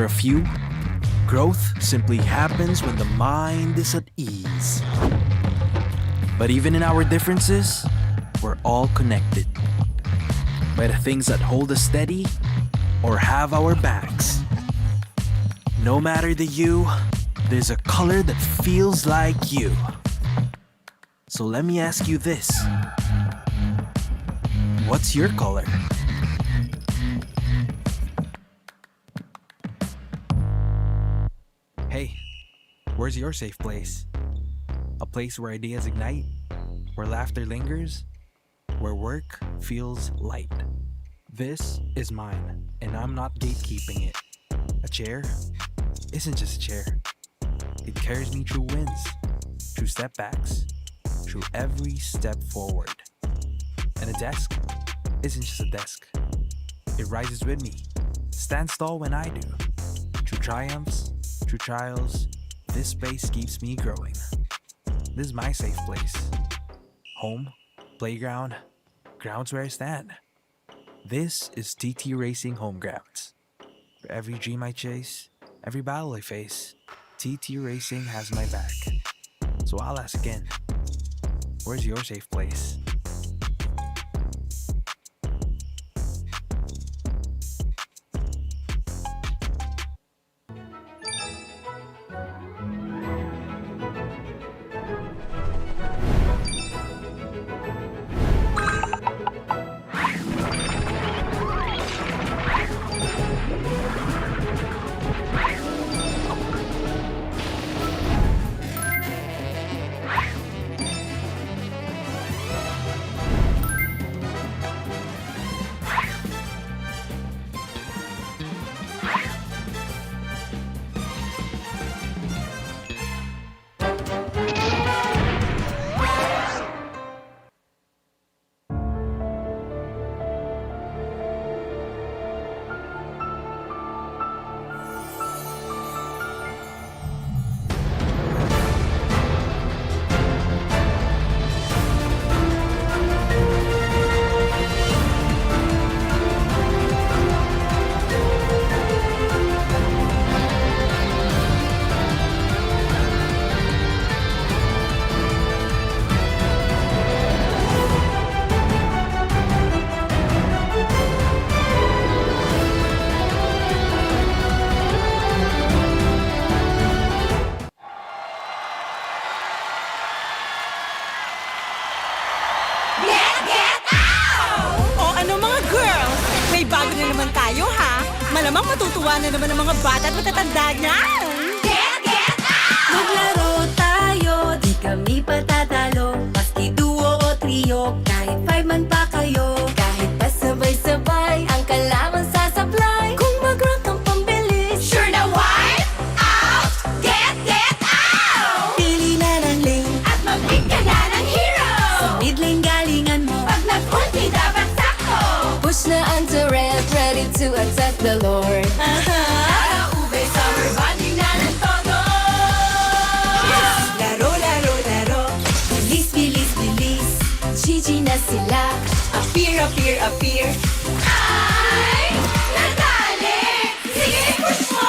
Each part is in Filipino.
For a few, growth simply happens when the mind is at ease. But even in our differences, we're all connected by the things that hold us steady or have our backs. No matter the hue, there's a color that feels like you. So let me ask you this. What's your color? Hey, where's your safe place? A place where ideas ignite, where laughter lingers, where work feels light. This is mine, and I'm not gatekeeping it. A chair isn't just a chair. It carries me through wins, through stepbacks, through every step forward. And a desk isn't just a desk. It rises with me, stands tall when I do. Through triumphs, through trials, this space keeps me growing. This is my safe place. Home, playground, grounds where I stand. This is TT Racing Home Grounds. For every dream I chase, every battle I face, TT Racing has my back. So I'll ask again, where's your safe place? Bago na naman tayo, ha? Malamang matutuwa na naman ang mga bata at matatanda niyan! Get out! Maglaro tayo, di kami patatalo. Maski duo o trio, kahit 5 man pa kayo. Kahit pa sabay-sabay, ang kalaman sasablay. Kung mag-rank ang pambilis, sure na wipe out! Get out! Pili na ng lane, at mag-pick ka na ng hero. Sa mid lane galingan mo, pag nag-ulti dapat sakto. Push na ang turret, ready to attack the Lord. Ube, summer bonding na ng todo. Laro, laro, laro. Bilis, bilis, bilis. GG na sila. Appear, appear, appear. Ay, nadali. Sige, push mo.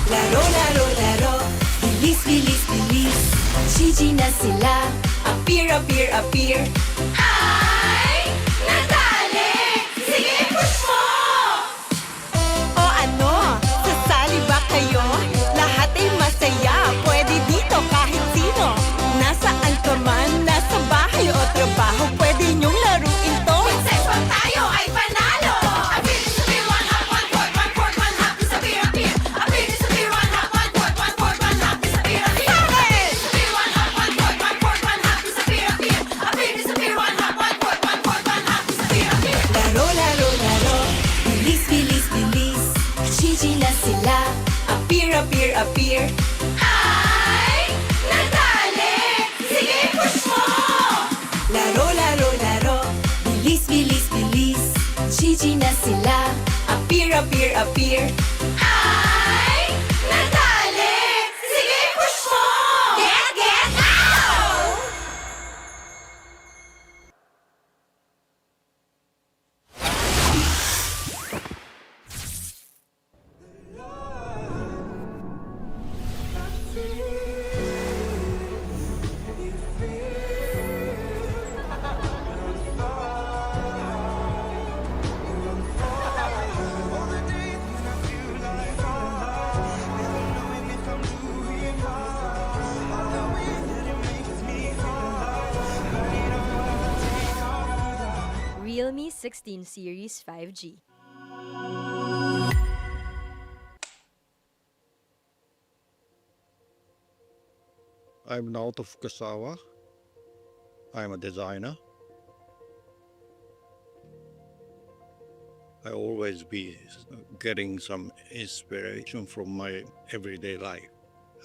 Laro, laro, laro. Bilis, bilis, bilis. GG na sila. Appear, appear, appear. Ay, nadali. Sige, push mo. O ano? Sasali ba kayo? Lahat ay masaya. Pwede dito kahit sino. Nasaan ka man, nasa bahay o trabaho, pwede niyong laruin to. With sex bomb tayo ay panalo. Appear, disappear, one hop, one court, one court, one hop, disappear, appear. Appear, disappear, one hop, one court, one court, one hop, disappear, appear. Appear, disappear, one hop, one court, one court, one hop, disappear, appear. Appear, disappear, one hop, one court, one court, one hop, disappear, appear. Laro, laro, laro. Bilis, bilis, bilis. GG na sila. Appear, appear, appear. Ay, nadali. Sige, push mo. Laro, laro, laro. Bilis, bilis, bilis. GG na sila. Appear, appear, appear. Ay, nadali. Sige, push mo. Get out! 16 series 5G. I'm out of Kasawa. I'm a designer. I always be getting some inspiration from my everyday life.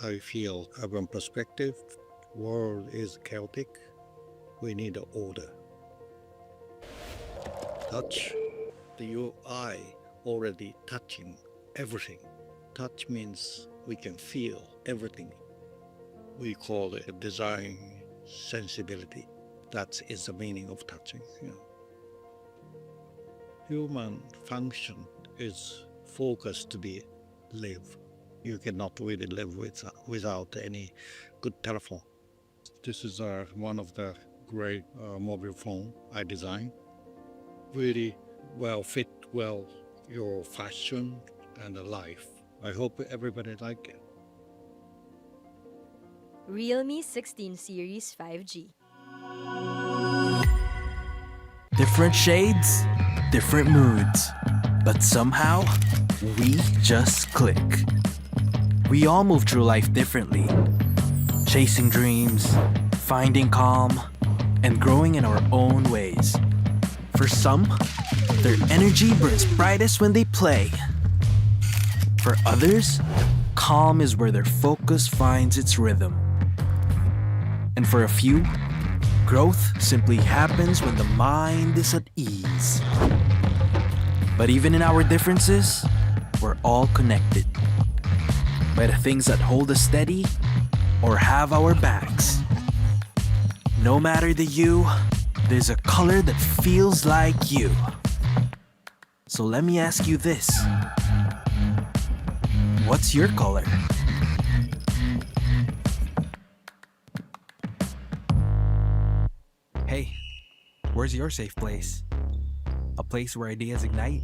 I feel urban perspective, world is chaotic. We need order. Touch, the UI already touching everything. Touch means we can feel everything. We call it design sensibility. That is the meaning of touching. Human function is focused to be live. You cannot really live without any good telephone. This is one of the great mobile phone I designed. Really fit your fashion and life. I hope everybody like it. Realme 16 series 5G. Different shades, different moods, but somehow we just click. We all move through life differently, chasing dreams, finding calm, and growing in our own ways. For some, their energy burns brightest when they play. For others, calm is where their focus finds its rhythm. And for a few, growth simply happens when the mind is at ease. But even in our differences, we're all connected by the things that hold us steady or have our backs. No matter the hue, there's a color that feels like you. So let me ask you this. What's your color? Hey, where's your safe place? A place where ideas ignite,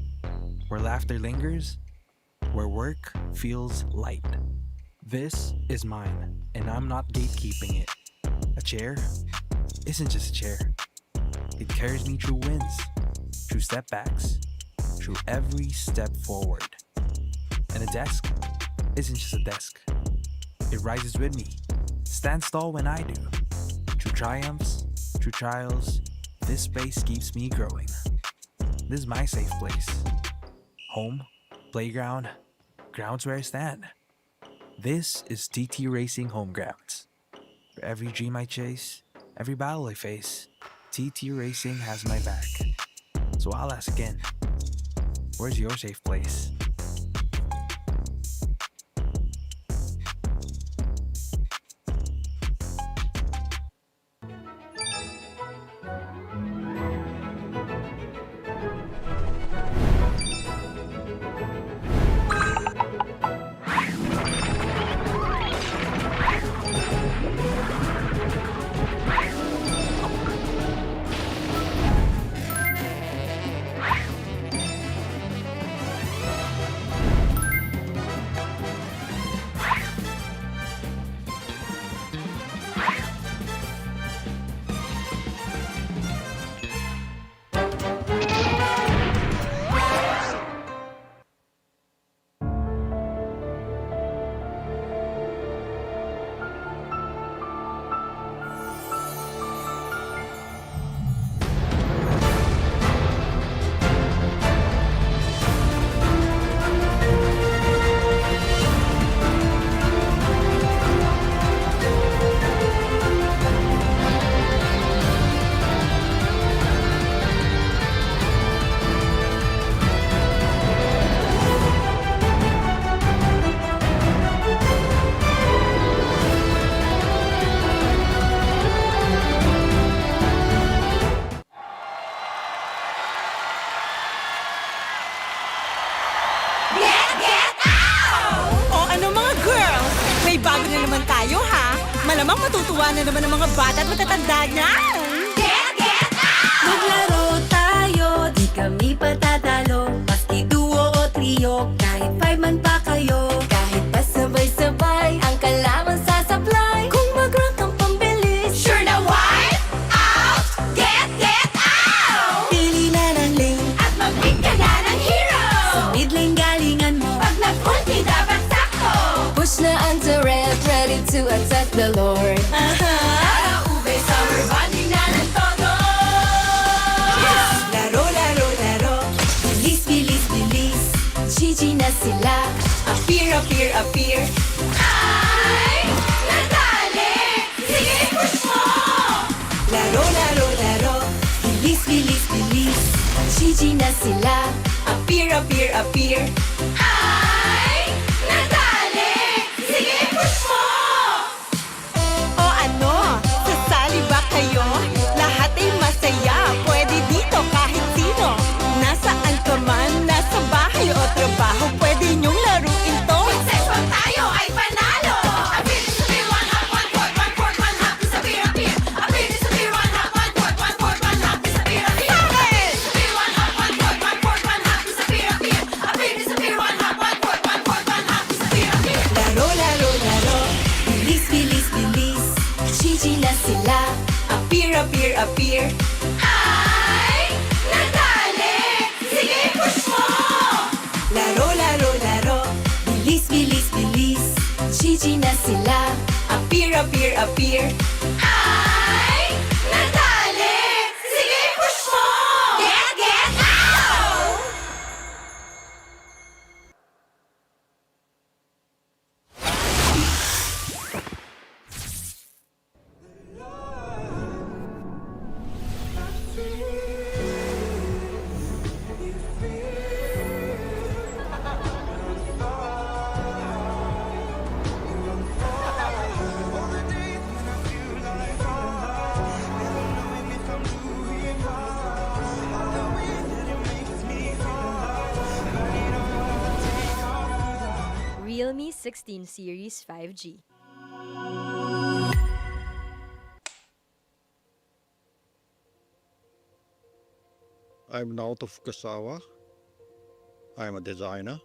where laughter lingers, where work feels light. This is mine, and I'm not gatekeeping it. A chair isn't just a chair. It carries me through wins, through stepbacks, through every step forward. And a desk isn't just a desk. It rises with me, stands tall when I do. Through triumphs, through trials, this space keeps me growing. This is my safe place. Home, playground, grounds where I stand. This is TT Racing Home Grounds. For every dream I chase, every battle I face, TT Racing has my back. So I'll ask again, where's your safe place? bago na naman tayo, ha? Malamang matutuwa na naman ang mga bata at matatanda niyan. Get out! Maglaro tayo, di kami patatalo. Maski duo o trio, kahit 5 man pa kayo. Kahit pa sabay-sabay, ang kalaman sasablay. Kung mag-rank ang pambilis, sure na wipe out! Get out! Pili na ng lane, Watch na ang turret, ready to attack the Lord. Aha! Ube, summer bonding na ng todo. Laro, laro, laro. Bilis, bilis, bilis. GG na sila. Appear, appear, appear. Ay, nadali. Sige, push mo. Laro, laro, laro. Bilis, bilis, bilis. GG na sila. Appear, appear, appear. Ay, nadali. Sige, push mo. O ano? Sasali ba kayo? Lahat ay masaya. Pwede dito kahit sino. Nasaan ka man, nasa bahay o trabaho, pwede niyong laruin to. Successful tayo ay panalo. Appear, disappear, one hop, one court, one court, one hop, disappear, appear. Appear, disappear, one hop, one court, one court, one hop, disappear, appear. Appear, disappear, one hop, one court, one court, one hop, disappear, appear. Appear, disappear, one hop, one court, one court, one hop, disappear, appear. Laro, laro, laro. Bilis, bilis, bilis. GG na sila. Appear, appear, appear. Ay, nadali. Sige, push mo. Laro, laro, laro. Bilis, bilis, bilis. GG na sila. Appear, appear, appear. Ay, nadali. Sige, push mo. Get out! Realme 16 Series 5G. I'm Naoto Fukasawa. I'm a designer.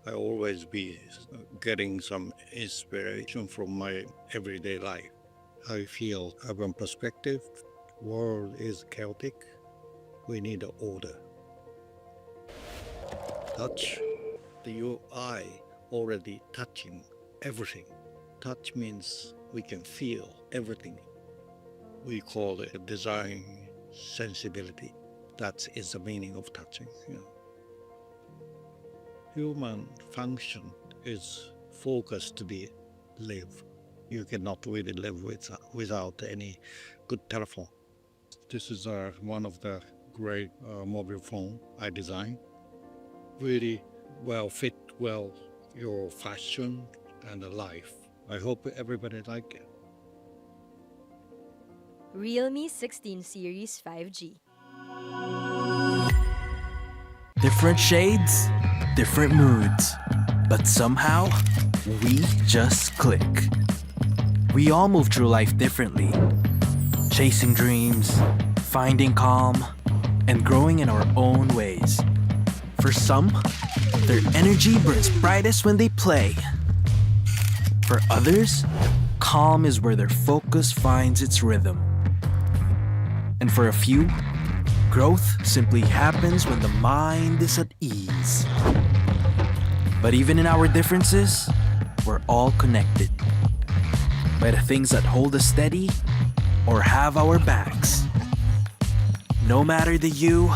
I always be getting some inspiration from my everyday life. I feel urban perspective, world is chaotic. We need order. Touch, the UI already touching everything. Touch means we can feel everything. We call it design sensibility. That is the meaning of touching. Human function is focused to be live. You cannot really live without any good telephone. This is one of the great mobile phone I designed. Really fit your fashion and life. I hope everybody like it. Realme 16 Series 5G. Different shades, different moods, but somehow we just click. We all move through life differently, chasing dreams, finding calm, and growing in our own ways. For some, their energy burns brightest when they play. For others, calm is where their focus finds its rhythm. And for a few, growth simply happens when the mind is at ease. But even in our differences, we're all connected by the things that hold us steady or have our backs. No matter the hue,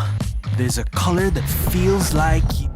there's a color that feels like you.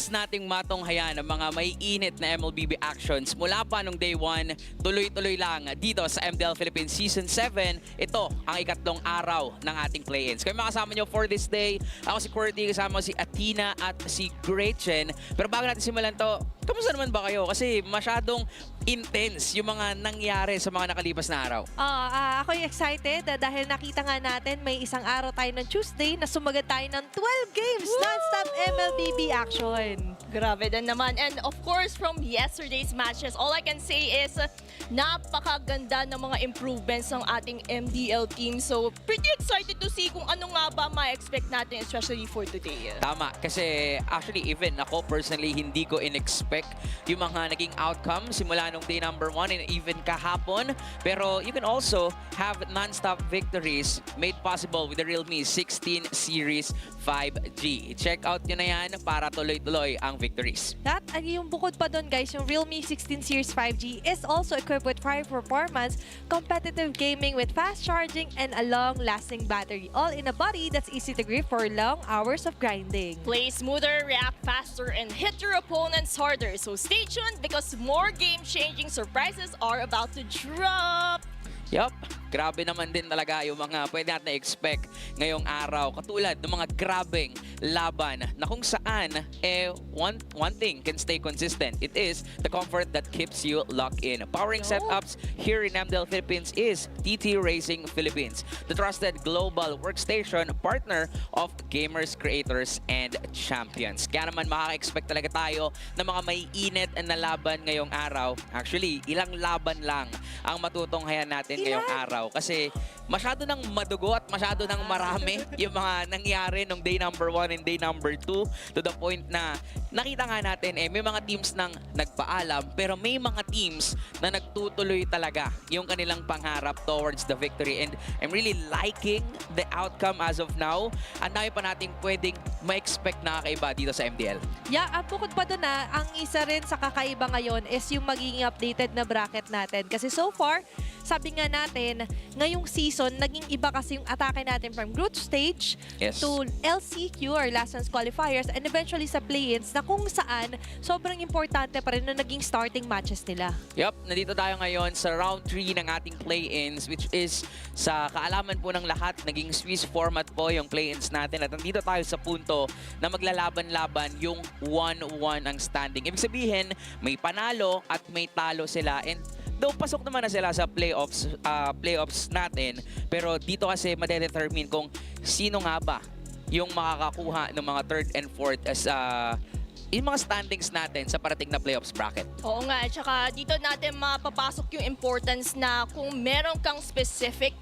Madalas nating matunghayan ang mga may init na MLBB actions mula pa nung day 1, tuloy-tuloy lang dito sa MDL Philippines Season 7. Ito ang ikatlong araw ng ating play-ins. Kaya makasama nyo for this day, ako si Qwerty, kasama si Athena at si Gretchen. Pero bago natin simulan to, kamusta naman ba kayo? Kasi masyadong intense yung mga nangyari sa mga nakalipas na araw. Ako'y excited dahil nakita nga natin may isang araw tayo ng Tuesday na sumagat tayo ng 12 games non-stop MLBB action. Grabe din naman. And of course, from yesterday's matches, all I can say is napakaganda ng mga improvements ng ating MDL team. So, pretty excited to see kung ano nga ba ma-expect natin, especially for today. Tama, kasi actually even ako personally hindi ko in-expect yung mga naging outcome simula nung day number 1 and even kahapon. Pero you can also have non-stop victories made possible with the Realme 16 Series 5G. Check out nyo na yan para tuloy-tuloy ang victories. At yung bukod pa doon guys, yung Realme 16 Series 5G is also equipped with high performance, competitive gaming with fast charging, and a long-lasting battery. All in a body that's easy to grip for long hours of grinding. Play smoother, react faster, and hit your opponents harder. So stay tuned because more game-changing surprises are about to drop. Yup, grabe naman din talaga yung mga pwede natin na-expect ngayong araw. Katulad ng mga grabeng laban na kung saan, one thing can stay consistent. It is the comfort that keeps you locked in. Powering setups here in MDL Philippines is TT Racing Philippines, the trusted global workstation partner of gamers, creators, and champions. Kaya naman makaka-expect talaga tayo ng mga may init na laban ngayong araw. Actually, ilang laban lang ang matutunghayan natin ngayong araw kasi masyado nang madugo at masyado nang marami yung mga nangyari nung day number 1 and day number 2 to the point na nakita nga natin may mga teams nang nagpaalam pero may mga teams na nagtutuloy talaga yung kanilang pangarap towards the victory, and I'm really liking the outcome as of now. Ang dami pa nating pwedeng ma-expect na kakaiba dito sa MDL. Yeah, at bukod pa doon ang isa rin sa kakaiba ngayon is yung magiging updated na bracket natin. Kasi so far, sabi nga natin, ngayong season, naging iba kasi yung atake natin from group stage to LCQ or last chance qualifiers and eventually sa play-ins na kung saan sobrang importante pa rin na naging starting matches nila. Yup, nandito tayo ngayon sa round 3 ng ating play-ins, which is sa kaalaman po ng lahat, naging Swiss format po yung play-ins natin at nandito tayo sa punto na maglalaban-laban yung 1-1 ang standing. Ibig sabihin, may panalo at may talo sila, and though pasok naman na sila sa playoffs natin, pero dito kasi madedetermine kung sino nga ba yung makakakuha ng mga third and fourth as yung mga standings natin sa parating na playoffs bracket. Oo nga, at saka dito natin mapapasok yung importance na kung meron kang specific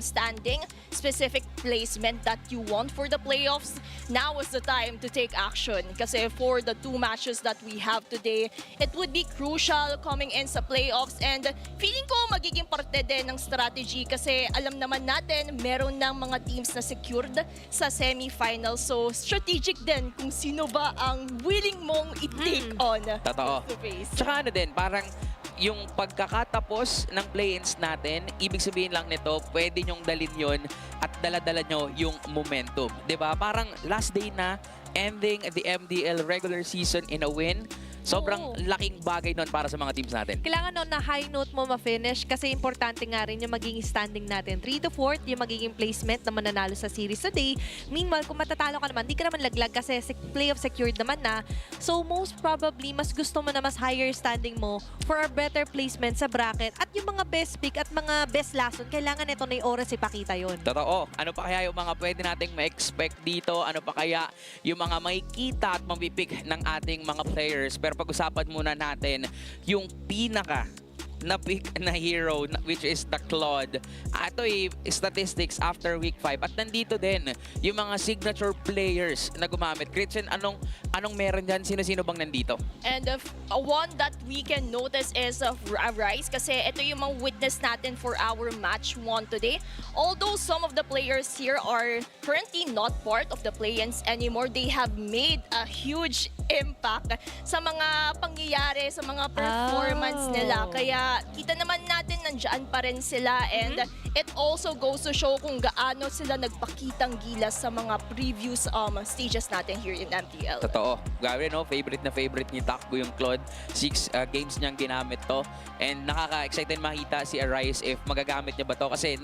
standing, specific placement that you want for the playoffs, now is the time to take action. Kasi for the 2 matches that we have today, it would be crucial coming in sa playoffs, and feeling ko magiging parte din ng strategy kasi alam naman natin meron ng mga teams na secured sa semifinals. So strategic din kung sino ba ang willing mong i-take on Totoo. face-to-face. Tsaka ano din, parang yung pagkakatapos ng play-ins natin, ibig sabihin lang nito, pwede nyong dalin yon at dala-dala nyo yung momentum. 'Di ba? Parang last day na, ending the MDL regular season in a win. Sobrang laking bagay nun para sa mga teams natin. Kailangan nun na high note mo ma-finish kasi importante nga rin yung magiging standing natin. 3 to 4th, yung magiging placement na mananalo sa series today. Meanwhile, kung matatalo ka naman, di ka naman laglag kasi playoff secured naman na. So most probably, mas gusto mo na mas higher standing mo for a better placement sa bracket. At yung mga best pick at mga best lason, kailangan ito na yung oras ipakita yun. Totoo. Ano pa kaya yung mga pwede nating ma-expect dito? Ano pa kaya yung mga makikita at mapipick ng ating mga players? Pero pag-usapan muna natin yung pinaka na pick na hero which is the Claude. Ito statistics after week 5 at nandito din yung mga signature players na gumamit. Gretchen, anong meron dyan? Sino-sino bang nandito? And one that we can notice is RyX kasi ito yung mga witness natin for our match 1 today. Although some of the players here are currently not part of the play-ins anymore, they have made a huge impact sa mga pangyayari, sa mga performance nila. Kaya kita naman natin nandiyan pa rin sila, and it also goes to show kung gaano sila nagpakitang gilas sa mga previous stages natin here in MDL. Totoo. Grabe, no? Favorite na favorite ni Takbo yung Claude. 6 games niyang ginamit to. And nakaka-excited makita si RyX if magagamit niya ba to. Kasi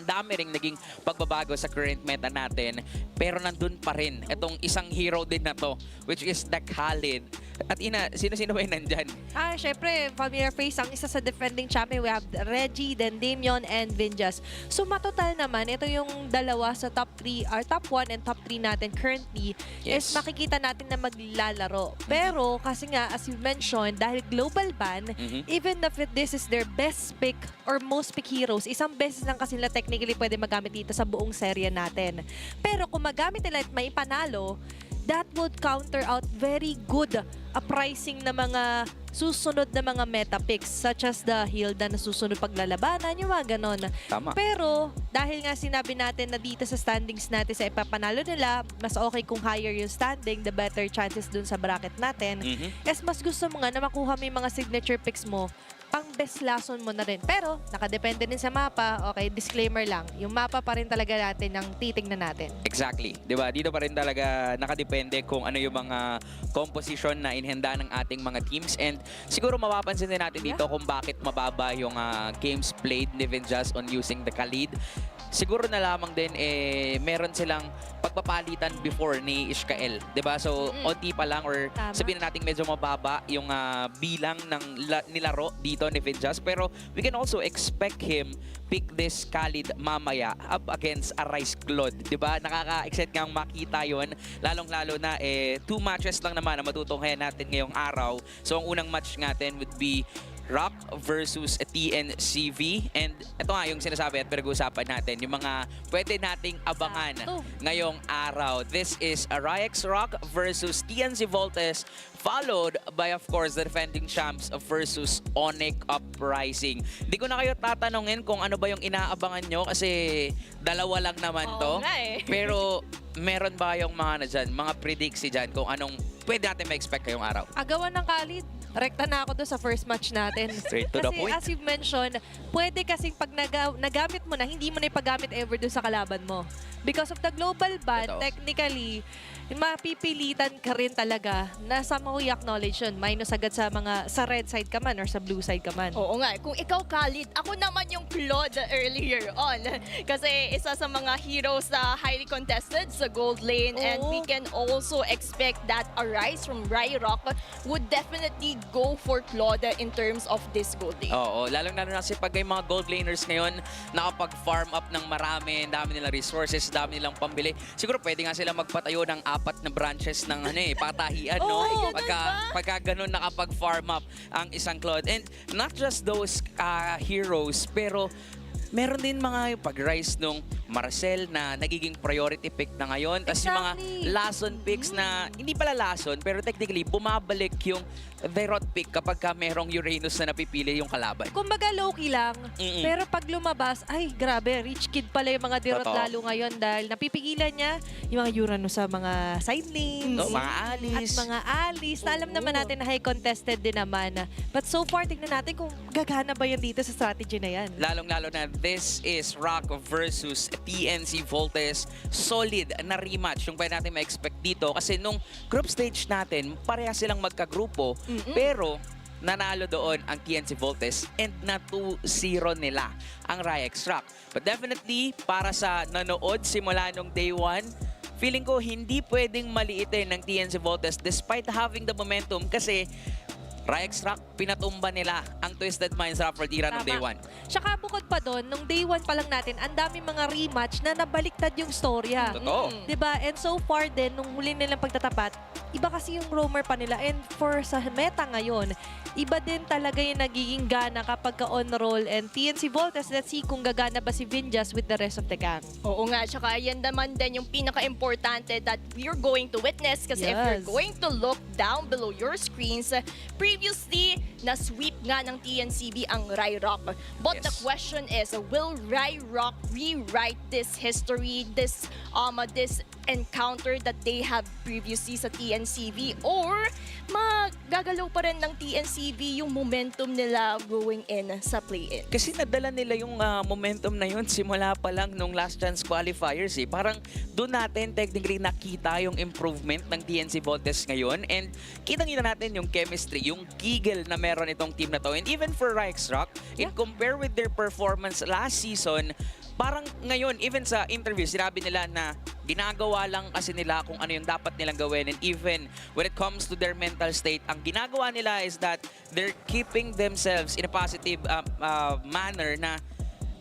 dami ring naging pagbabago sa current meta natin. Pero nandun pa rin itong isang hero din na to, which is the Khalid. At sino-sino ba yung nandyan? Syempre, familiar face ang isa sa defending champion. We have Reggie, then Damion, and Vinjas. So, matotal naman, ito yung dalawa sa top 3, or top 1 and top 3 natin currently is makikita natin na maglalaro. Pero, kasi nga, as you mentioned, dahil global ban, even if this is their best pick or most pick heroes, isang beses lang kasi nila technically pwede magamit dito sa buong serye natin. Pero kung magamit nila at may panalo, that would counter out very good Uprising na mga susunod na mga meta picks such as the Hilda na susunod paglalabanan, yung mga ganon. Tama. Pero dahil nga sinabi natin na dito sa standings natin sa ipapanalo nila, mas okay kung higher yung standing, the better chances dun sa bracket natin. Yes, mas gusto mo nga na makuha mo yung mga signature picks mo, pang best lason mo na rin. Pero, nakadepende din sa mapa. Okay, disclaimer lang. Yung mapa pa rin talaga natin ang titignan natin. Exactly. Diba? Dito pa rin talaga nakadepende kung ano yung mga composition na inhanda ng ating mga teams. And siguro mapapansin din natin dito kung bakit mababa yung games played ni Vinjas on using the Khalid. Siguro na lamang din meron silang pagpapalitan before ni Ishkael, 'di ba? So onti pa lang or sabihin na natin medyo mababa yung bilang ng nilaro dito ni Vinjas, pero we can also expect him pick this Khalid mamaya up against a RyX Claude, 'di ba? Nakaka-excite kang makita 'yon, lalong-lalo na 2 matches lang naman na matutunghayan natin ngayong araw. So ang unang match natin would be Rock versus TNCV. And ito nga yung sinasabi at pinag-uusapan natin, yung mga pwede nating abangan ngayong araw. This is a RyX Rock versus TNC Volts, followed by, of course, the defending champs versus Onic Uprising. Hindi ko na kayo tatanungin kung ano ba yung inaabangan nyo kasi dalawa lang naman to. Pero meron ba yung mga mga predicts dyan kung anong pwede natin ma-expect ngayong araw? Agawan ng Khalid. Rekta na ako doon sa first match natin. Straight to the point. Kasi as you've mentioned, pwede kasing pag nagamit mo na, hindi mo na ipagamit ever doon sa kalaban mo. Because of the global ban, technically, mapipilitan ka rin talaga na somehow i-acknowledge yun. Minus agad sa red side ka man or sa blue side ka man. Oo nga. Kung ikaw, Khalid, ako naman yung Claude earlier on. Kasi isa sa mga heroes na highly contested sa gold lane. And we can also expect that a RyX from RyX Rock would definitely go for Claude in terms of this gold lane. Oo, lalong-lalo na kasi pag yung mga gold laners ngayon nakapag-farm up ng marami, dami nilang resources, dami nilang pambili. Siguro pwede nga sila magpatayo ng 4 na branches ng patahian, no? Pagka ganun nakapag-farm up ang isang Claude. And not just those heroes, pero meron din mga pag-rise nung Marcel na nagiging priority pick na ngayon. Tapos yung mga lason picks na, hindi pala lason, pero technically, bumabalik yung Derot pick kapag merong Uranus na napipili yung kalaban. Kumbaga low-key lang, pero pag lumabas, ay grabe, rich kid pala yung mga Derot lalo ngayon dahil napipigilan niya yung mga Uranus sa mga side lanes, mga alis. at mga alis. Alam naman natin na high contested din naman. But so far, tignan natin kung gagana ba yan dito sa strategy na yan. Lalong-lalo na this is Rock versus TNC Volts. Solid na rematch yung pwede natin ma-expect dito. Kasi nung group stage natin, pareha silang magkagrupo. Pero nanalo doon ang TNC Volts and na 2-0 nila ang RyX Rock. But definitely, para sa nanood simula nung day 1, feeling ko hindi pwedeng maliitin ng TNC Volts despite having the momentum kasi RyX Rock, pinatumba nila ang Twisted Minds Rapper Tira nung day 1. Tsaka bukod pa doon, nung day 1 pa lang natin, ang dami mga rematch na nabaliktad yung storya. Totoo. Diba? And so far din, nung huli nilang pagtatapat, iba kasi yung roamer pa nila. And for sa meta ngayon, iba din talaga yung nagiging gana kapag ka-on-roll. And TNC Volts, let's see kung gagana ba si Vinjas with the rest of the gang. Oo nga, tsaka yan naman din yung pinaka-importante that we're going to witness kasi if you're going to look down below your screens, Previously, na-sweep nga ng TNCV ang RyX Rock. But the Yes. question is, will RyX Rock rewrite this history, this encounter that they have previously sa TNCV, or magagalaw pa rin ng TNCV yung momentum nila going in sa play-in? Kasi nadala nila yung momentum na yun simula pa lang nung last chance qualifiers eh. Parang doon natin technically nakita yung improvement ng TNC Volts ngayon, and kitang-kita natin yung chemistry, yung giggle na meron itong team na to. And even for RyX Rock, in compare with their performance last season, parang ngayon, even sa interview, sinabi nila na ginagawa lang kasi nila kung ano yung dapat nilang gawin. And even when it comes to their mental state, ang ginagawa nila is that they're keeping themselves in a positive manner na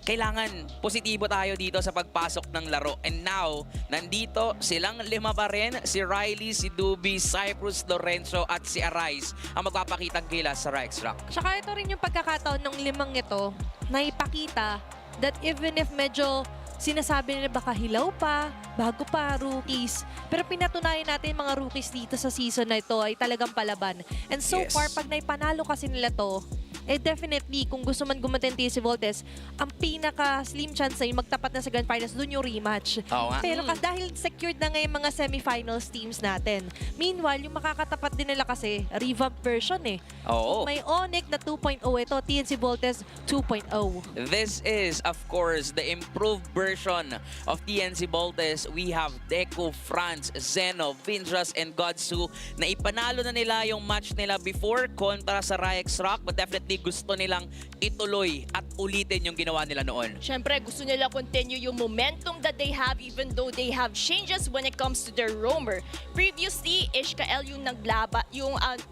kailangan positibo tayo dito sa pagpasok ng laro. And now, nandito silang 5 pa rin, si Riley, si Duby, Cyprus, Lorenzo at si Arise ang magpapakitang gilas sa RyX Rock. Tsaka ito rin yung pagkakataon ng 5 ito na ipakita that even if medyo sinasabi nila baka hilaw pa, bago pa, rookies. Pero pinatunayan natin mga rookies dito sa season na ito ay talagang palaban. And so Yes. far, pag naipanalo kasi nila to, definitely, kung gusto man gumatin TNC Volts, ang pinaka-slim chance na yung magtapat na sa Grand Finals, dun yung rematch. Oo nga. Pero dahil secured na ngayon mga semifinals teams natin. Meanwhile, yung makakatapat din nila kasi, revamped version eh. Oo. May Onic na 2.0, ito TNC Volts 2.0. This is, of course, the improved version of TNC Volts. We have Deco, Franz, Zeno, Vindras, and Godsu na ipanalo na nila yung match nila before kontra sa RyX Rock, but definitely gusto nilang ituloy at ulitin yung ginawa nila noon. Siyempre, gusto nila continue yung momentum that they have even though they have changes when it comes to their roamer. Previously, Ishkael yung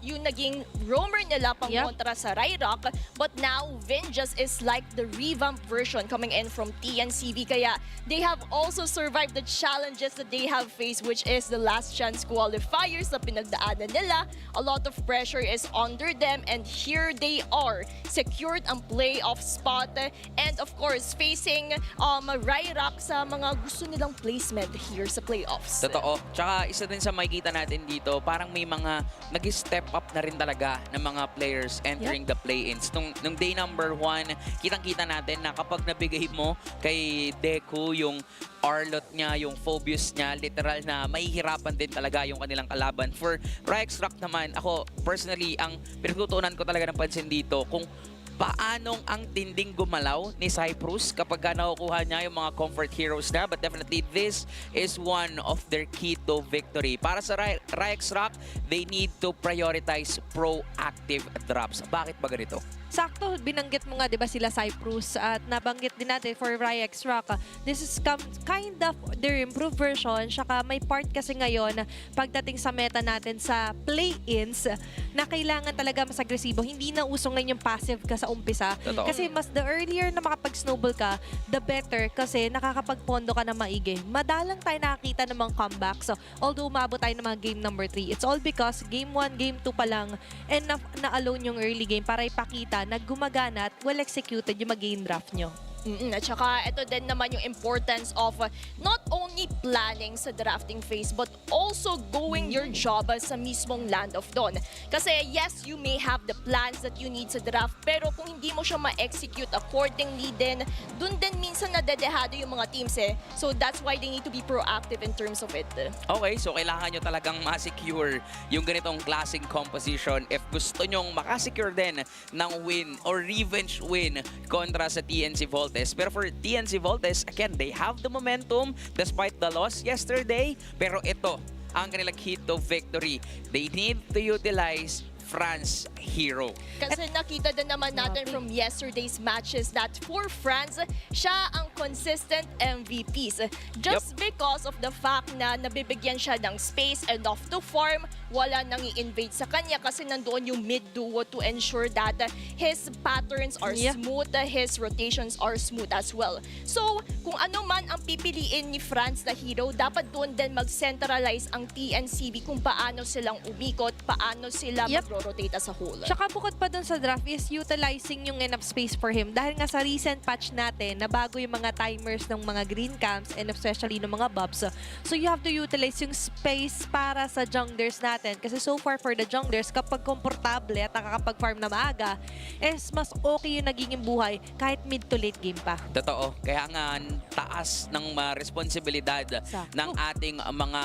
yung naging roamer nila pang kontra sa RyX Rock, but now Vinjas is like the revamped version coming in from TNCV. Kaya they have also survived the challenges that they have faced, which is the last chance qualifiers na pinagdaanan nila. A lot of pressure is under them, and here they are, secured ang playoff spot, and of course facing RyX Rock sa mga gusto nilang placement here sa playoffs. Totoo. Tsaka isa din sa makikita natin dito, parang may mga nag-step up na rin talaga ng mga players entering the play-ins. Nung day number 1, kitang-kita natin na kapag nabigay mo kay Deku yung Arlot niya, yung Phobius niya, literal na mahihirapan din talaga yung kanilang kalaban. For RyX Rock naman, ako personally, ang pinagtutuunan ko talaga ng pansin dito, kung paanong ang tinding gumalaw ni Cyprus kapag nakukuha niya yung mga comfort heroes na. But definitely, this is one of their key to victory. Para sa RyX Rock, they need to prioritize proactive drops. Bakit ba ganito? Sakto, binanggit mo nga, di ba, sila Cyprus, at nabanggit din natin for RyX Rock. This is kind of their improved version. Saka may part kasi ngayon, pagdating sa meta natin sa play-ins, na kailangan talaga mas agresibo. Hindi na usong ngayon yung passive ka sa umpisa. Totoo. Kasi mas the earlier na makapag-snowball ka, the better, kasi nakakapagpondo ka na maigi. Madalang tayo nakakita ng mga comebacks. So, although umabot tayo ng mga game number 3, it's all because game 1, game 2 pa lang, enough na alone yung early game para ipakita na gumagana at well executed yung mag-game draft nyo. At saka ito din naman yung importance of not only planning sa drafting phase but also going your job sa mismong land of dawn. Kasi yes, you may have the plans that you need sa draft, pero kung hindi mo siya ma-execute accordingly din, dun din minsan nadedehado yung mga teams eh. So that's why they need to be proactive in terms of it. Okay, so kailangan nyo talagang ma-secure yung ganitong klaseng composition if gusto nyong makasecure din ng win or revenge win kontra sa TNC Volts. Pero for TNC Volts, again, they have the momentum despite the loss yesterday. Pero ito ang kanilang key to victory. They need to utilize France hero. Kasi nakita din naman natin from yesterday's matches that for France, siya ang consistent MVPs. Just because of the fact na nabibigyan siya ng space enough to farm, wala nang i-invade sa kanya kasi nandoon yung mid duo to ensure that his patterns are smooth, his rotations are smooth as well. So, kung ano man ang pipiliin ni France na hero, dapat doon din mag-centralize ang TNCV kung paano silang umikot, paano sila mag-rotate as a whole. Tsaka bukod pa dun sa draft is utilizing yung enough space for him. Dahil nga sa recent patch natin, na bago yung mga timers ng mga green camps and especially ng mga buffs. So you have to utilize yung space para sa junglers natin. Kasi so far for the junglers, kapag komportable at nakakapag-farm na maaga, is mas okay yung nagiging buhay kahit mid to late game pa. Totoo. Kaya nga, taas ng responsibilidad ng ating mga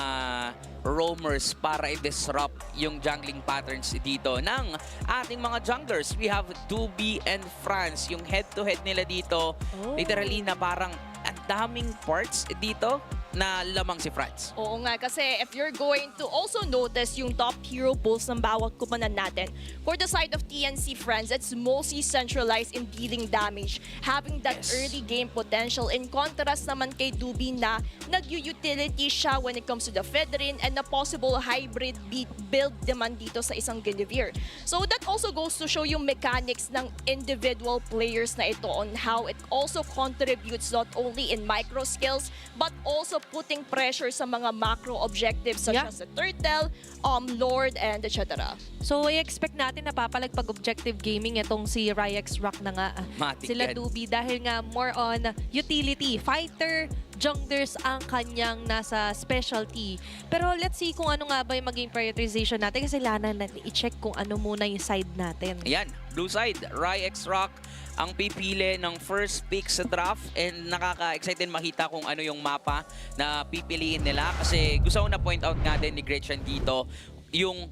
roamers para i-disrupt yung jungling patterns dito ng ating mga junglers. We have 2B and France. Yung head-to-head nila dito, literally na parang ang daming parts dito na lamang si France. Oo nga, kasi if you're going to also notice yung top hero pools ng bawat kumanan natin, for the side of TNC France, it's mostly centralized in dealing damage, having that early game potential, in contrast naman kay Dubi na nag-utility siya when it comes to the Federin and the possible hybrid build naman dito sa isang Guinevere. So that also goes to show yung mechanics ng individual players na ito on how it also contributes not only in micro skills, but also putting pressure sa mga macro objectives such as the Turtle, Lord, and etc. So, i-expect natin na papalagpag objective gaming itong si RyX Rock na nga. Matik Sila yan. Dubi dahil nga more on utility. Fighter, junglers ang kanyang nasa specialty. Pero let's see kung ano nga ba yung maging prioritization natin kasi kailangan natin i-check kung ano muna yung side natin. Ayan, blue side, RyX Rock ang pipili ng first pick sa draft and nakaka-excited makita kung ano yung mapa na pipiliin nila kasi gusto ko na point out nga din ni Gretchen dito yung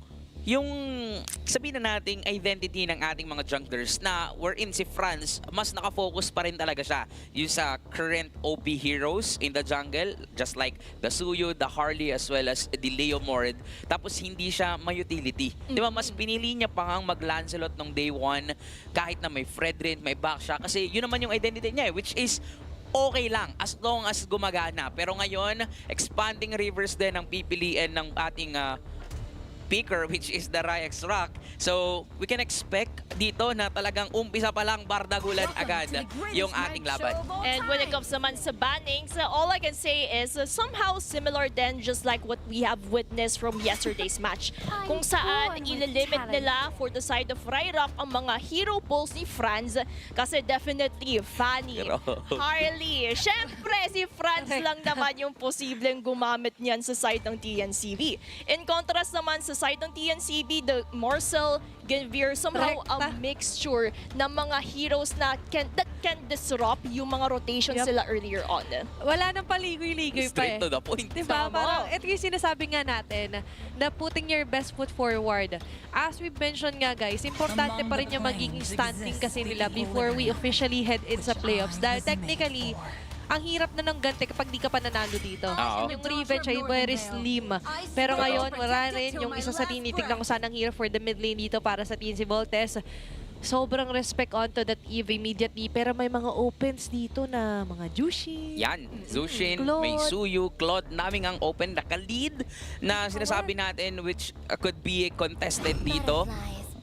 sabihin na nating identity ng ating mga junglers na wherein si France, mas nakafocus pa rin talaga siya yung sa current OP heroes in the jungle, just like the Suyu, the Harley, as well as the Leomord. Tapos hindi siya may utility. Di ba? Mas pinili niya pa ngang mag-Lancelot nung day 1 kahit na may Fredrin, may back siya. Kasi yun naman yung identity niya which is okay lang as long as gumagana. Pero ngayon, expanding rivers din ang pipiliin ng ating picker which is the RyX Rock. So, we can expect dito na talagang umpisa pa lang bardagulan agad yung ating laban. And when it comes naman sa bannings, all I can say is somehow similar then just like what we have witnessed from yesterday's match. Kung saan ililimit nila for the side of RyRock ang mga hero pulls ni Franz kasi definitely Fanny, Harley. Syempre, si Franz lang naman yung posibleng gumamit niyan sa side ng TNCV. In contrast naman sa side ng TNCV, the Marcel, Guinevere, somehow a mixture ng mga heroes na that can disrupt yung mga rotations sila earlier on. Wala nang paligoy-ligoy pa Straight to the point. Diba? Parang ito yung sinasabi nga natin na putting your best foot forward. As we mentioned nga guys, importante pa rin yung magiging standing kasi nila before we officially head in sa playoffs. Dahil technically, ang hirap na ng ganti kapag di ka pa nanalo dito. Yung revenge ay very slim. Pero ngayon, wala rin yung isa sa tinitignan ko sanang hero for the mid lane dito para sa TNC Volts. Sobrang respect onto that EVE immediately. Pero may mga opens dito na mga Jushin. Yan, Zushin, may Suyu, Claude, naming ang open naka-lead na sinasabi natin which could be contested dito.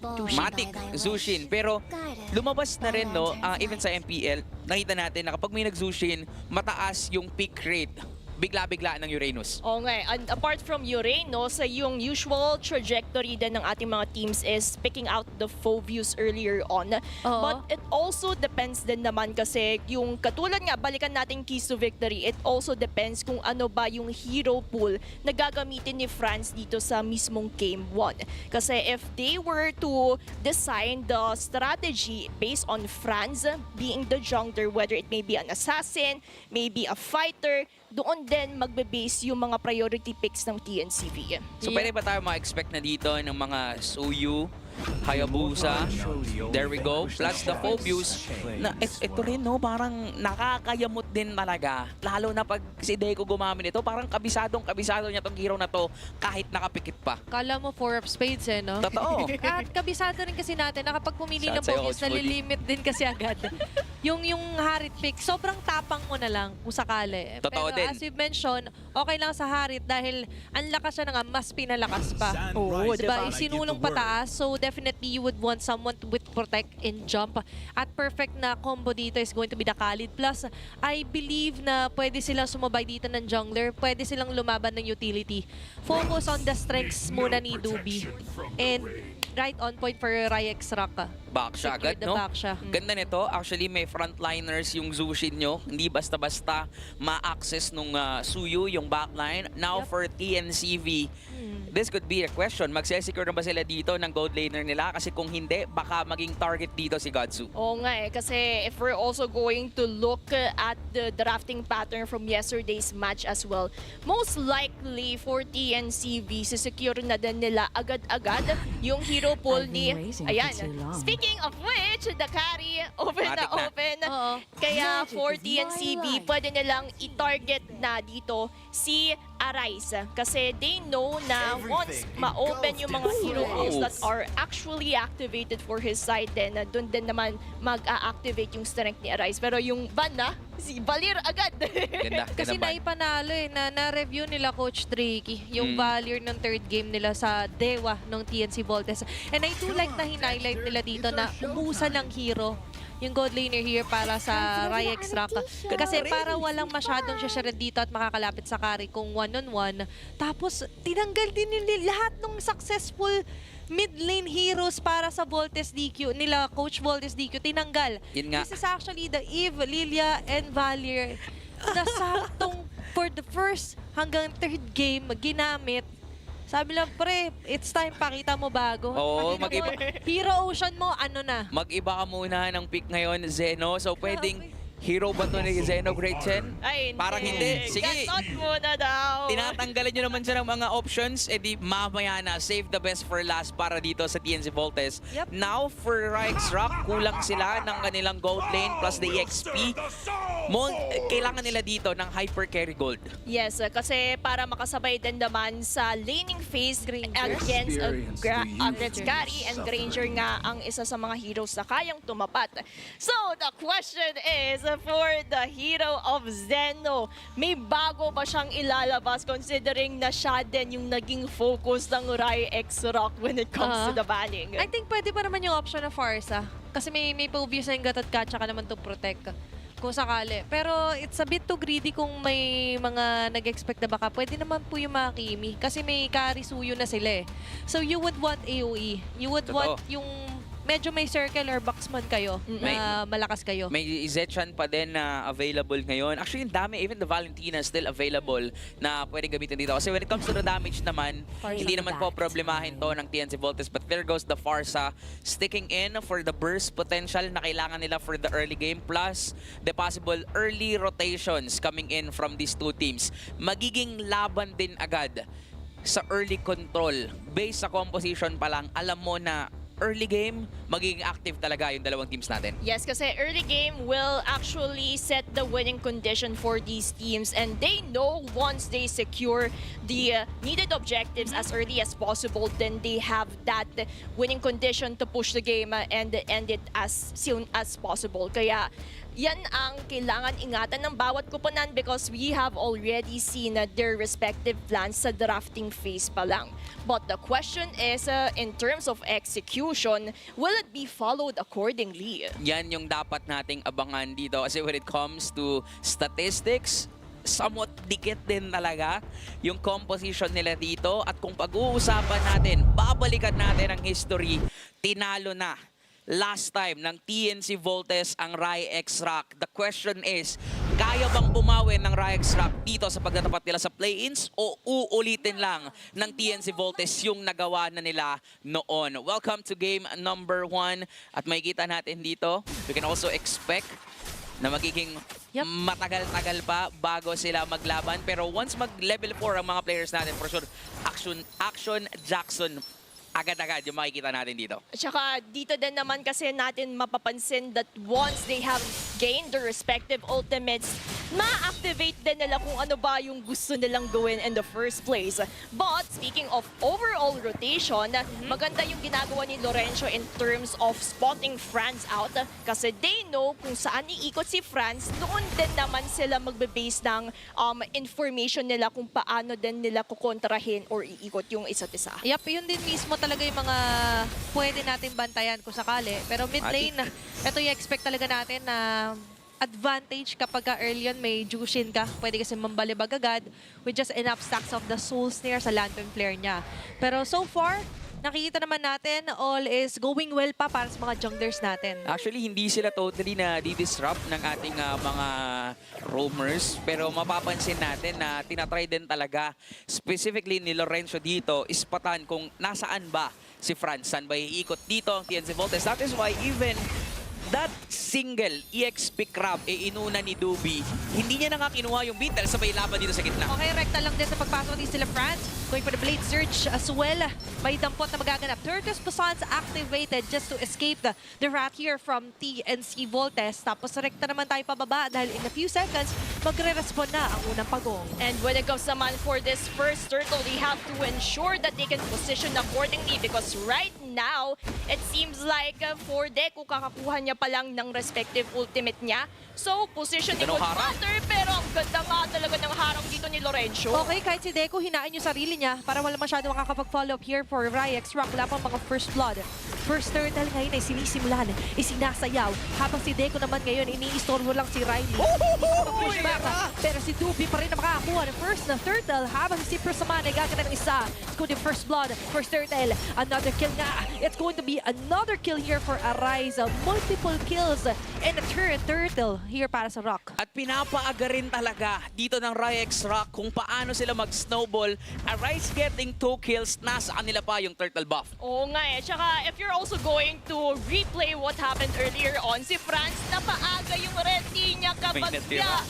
Matik, Zushin. Pero lumabas na rin, no, even sa MPL, nakita natin na kapag may nag-Zushin, mataas yung pick rate. Bigla-bigla ng Uranus. Oo nga, and apart from Uranus, yung usual trajectory din ng ating mga teams is picking out the Phobius earlier on. But it also depends din naman kasi yung katulad nga, balikan natin keys to victory, it also depends kung ano ba yung hero pool na gagamitin ni France dito sa mismong game 1. Kasi if they were to design the strategy based on France being the jungler, whether it may be an assassin, maybe a fighter, doon din magbe-base yung mga priority picks ng TNCV. So pwede ba tayo ma-expect na dito ng mga Suyu, Hayabusa, there we go, plus the Phobius, na ito rin, no, parang nakakayamot din talaga. Lalo na pag si Deco gumamit ito, parang kabisado niya tong hero na to kahit nakapikit pa. Kala mo 4 of spades no? Totoo. At kabisado rin kasi natin na kapag pumili ng Shout sa'yo, Phobius, Coach Woody. nalilimit din kasi agad. yung Harit pick, sobrang tapang mo na lang kung sakali. Totoo Pero din. as we mentioned, okay lang sa Harit dahil ang lakas siya na nga, mas pinalakas pa. Oo, Diba? Isinulong pataas. So definitely you would want someone with protect and jump. At perfect na combo dito is going to be the Khalid. Plus, I believe na pwede silang sumabay dito ng jungler. Pwede silang lumaban ng utility. Focus on the strengths muna ni Dubi. And right on point for RyX Rock. Back siya agad, Secured the no? back siya. Ganda nito. Actually, may frontliners yung Zushin nyo. Hindi basta-basta ma-access nung Suyu, yung backline. Now for TNCV, this could be a question. Magsesecure na ba sila dito ng gold laner nila? Kasi kung hindi, baka maging target dito si Godsu. Oo nga eh, kasi if we're also going to look at the drafting pattern from yesterday's match as well, most likely for TNCV, secure na din nila agad-agad yung hero pool ni... Ayan, speaking of which, the carry, open na Matik na. open. Oo. Kaya for TNCV, pwede nilang i-target na dito si Arise. Kasi they know na once ma-open yung mga hero pools that are actually activated for his side, then doon din naman mag-a-activate yung strength ni Arise. Pero yung ban na, si Valir agad. Ganda, Kasi ganda ba? naipanalo eh, na-review nila Coach Drake yung value ng third game nila sa Dewa ng TNC Volts. And I do like na highlight nila dito na umusan ng hero yung gold laner here para sa RyX Rock. Kasi para walang masyadong share dito at makakalapit sa carry kung one-on-one. Tapos tinanggal din nila lahat ng successful mid lane heroes para sa Voltes DQ nila, Coach Voltes DQ, tinanggal. Yun nga. This is actually the Eve, Lilia, and Valier na saktong for the first hanggang third game ginamit. Sabi lang, pre, it's time, pakita mo bago. Oo, Pakita mo, Hero Ocean mo, ano na? Mag-iba ka muna ng pick ngayon, Zeno. So pwedeng hero ba to ni Zeno, Great Chen? Ay, Parang hindi. Sige. Gatot muna daw. Tinatanggalan nyo naman siya ng mga options, edi mamaya na, save the best for last para dito sa TNC Volts. Yep. Now, for RyX Rock, kulang sila ng kanilang gold lane plus the EXP. Kailangan nila dito ng hyper carry gold. Yes, kasi para makasabay din naman sa laning phase against Gary and Granger nga ang isa sa mga heroes na kayang tumapat. So, the question is, for the hero of Zeno, may bago ba siyang ilalabas considering na siya din yung naging focus ng RyX Rock when it comes to the banning? I think pwede pa naman yung option na Farsa. Kasi may obvious na yung gatot ka, tsaka naman to protect kung sakali. Pero it's a bit too greedy kung may mga nag-expect na baka. Pwede naman po yung mga Kimi. Kasi may carry Suyo na sila eh. So you would want AoE. You would want yung medyo may circle or boxman kayo na malakas kayo. May Zechan pa din na available ngayon. Actually, yung dami, even the Valentina still available na pwede gamitin dito. Kasi when it comes to the damage naman, hindi naman po problemahin to ng TNC Volts. But there goes the Farsa sticking in for the burst potential na kailangan nila for the early game. Plus, the possible early rotations coming in from these two teams. Magiging laban din agad sa early control. Based sa composition pa lang, alam mo na early game, magiging active talaga yung dalawang teams natin. Yes, kasi early game will actually set the winning condition for these teams, and they know once they secure the needed objectives as early as possible, then they have that winning condition to push the game and end it as soon as possible. Kaya yan ang kailangan ingatan ng bawat kuponan because we have already seen their respective plans sa drafting phase pa lang. But the question is, in terms of execution, will it be followed accordingly? Yan yung dapat nating abangan dito kasi when it comes to statistics, somewhat dikit din talaga yung composition nila dito. At kung pag-uusapan natin, babalikan natin ang history, tinalo na last time ng TNC Volts ang RyX Rock. The question is, kaya bang bumawi ng RyX Rock dito sa pagtatapat nila sa play-ins o uulitin lang ng TNC Volts yung nagawa na nila noon? Welcome to game number 1 at makikita natin dito, we can also expect na magiging matagal-tagal pa bago sila maglaban. Pero once mag-level 4 ang mga players natin, for sure, Action Jackson agad-agad yung makikita natin dito. At saka dito din naman kasi natin mapapansin that once they have gained their respective ultimates, ma-activate din nila kung ano ba yung gusto nilang gawin in the first place. But speaking of overall rotation, maganda yung ginagawa ni Lorenzo in terms of spotting Franz out kasi they know kung saan iikot si Franz, doon din naman sila magbe-base ng information nila kung paano din nila kukontrahin or iikot yung isa't isa. Yep, yun din mismo talaga yung mga pwede natin bantayan kung sakali. Pero mid lane, ito yung expect talaga natin na advantage kapag early on may Jushin ka. Pwede kasi mambalibag agad with just enough stacks of the soul snare sa lantern flare niya. Pero so far, nakikita naman natin all is going well pa para sa mga junglers natin. Actually, hindi sila totally na di-disrupt ng ating mga roamers. Pero mapapansin natin na tinatry din talaga, specifically ni Lorenzo dito, ispatan kung nasaan ba si Franz. Saan ba iikot dito ang TNC Volts. That is why even that single EXP crab inuna ni Dubi, hindi niya na nga kinuha yung beat dahil sabay laban dito sa gitna. Okay, rekta lang din sa pagpasok din sila Franz. Going for the blade search as well. May dampot na magaganap. Turtles Passants activated just to escape the rat here from TNC Volts. Tapos rekta naman tayo pababa dahil in a few seconds, magre-respond na ang unang pagong. And when it comes naman for this first turtle, they have to ensure that they can position accordingly because right now, it seems like for Deku, kakakuha niya pa lang ng respective ultimate niya. So, positioning Ganda ng would harang. matter, pero ang ganda nga talaga ng harang dito ni Lorenzo. Okay, kahit si Deku, hinain yung sarili niya para wala masyado makakapag-follow up here for RyX Rock. Wala pang mga first blood. First turtle ngayon ay sinisimulan, isinasayaw. Habang si Deku naman ngayon, iniistorbo lang si Riley. Push back, pero si Dubi pa rin na makakakuha ng first na turtle. Habang si Cypress naman ay gagana ng isa. It's going to be first blood, first turtle. Another kill nga. It's going to be another kill here for Arise. Multiple kills and a third turtle here para sa Rock. At pinapaaga rin talaga dito ng RyX Rock kung paano sila mag-snowball. Arise getting 2 kills, nasa kanila pa yung turtle buff. Oo nga eh. Tsaka if you're also going to replay what happened earlier on, si Franz napaaga yung red team niya kapag May natira.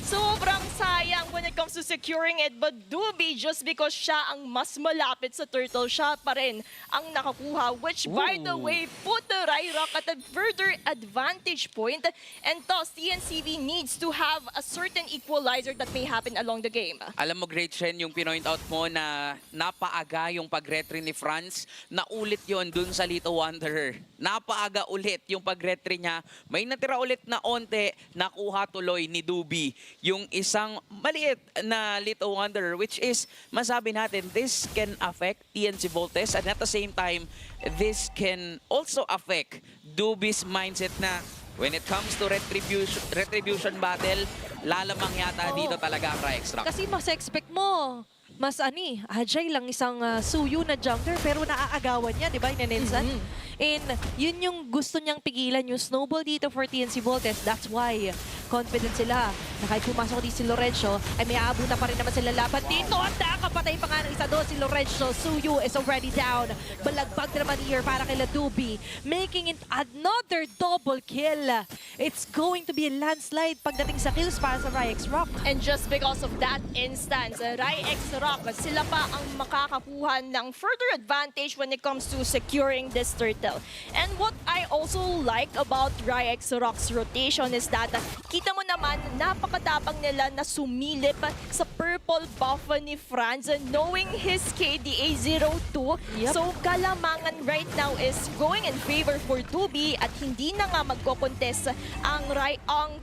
sobrang sayang when it comes to securing it. But Dubi, just because siya ang mas malapit sa turtle, siya pa rin ang nakakuha. Which, by the Ooh. way, put the RyRock at a further advantage point. And thus, TNCV needs to have a certain equalizer that may happen along the game. Alam mo, Great Shen, yung pinoint out mo na napaaga yung pag-retry ni Franz, naulit yon dun sa Little Wanderer. Napaaga ulit yung pag-retry niya. May natira ulit na onte, nakuha tuloy ni Dubi yung isang maliit na Little Wanderer, which is, masabi natin, this can affect TNC Volts and at the same time, this can also affect Dubi's mindset na when it comes to retribution battle, lalamang yata dito talaga ang RyX Rock. Kasi mas expect mo, mas agile lang isang Suyu na jungler pero naaagawan niya, di ba, Inanensan? And yun yung gusto niyang pigilan, yung snowball dito for TNC Volts. That's why confident sila na kahit pumasok din si Lorenzo, ay may aabutan pa rin naman sila laban dito. At nakapatay pa nga ng isa doon si Lorenzo. Suyu is already down. Balagbag naman here para kay Dubi, making it another double kill. It's going to be a landslide pagdating sa kills para sa RyX Rock. And just because of that instance, RyX Rock, sila pa ang makakakuha ng further advantage when it comes to securing this turtle. And what I also like about RyX Rock's rotation is that kita mo naman, napakatapang nila na sumilip sa purple buff ni Franz knowing his KDA 02. Yep. So kalamangan right now is going in favor for Dubi at hindi na nga magko-contest ang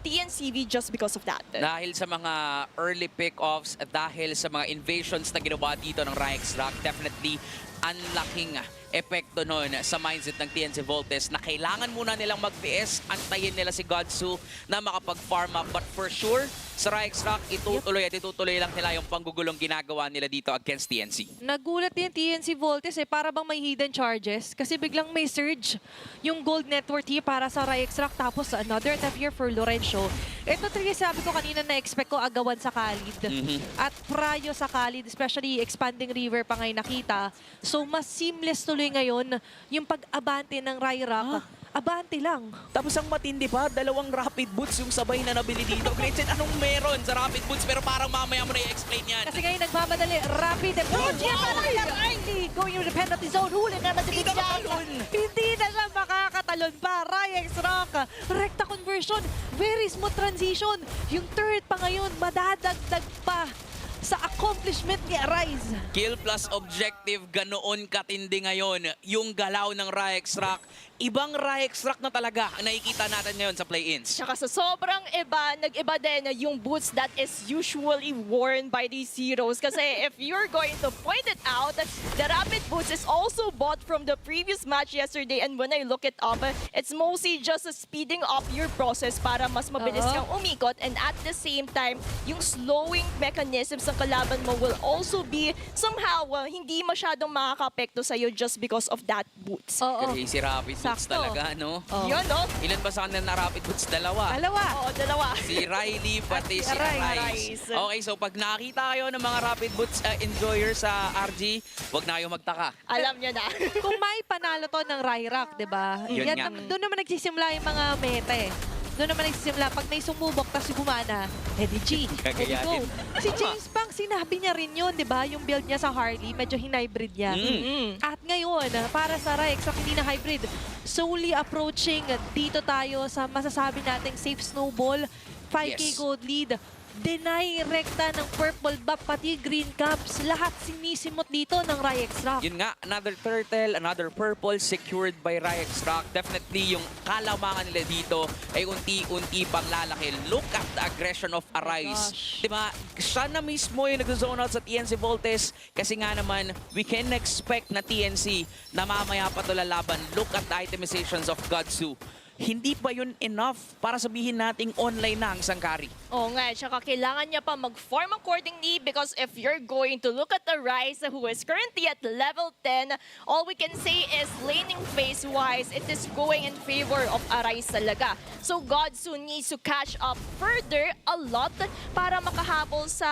TNCV just because of that. Dahil sa mga early pick-offs, dahil sa mga invasions na ginawa dito ng RyX Rock, definitely ang laking epekto nun sa mindset ng TNC Volts na kailangan muna nilang mag-PS, antayin nila si Godsu na makapag-farm up. But for sure, sa RyX Rock, itutuloy at itutuloy lang nila yung panggugulong ginagawa nila dito against TNC. Nagulat din TNC Volts para bang may hidden charges kasi biglang may surge yung gold network here para sa RyX Rock tapos another attack here for Lorenzo. Ito talaga sabi ko kanina na expect ko agawan sa Khalid at prayo sa Khalid, especially expanding river pa ngayon nakita. So mas seamless tuloy ngayon yung pag-abante ng RyRock. Abante lang. Tapos ang matindi pa, dalawang rapid boots yung sabay na nabili dito. Gretchen, anong meron sa rapid boots? Pero parang mamaya mo na i-explain yan. Kasi ngayon nagmamadali, rapid approach. Yan para kay Riley. Going to the penalty zone. Huling naman si Hindi na Bigyan. makalun. Hindi na siya makakatakbo. tumatalon pa. RyX Rock, recta conversion, very smooth transition. Yung turret pa ngayon, madadagdag pa sa accomplishment ni Arise. Kill plus objective, ganoon katindi ngayon yung galaw ng RyX Rock. Ibang RyX Rock na talaga ang nakikita natin ngayon sa play-ins. Tsaka sa sobrang iba, nag-iba din yung boots that is usually worn by these heroes. Kasi if you're going to point it out, the rapid boots is also bought from the previous match yesterday. And when I look it up, it's mostly just speeding up your process para mas mabilis kang umikot. And at the same time, yung slowing mechanisms ng kalaban mo will also be somehow hindi masyadong makaka-apekto sa'yo just because of that boots. Crazy rapid boots Sakto. talaga, no? Yun, no? Ilan ba sa kanila na rapid boots? Dalawa. Oo, dalawa. Si Riley pati si Arise. Arise. Okay, so pag nakita kayo ng mga rapid boots enjoyers sa RG, wag na kayo magtaka. Alam nyo na. Kung may panalo to ng RyRock, di ba? Yun nga. Doon naman nagsisimula yung mga meta eh. Doon naman nagsisimula, pag may sumubok tapos gumana, edi G, edi go. Gagayahin. Si James Pang, sinabi niya rin yun, di ba? Yung build niya sa Harley, medyo hinybrid niya. At ngayon, para sa RyX Rock, hindi na hybrid. Solely approaching, dito tayo sa masasabi nating safe snowball, 5K Yes. gold lead. Deny rekta ng purple buff, pati green caps. Lahat sinisimot dito ng RyX Rock. Yun nga, another turtle, another purple secured by RyX Rock. Definitely yung kalamangan nila dito ay unti-unti pang lalaki. Look at the aggression of Arise. Diba? Siya na mismo yung nag-zone out sa TNC Volts kasi nga naman, we can expect na TNC na mamaya pa ito lalaban. Look at the itemizations of Godsu. Hindi ba yun enough para sabihin nating online na ang sangkari? Oo nga, tsaka kailangan niya pa mag-form accordingly because if you're going to look at the Rise who is currently at level 10, all we can say is laning phase-wise, it is going in favor of Arise talaga. So Godsu needs to catch up further a lot para makahabol sa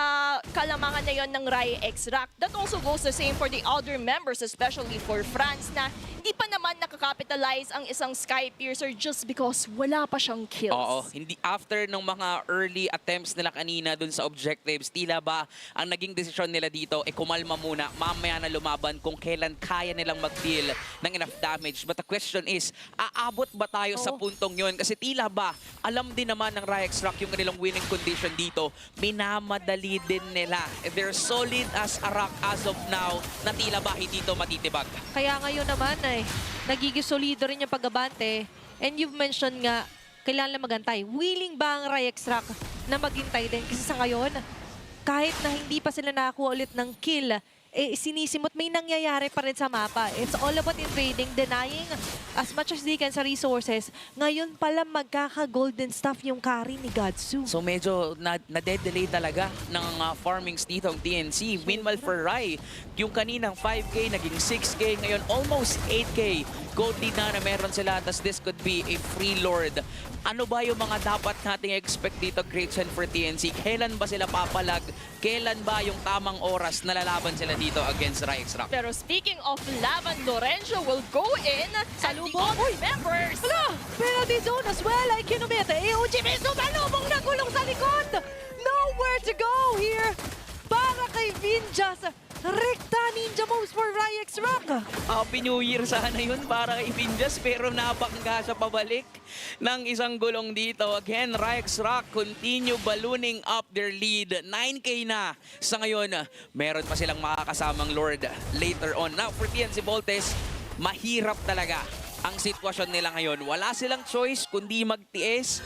kalamangan na yon ng RyX Rock. That also goes the same for the other members, especially for France na hindi pa naman nakakapitalize ang isang Sky Piercer just because wala pa siyang kills. Oo, hindi after ng mga early attempts nila kanina dun sa objectives, tila ba ang naging desisyon nila dito kumalma muna, mamaya na lumaban kung kailan kaya nilang mag-deal ng enough damage. But the question is, aabot ba tayo sa puntong yun? Kasi tila ba, alam din naman ng RyX Rock yung kanilang winning condition dito, minamadali din nila. They're solid as a rock as of now na tila ba hindi ito matitibag. Kaya ngayon naman ay nagiging solido rin yung pag-abante. And you've mentioned nga, kailangan lang magantay. Willing ba ang RyX Rock na maghintay din? Kasi sa ngayon, kahit na hindi pa sila nakakuha ulit ng kill, sinisimot, may nangyayari pa rin sa mapa. It's all about invading, denying as much as they can sa resources. Ngayon pala magkaka-golden stuff yung carry ni Godsu. So medyo na-delay talaga ng farmings dito ang TNC. Meanwhile for Rai, yung kaninang 5K naging 6K, ngayon almost 8K. Gold lead na meron sila, tas this could be a free lord. Ano ba yung mga dapat nating expect dito, Great Sen for TNC? Kailan ba sila papalag? Kailan ba yung tamang oras na lalaban sila dito against RyX Rock? Pero speaking of laban, Lorenzo will go in at the other members. Hala! Penalty zone as well ay kinumete. EOG mismo balubong na gulong sa likod! Nowhere to go here para kay Vinjas. Rekta ninja moves for RyX Rock. Happy New Year sana yun para kay Vinjas pero napakangga siya pabalik ng isang gulong dito. Again, RyX Rock continue ballooning up their lead. 9K na. Sa ngayon, meron pa silang makakasamang Lord later on. Now, for TNC Volts, mahirap talaga ang sitwasyon nila ngayon. Wala silang choice kundi magtiis.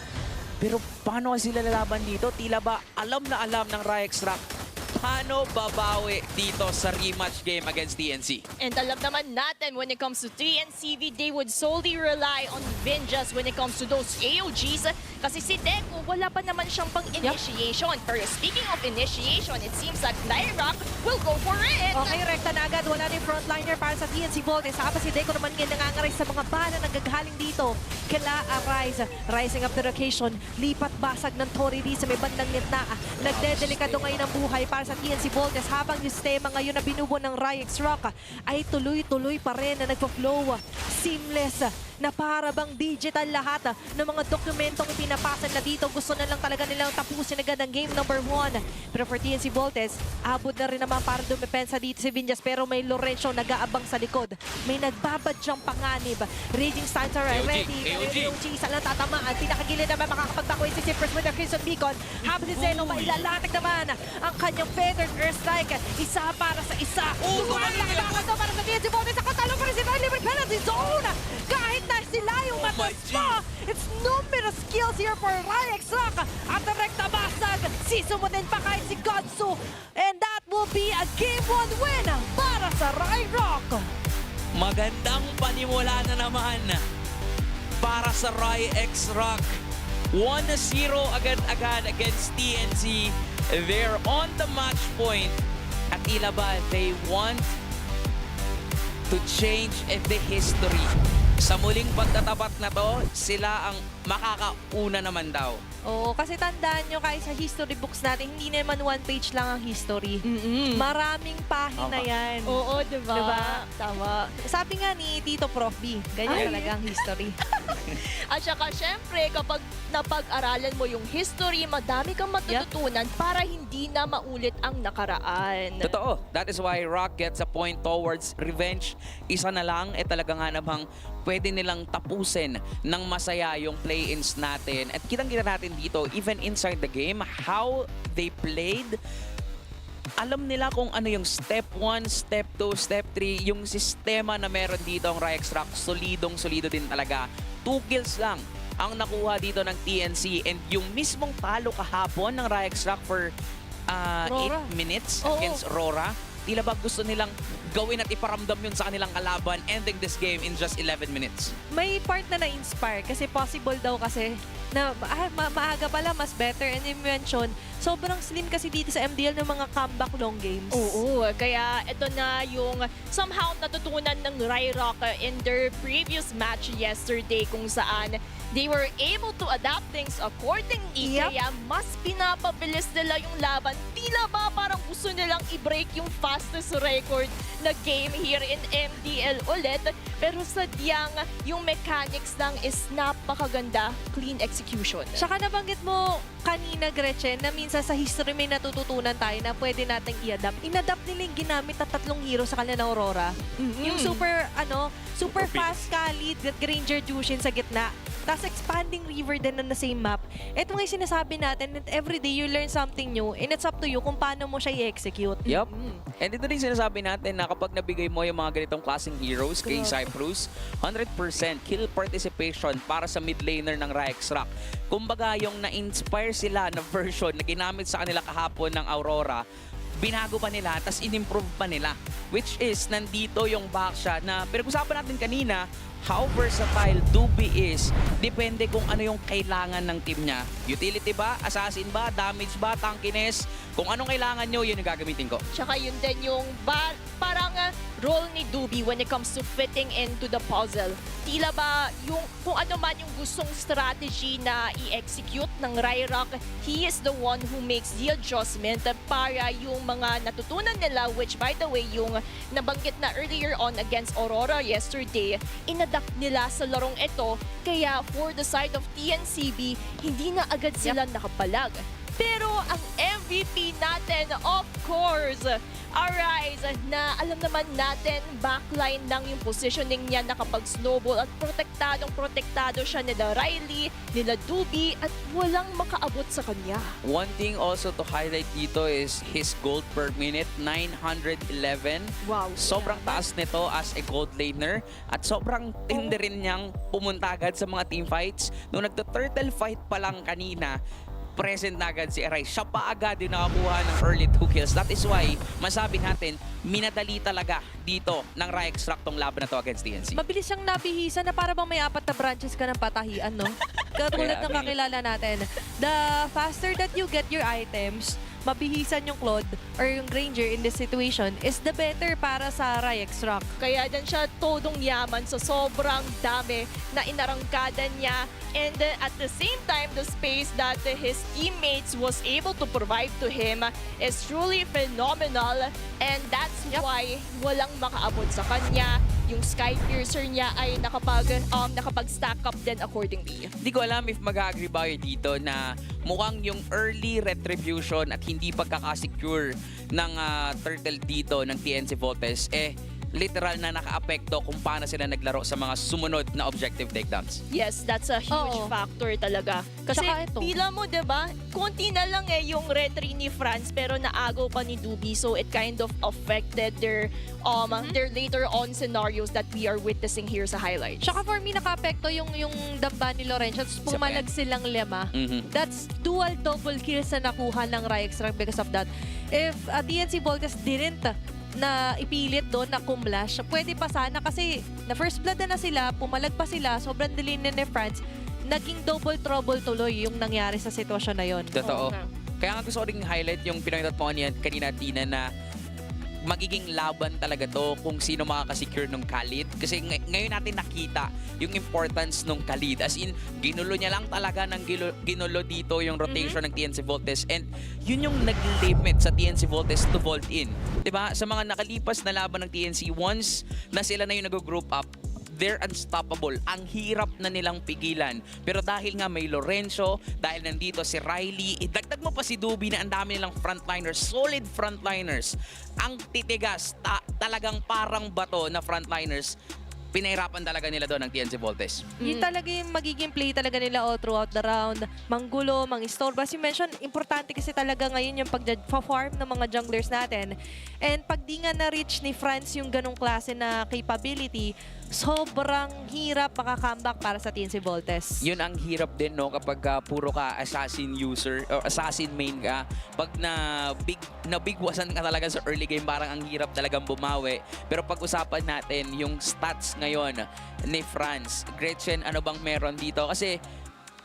Pero paano sila lalaban dito? Tila ba alam na alam ng RyX Rock paano babawi dito sa rematch game against TNC? And alam naman natin when it comes to TNCV, they would solely rely on Vinjas when it comes to those AOGs. Kasi si Deku, wala pa naman siyang pang-initiation. Pero speaking of initiation, it seems that RyRock will go for it. Okay, rekta na agad. Wala na yung frontliner para sa TNC Volts. Saka pa si Deco naman ngayon nangangaray sa mga bala na gagaling dito. Kila Arise, rising up the occasion. Lipat basag ng Tori D sa may bandang gitna. Nagdedelikado ngayon ang buhay para sa TNC Volts habang yung sistema ngayon na binubuo ng RyX Rock ay tuloy-tuloy pa rin na nagpa-flow. Seamless. na para bang digital lahat ng mga dokumentong ipinapasa na dito. Gusto na lang talaga nilang tapusin agad ang game number 1. Pero for TNC Volts, abot na rin naman para dumepensa dito si Vinyas, pero may Lorenzo nag-aabang sa likod. May nagbabadyang panganib. Raging Stars are ready. AOG isa lang tatamaan. Pinakagilid naman makakapagbakoy si Cypress with the Crimson Beacon. Habang si Zeno mailalatag naman ang kanyang feathered Earth Strike. Isa para sa isa. Lakbakan to para sa TNC Volts. Sa katalo pa rin si Riley with penalty zone. Kahit na sila yung matas pa. It's numerous kills here for RyX Rock. At the rekta basag. Sisumutin pa kahit si Godsu. And that will be a game 1 win para sa RyX Rock. Magandang panimula na naman para sa RyX Rock. 1-0 agad-agad against TNC. They're on the match point. At tila ba, they want to change the history. Sa muling pagtatapat na to, sila ang makakauna naman daw. Oo, kasi tandaan nyo kahit sa history books natin, hindi naman one page lang ang history. Maraming pahina yan. Oo, diba? Diba? Tama. Sabi nga ni Tito Prof B, ganyan talaga ang history. At saka, syempre, kapag napag-aralan mo yung history, madami kang matututunan para hindi na maulit ang nakaraan. Totoo. That is why Rock gets a point towards revenge. Isa na lang, talaga nga namang pwede nilang tapusin ng masaya yung play-ins natin. At kitang-kita natin dito, even inside the game, how they played. Alam nila kung ano yung step 1, step 2, step 3, yung sistema na meron dito ang RyX Rock, solidong-solido din talaga. 2 kills lang ang nakuha dito ng TNC and yung mismong talo kahapon ng RyX Rock for 8 minutes against Rora. Tila ba gusto nilang gawin at iparamdam yun sa kanilang kalaban, ending this game in just 11 minutes. May part na na-inspire kasi possible daw kasi na maaga pala mas better, and you mention sobrang slim kasi dito sa MDL ng mga comeback long games. Oo, kaya ito na yung somehow natutunan ng RyX Rock in their previous match yesterday kung saan they were able to adapt things accordingly. Yep. Kaya mas pinapabilis nila yung laban. Tila ba parang gusto nilang i-break yung fastest record na game here in MDL ulit. Pero sadyang yung mechanics lang is napakaganda. Clean execution. Tsaka nabanggit mo kanina, Gretchen, na minsan sa history may natututunan tayo na pwede nating i-adapt. In-adapt nila yung ginamit na 3 hero sa kanila na Aurora. Yung super fast Khalid at Granger Jushin sa gitna. Tapos expanding river din na same map. Ito nga yung sinasabi natin, that every day you learn something new and it's up to you kung paano mo siya i-execute. Yup. And ito din sinasabi natin na kapag nabigay mo yung mga ganitong klaseng heroes kay Cyprus, 100% kill participation para sa mid laner ng RyX Rock. Kumbaga yung na-inspire sila na version na ginamit sa kanila kahapon ng Aurora, binago pa nila, tas in-improve pa nila. Which is, nandito yung backshot na pinag-usapan natin kanina, how versatile Doobie is, depende kung ano yung kailangan ng team niya. Utility ba? Assassin ba? Damage ba? Tankiness? Kung anong kailangan nyo, yun yung gagamitin ko. Tsaka yun din yung parang role ni Doobie when it comes to fitting into the puzzle. Tila ba yung kung ano man yung gustong strategy na i-execute ng RyX Rock, he is the one who makes the adjustment para yung mga natutunan nila, which by the way, yung nabanggit na earlier on against Aurora yesterday, inadapt nila sa larong ito. Kaya for the side of TNCV, hindi na agad sila nakapalag. Pero ang MVP natin, of course, Arise, na alam naman natin, backline lang yung positioning niya nakapag-snowball at protektado siya nila Riley, nila Doobie, at walang makaabot sa kanya. One thing also to highlight dito is his gold per minute, 911. Wow. Sobrang taas nito as a gold laner at sobrang tindi rin niyang pumunta agad sa mga team fights. Nung nagta-turtle fight pa lang kanina, present na agad si Arise. Siya pa agad yung nakakuha ng early 2 kills. That is why, masabi natin, minadali talaga dito ng RyX Rock tong laban na to against TNC. Mabilis siyang nabihisan na para bang may 4 na branches ka ng patahian, no? Katulad ng kakilala natin. The faster that you get your items, mabihisan yung Claude or yung Granger in this situation is the better para sa RyX Rock. Kaya din siya todong yaman sa sobrang dami na inarangkada niya. And at the same time, the space that his teammates was able to provide to him is truly phenomenal. And that's why walang makaabot sa kanya. yung Sky Piercer niya ay nakapag-stack up din accordingly. Hindi ko alam if mag-agree ba kayo dito na mukhang yung early retribution at hindi pagkakasecure ng turtle dito ng TNC Volts literal na naka-apekto kung paano sila naglaro sa mga sumunod na objective takedowns. Yes, that's a huge Oo. factor talaga. Kasi Tsaka ito. tila mo, diba, konti na lang yung retry ni France pero naagaw pa ni Dubi, so it kind of affected their later on scenarios that we are witnessing here sa highlights. Tsaka for me, naka-apekto yung damba ni Lorenzo. Pumalag silang lima. Mhm. That's dual double kills na nakuha ng RyX Rock because of that. If TNC Volts didn't na ipilit doon na kumlash, pwede pa sana kasi na first blood na sila, pumalag pa sila, sobrang dilim na ni France, naging double trouble tuloy yung nangyari sa sitwasyon na yon. Totoo. Oo nga. Kaya nga gusto ko ring highlight yung pinakita mo kanina, Tina, na magiging laban talaga to kung sino makakasecure ng Khalid. Kasi ngayon natin nakita yung importance ng Khalid. As in, ginulo niya lang talaga ng ginulo dito yung rotation ng TNC Volts. And yun yung nag-limit sa TNC Volts to vault in. Diba? Sa mga nakalipas na laban ng TNC, once na sila na yung nag-group up, they're unstoppable. Ang hirap na nilang pigilan. Pero dahil nga may Lorenzo, dahil nandito si Riley, idagdag mo pa si Dubi na ang dami nilang frontliners, solid frontliners. Ang titigas, talagang parang bato na frontliners. Pinahirapan talaga nila doon ng TNC Volts. Yun talaga yung magiging play talaga nila all throughout the round. Manggulo, mang-istorbo. As you mentioned, importante kasi talaga ngayon yung pag-farm ng mga junglers natin. And pag di nga na-reach ni France yung ganong klase na capability, sobrang hirap makakambak para sa TNC Volts. Yun ang hirap din, no, kapag puro ka assassin user or assassin main ka. Pag nabigwasan ka talaga sa early game, parang ang hirap talagang bumawi. Pero pag-usapan natin yung stats ngayon ni France, Gretchen, ano bang meron dito? Kasi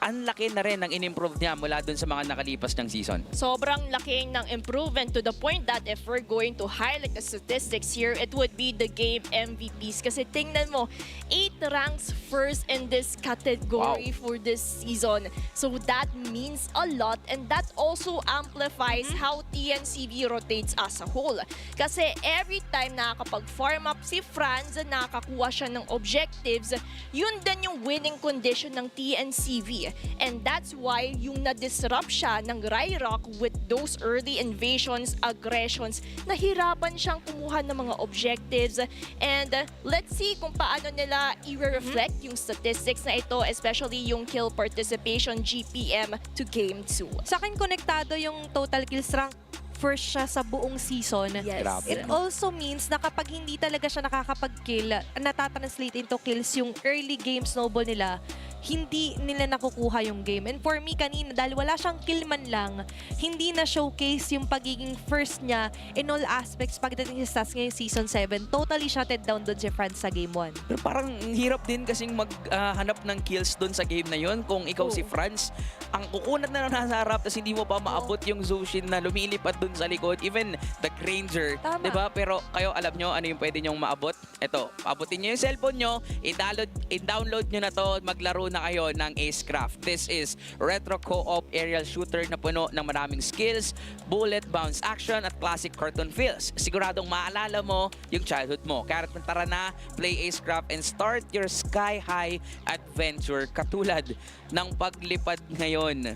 ang laki na rin ng in-improve niya mula dun sa mga nakalipas ng season. Sobrang laki ng improvement to the point that if we're going to highlight the statistics here, it would be the game MVPs. Kasi tingnan mo, 8 ranks first in this category for this season. So that means a lot, and that also amplifies how TNCV rotates as a whole. Kasi every time nakakapag-farm up si Franz, nakakuha siya ng objectives, yun din yung winning condition ng TNCV. And that's why yung na-disrupt siya ng RyX Rock with those early invasions, aggressions, nahirapan siyang kumuha ng mga objectives. And let's see kung paano nila i-reflect yung statistics na ito, especially yung kill participation GPM to game 2. Sa akin, konektado yung total kills rank first siya sa buong season. Yes. Grabe. It also means na kapag hindi talaga siya nakakapag-kill, natatranslate into kills yung early game snowball nila, hindi nila nakukuha yung game. And for me kanina, dahil wala siyang kill man lang, hindi na showcase yung pagiging first niya in all aspects pagdating sa stats ngayong season 7. Totally shutted down doon si France sa game 1. Pero parang hirap din kasing maghanap ng kills doon sa game na yon kung ikaw si France. Ang kukunat na nasa harap tapos hindi mo pa maabot yung Zushin na lumilipad doon sa likod. Even the Granger, Tama. diba? Pero kayo alam nyo ano yung pwede nyong maabot? Ito, abutin nyo yung cellphone nyo, i-download nyo na to, maglaro na kayo ng Acecraft. This is retro co-op aerial shooter na puno ng maraming skills, bullet, bounce action, at classic cartoon feels. Siguradong maalala mo yung childhood mo. Kaya tara na, play Acecraft and start your sky-high adventure katulad ng paglipad ngayon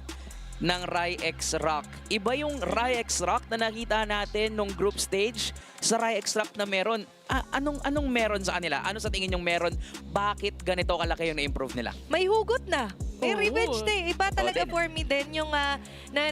ng RyX Rock. Iba yung RyX Rock na nakita natin nung group stage sa RyX Rock na meron. Anong meron sa kanila? Ano sa tingin yung meron? Bakit ganito kalaki yung na-improve nila? May hugot na. May Oo. revenge na eh. Iba talaga din. for me din yung na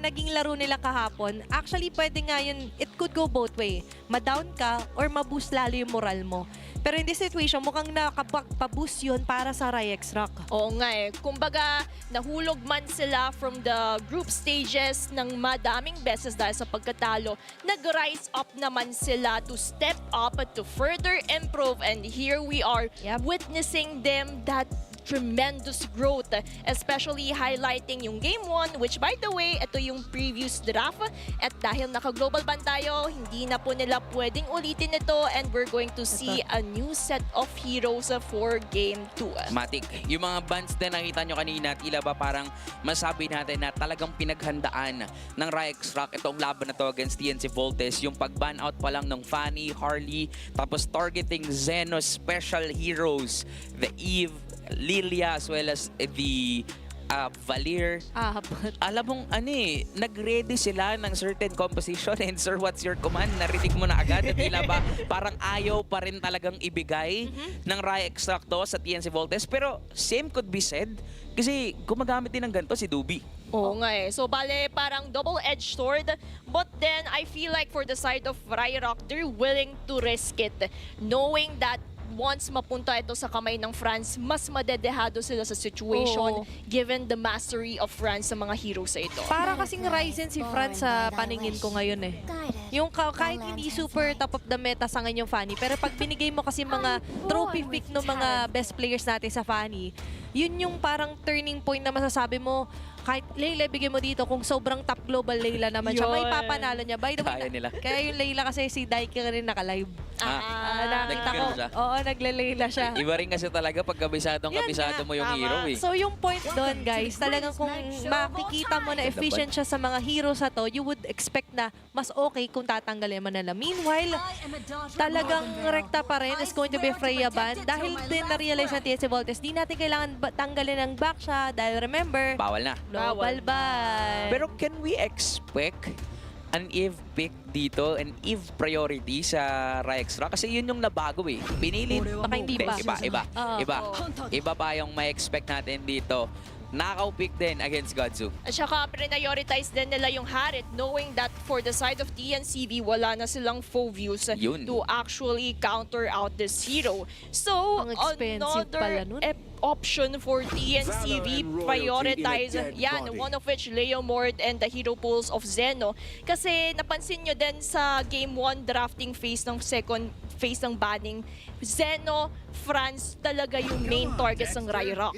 naging laro nila kahapon. Actually, pwede nga yun, it could go both way. Ma-down ka or ma-boost lalo yung moral mo. Pero in this situation, mukhang nakapag-boost yun para sa RyX Rock. Oo nga eh. Kumbaga, nahulog man sila from the group stages ng madaming beses dahil sa pagkatalo, nag-rise up naman sila to step up to further improve. And here we are Yep. witnessing them that tremendous growth, especially highlighting yung Game 1, which by the way, ito yung previous draft. At dahil naka-global ban tayo, hindi na po nila pwedeng ulitin ito and we're going to see a new set of heroes for Game 2. Matik, yung mga bans na nakita nyo kanina, tila ba parang masabi natin na talagang pinaghandaan ng RyX Rock itong laban na to against TNC Volts. Yung pag-ban out pa lang ng Fanny, Harley, tapos targeting Zeno special heroes, the Eve, Lilia, as well as the Valir. Alam mong nag-ready sila ng certain composition and sir, what's your command? Narinig mo na agad at tila ba parang ayaw pa rin talagang ibigay ng RyX Rock to sa TNC Volts. Pero same could be said kasi gumagamit din ng ganito si Dubi. Oo nga eh. So, bale, parang double-edged sword. But then, I feel like for the side of RyX Rock, they're willing to risk it. Knowing that once mapunta ito sa kamay ng France, mas madedehado sila sa situation given the mastery of France sa mga heroes sa ito. Para kasing Ryzen si France sa paningin ko ngayon eh. Yung kahit hindi super top of the meta sa ngayong Fanny, pero pag binigay mo kasi mga trophy pick ng mga best players natin sa Fanny, yun yung parang turning point na masasabi mo, kahit Layla, bigay mo dito kung sobrang top global Layla naman siya, may papanalo niya. By the way, kaya yung Layla kasi si Daiki rin naka-live. Nakita ko, oo, nagle-Layla siya. Iba rin kasi talaga pag kabisado mo yung hero eh. So yung point doon guys, talagang kung makikita mo na efficient siya sa mga heroes na to, you would expect na mas okay kung tatanggalin mo nila. Meanwhile, talagang rekta pa rin is going to be Freya ban. Dahil din na-realize na TNC Volts, di natin kailangan tanggalin ng back siya. Dahil remember, bawal na. Global ban. Pero can we expect an Eve pick dito, an Eve priority sa RyX Rock? Kasi yun yung nabago eh. Pinili. Baka hindi ba? Iba pa yung may expect natin dito. Knockout pick din against Godzu. At saka prioritize din nila yung Harit knowing that for the side of TNCV, wala na silang full views to actually counter out this hero. So, Ang expensive pala nun. another option for TNCV, prioritize yan, one of which Leomord and the hero pools of Zeno. Kasi napansin nyo din sa Game 1 drafting phase ng second phase ng banning, Zeno, France talaga yung main targets ng RyX Rock.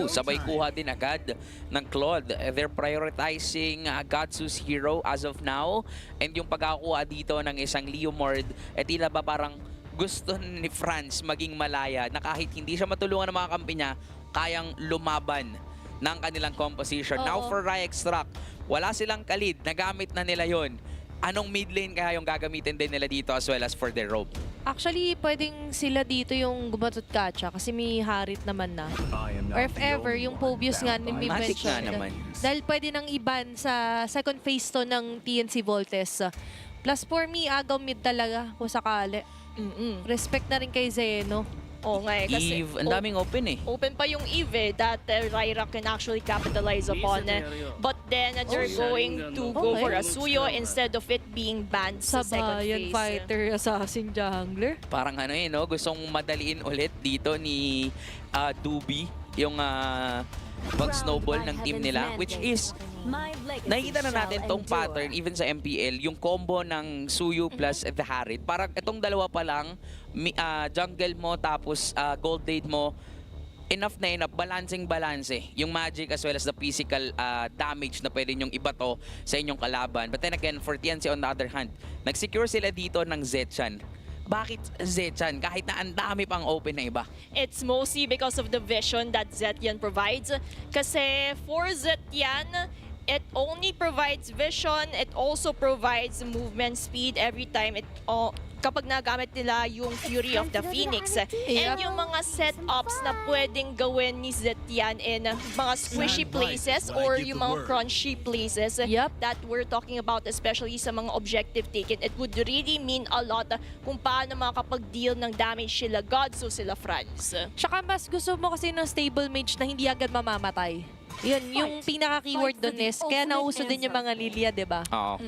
Sabay kuha din agad ng Claude. They're prioritizing Godzu's hero as of now. And yung pagkakuha dito ng isang Leomord, tila ba parang gusto ni France maging malaya na kahit hindi siya matulungan ng mga kampi niya, kayang lumaban ng kanilang composition. Now for RyX Rock, wala silang kalid, nagamit na nila yon. Anong mid lane kaya yung gagamitin din nila dito as well as for their rope? Actually, pwedeng sila dito yung gumatot kacha kasi may Harit naman na. Or if ever, yung Pobius nga ni Matic nga mention. naman. Dahil pwede nang iban sa second phase to ng TNC Volts. Plus for me, agaw mid talaga kung sakali. Respect na rin kay Zeno. Oo nga eh, kasi Eve, ang daming open eh. open pa yung Eve that RyX Rock can actually capitalize upon. But then they're going to go for a Suyo instead of it being banned sa second Sabayan phase. fighter, assassin, jungler. Parang no? Gustong madaliin ulit dito ni Dubi yung pag-snowball ng team nila, which is nakikita na natin tong pattern even sa MPL, yung combo ng Suyu plus the Harit. Parang itong dalawa pa lang, jungle mo tapos gold date mo, enough na enough, balancing-balance yung magic as well as the physical damage na pwede nyong ibato sa inyong kalaban. But then again, for TNC on the other hand, nag-secure sila dito ng Zetchan. Bakit Zetchan? Kahit na ang dami pang open na iba. It's mostly because of the vision that Zetyan provides. Kasi for Zetyan, it only provides vision, it also provides movement speed every time it kapag nagamit nila yung Fury of the Phoenix. And yung mga setups na pwedeng gawin ni Zetyan in mga squishy places or yung mga crunchy places that we're talking about, especially sa mga objective taken, it would really mean a lot kung paano makakapag-deal ng damage sila Godzu, sila France. Tsaka mas gusto mo kasi ng stable mage na hindi agad mamamatay. Yun, yung pinaka-keyword doon is, kaya nauso din yung mga Lilia, di ba? Oo.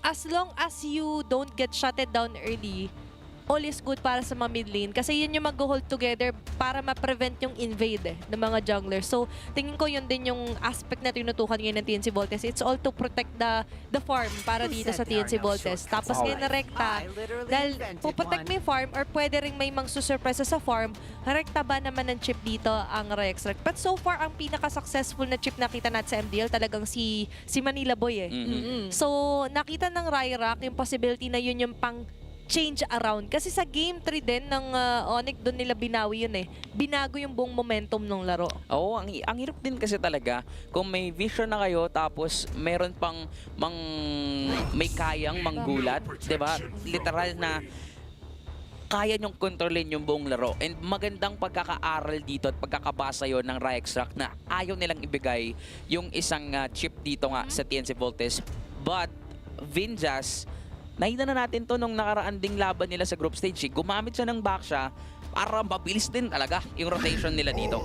As long as you don't get shutted down early, all is good para sa mga mid lane kasi yun yung mag-hold together para ma-prevent yung invade ng mga junglers. So, tingin ko yun din yung aspect na tinutukan ngayon ng TNC Volts. It's all to protect the farm para dito sa TNC Volts. Tapos ngayon na rekta, dahil puprotect mo yung farm or pwede rin may mga susurpresa sa farm, rekta ba naman ng chip dito ang RyX Rock. But so far, ang pinaka-successful na chip nakita natin sa MDL talagang si Manila Boy So, nakita ng RyX yung possibility na yun yung pang change around. Kasi sa game 3 din ng Onic, doon nila binawi yun Binago yung buong momentum ng laro. Oo, ang hirap din kasi talaga kung may vision na kayo tapos meron pang may kayang manggulat, 'di ba? Literal na kaya nyong kontrolin yung buong laro. And magandang pagkakaaral dito at pagkakabasa yon ng RyX Rock na ayaw nilang ibigay yung isang chip dito nga sa TNC Volts. But Vinjas, nakita na natin to nung nakaraan ding laban nila sa group stage. Gumamit siya ng backsha para mabilis din talaga yung rotation nila dito.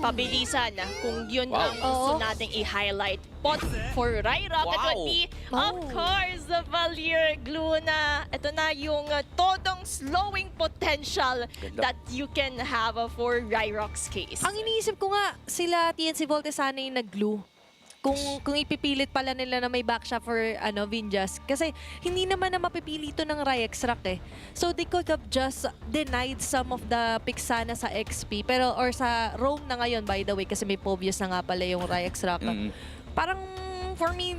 Pabilisan kung yun ang gusto nating i-highlight. But for RyX Rock, it would be, of course, the Valier Glue na ito na yung todong slowing potential that you can have for RyX Rock's case. Ang iniisip ko nga, sila TNC Volts sana yung nag-glue. Kung ipipilit pala nila na may backsha for Vinjas. Kasi hindi naman na mapipili ito ng RyX Rock So they could have just denied some of the picks sana sa XP. Pero, or sa roam na ngayon, by the way, kasi may Pobius na nga pala yung RyX Rock. Parang, for me,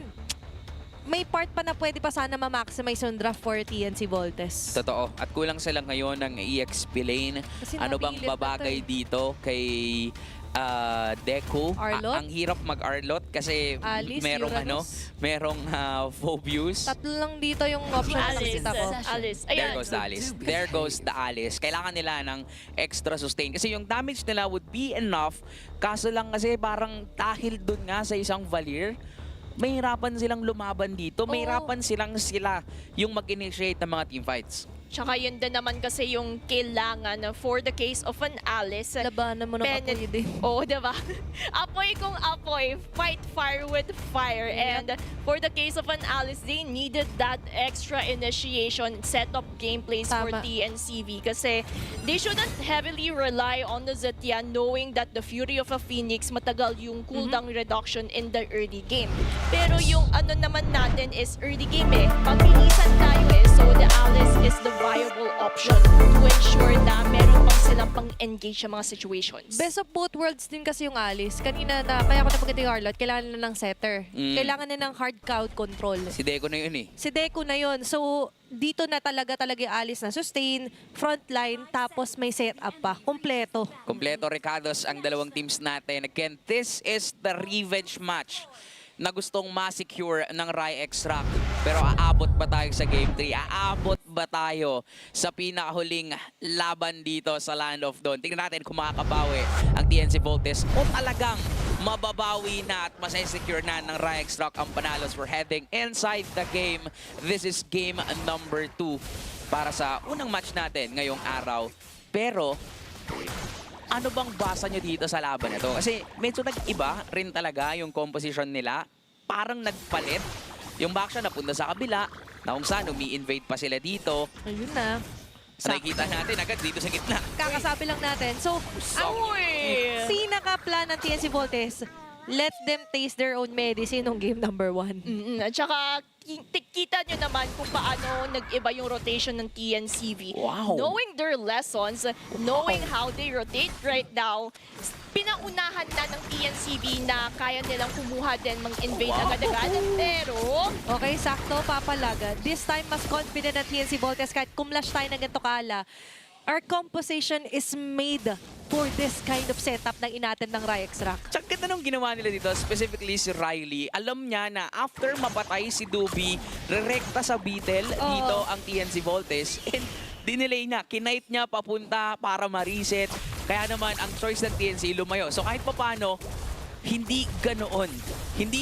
may part pa na pwede pa sana ma-maximize yung draft for TNC Volts. Totoo. At kulang sila ngayon ng EXP lane. Kasi Ano bang mabilit na babagay dito kay Deku? Arlot? Ang hirap mag-Arlot kasi Alice, merong Uranus. merong Phobius. Tatlo lang dito yung option na nakikita ko. Alice. There Ayan. goes the Alice. There goes the Alice. Kailangan nila ng extra sustain. Kasi yung damage nila would be enough. Kaso lang kasi parang dahil dun nga sa isang Valier, mahirapan silang lumaban dito. Mahirapan sila yung mag-initiate ng mga teamfights. Tsaka yun din naman kasi yung kailangan for the case of an Alice. Labanan mo ng apoy din. Oo, diba? Apoy kung apoy, fight fire with fire. And for the case of an Alice, they needed that extra initiation, setup gameplays for Tama. TNCV. Kasi they shouldn't heavily rely on the Zetya knowing that the Fury of a Phoenix matagal yung cooldown reduction in the early game. Pero yung ano naman natin is early game pabilisan tayo So the Alice is the viable option to ensure na meron pang silang pang-engage sa mga situations. Best of both worlds din kasi yung Alice. Kanina na, kaya ko napagkita yung Arlot, kailangan na ng setter. Kailangan na ng hard crowd control. Si Deku na yun Si Deku na yun. So, dito na talaga yung Alice na sustain, frontline, tapos may setup pa. Kompleto. Kompleto Ricardos ang dalawang teams natin. Again, this is the revenge match na gustong ma-secure ng RyX Rock. Pero aabot ba tayo sa Game 3? Aabot ba tayo sa pinakahuling laban dito sa Land of Dawn? Tingnan natin kung makakabawi ang TNC Volts o talagang mababawi na at masay-secure na ng RyX Rock ang panalos. We're heading inside the game. This is game number 2 para sa unang match natin ngayong araw. Pero ano bang basa nyo dito sa laban na to? Kasi medyo nag-iba rin talaga yung composition nila. Parang nagpalit. Yung backsha napunta sa kabila, na kung saan umi-invade pa sila dito. Ayun na. Nakikita natin agad dito sa gitna. Kakasabi lang natin. So, ang pinaka-plan ng TNC Volts, let them taste their own medicine ng game number 1. At saka, kita nyo naman kung paano nag-iba yung rotation ng TNCV. Wow. Knowing their lessons, knowing how they rotate right now, pinaunahan na ng TNCV na kaya nilang kumuha din, mang-invade agad-agad. Pero, Okay, sakto, papalaga. This time, mas confident ang TNC Volts kahit kumlash tayo ng ganito kala. Our composition is made for this kind of setup ng inatin ng RyX Rock. Tsaka ganda nung ginawa nila dito, specifically si Riley. Alam niya na after mapatay si Doobie, rerekta sa Beetle dito ang TNC Volts. And dinelay niya, kinight niya papunta para ma-reset. Kaya naman, ang choice ng TNC lumayo. So kahit papano, hindi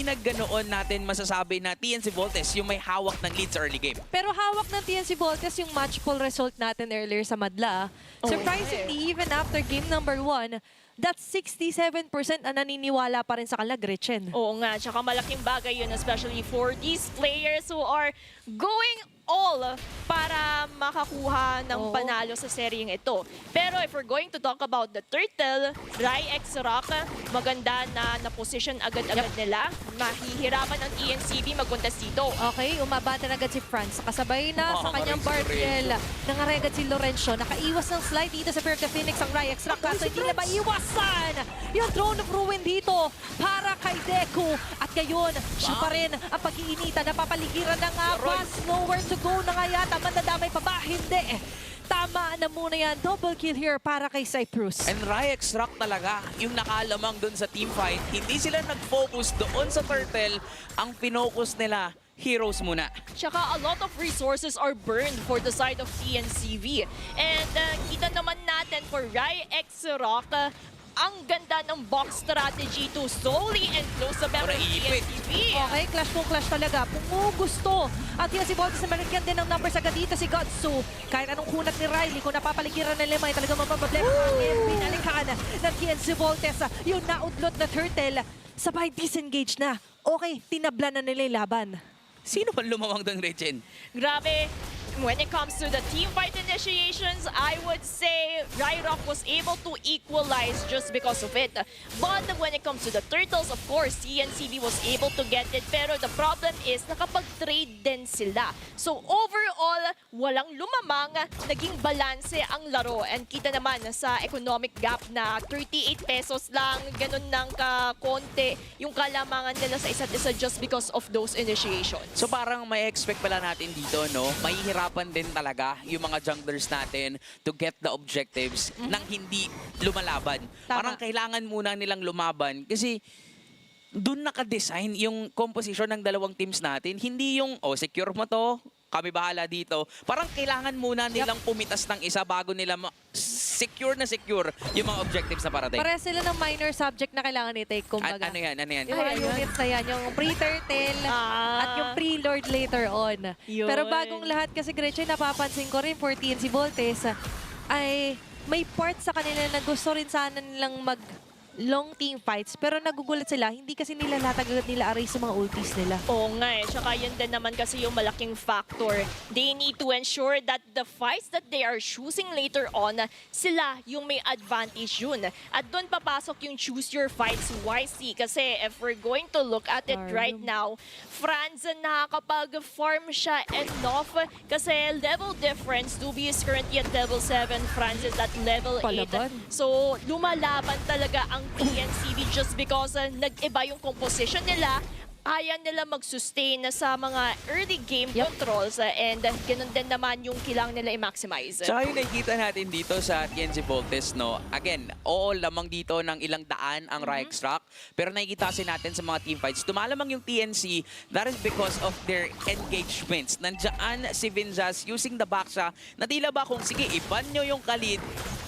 na ganoon natin masasabi na TNC Volts yung may hawak ng lead sa early game. Pero hawak ng TNC Volts yung match poll result natin earlier sa Madla. Surprisingly, even after game number 1, that 67% na naniniwala pa rin sa kanila, Gretchen. oo nga, tsaka malaking bagay yun, especially for these players who are going all para makakuha ng panalo sa seryeng ito. Pero if we're going to talk about the turtle, RyX Rock, maganda na na-position agad-agad nila. Mahihirapan ang TNCV mag-contest dito. Okay, umabante na agad si Franz. Kasabay na sa kanyang barriel. Nangaregad si Lorenzo. Nakaiwas ng slide dito sa Perka Phoenix ang RyX Rock. Kaso hindi na maiwasan yung Throne of Ruin dito para kay Deku. At ngayon, siya pa rin ang pag-iinita. Napapaligiran na nga ba? Nowhere to go na nga yata. Mandadamay pa ba? Hindi. Tama na muna yan. Double kill here para kay Cyprus. And RyX Rock talaga, yung nakalamang dun sa team fight, hindi sila nag-focus doon sa turtle. Ang pinocus nila, heroes muna. Tsaka a lot of resources are burned for the side of TNCV. And kita naman natin for RyX Rock, ang ganda ng box strategy to slowly enclose the member of TNCV. Okay, clash kung clash talaga. Pumugusto. At TNC Volts na malagyan din ng numbers agad dito si Godsu. Kahit anong kunat ni Riley, kung napapaligiran ng lima, ay talagang mapapablema. Pinalikan ng TNC Volts. Yung naudlot na turtle, sabay disengage na. Okay, tinabla na nila yung laban. Sino man lumawang doon, Regine? Grabe. When it comes to the team fight initiations, I would say RyRock was able to equalize just because of it. But when it comes to the turtles, of course, TNCV was able to get it. Pero the problem is, nakapag-trade din sila. So overall, walang lumamang, naging balanse ang laro. And kita naman sa economic gap na 38 pesos lang, ganun ng konti yung kalamangan nila sa isa't isa just because of those initiations. So parang may expect pala natin dito, no? Mahihirapan din talaga yung mga junglers natin to get the objectives nang hindi lumalaban. Tama. Parang kailangan muna nilang lumaban kasi doon naka-design yung composition ng dalawang teams natin. Hindi yung, secure mo to, kami bahala dito. Parang kailangan muna nilang pumitas ng isa bago nila secure yung mga objectives na parating. Pare sila ng minor subject na kailangan i-take, kumbaga. Ano yan? Yung mga units na yan, yung pre-turtle at yung pre-lord later on. Yun. Pero bagong lahat kasi, Gretchen, napapansin ko rin for TNC Voltes, ay may part sa kanila na gusto rin sana nilang long team fights, pero nagugulat sila, hindi kasi nila latagad nila aray sa mga ultis nila. Oo nga eh. Tsaka yun din naman kasi yung malaking factor. They need to ensure that the fights that they are choosing later on, sila yung may advantage yun. At doon papasok yung choose your fights wisely. Kasi if we're going to look at it right now, Franz nakakapag-farm siya enough kasi level difference, Dubi is currently at level 7, Franz is at level 8. Palaban. So lumalaban talaga ang TNCV just because nag-iba yung composition nila. Kaya nila mag-sustain sa mga early game controls and ganun din naman yung kailangan nila i-maximize. Tsaka yung nakikita natin dito sa TNC Voltes, no? Again, lamang dito ng ilang daan ang RyX Rock. Pero nakikita kasi natin sa mga teamfights, tumalamang yung TNC. That is because of their engagements. Nandiyan si Vinzas using the backsha na tila ba kung sige, iban nyo yung kalid,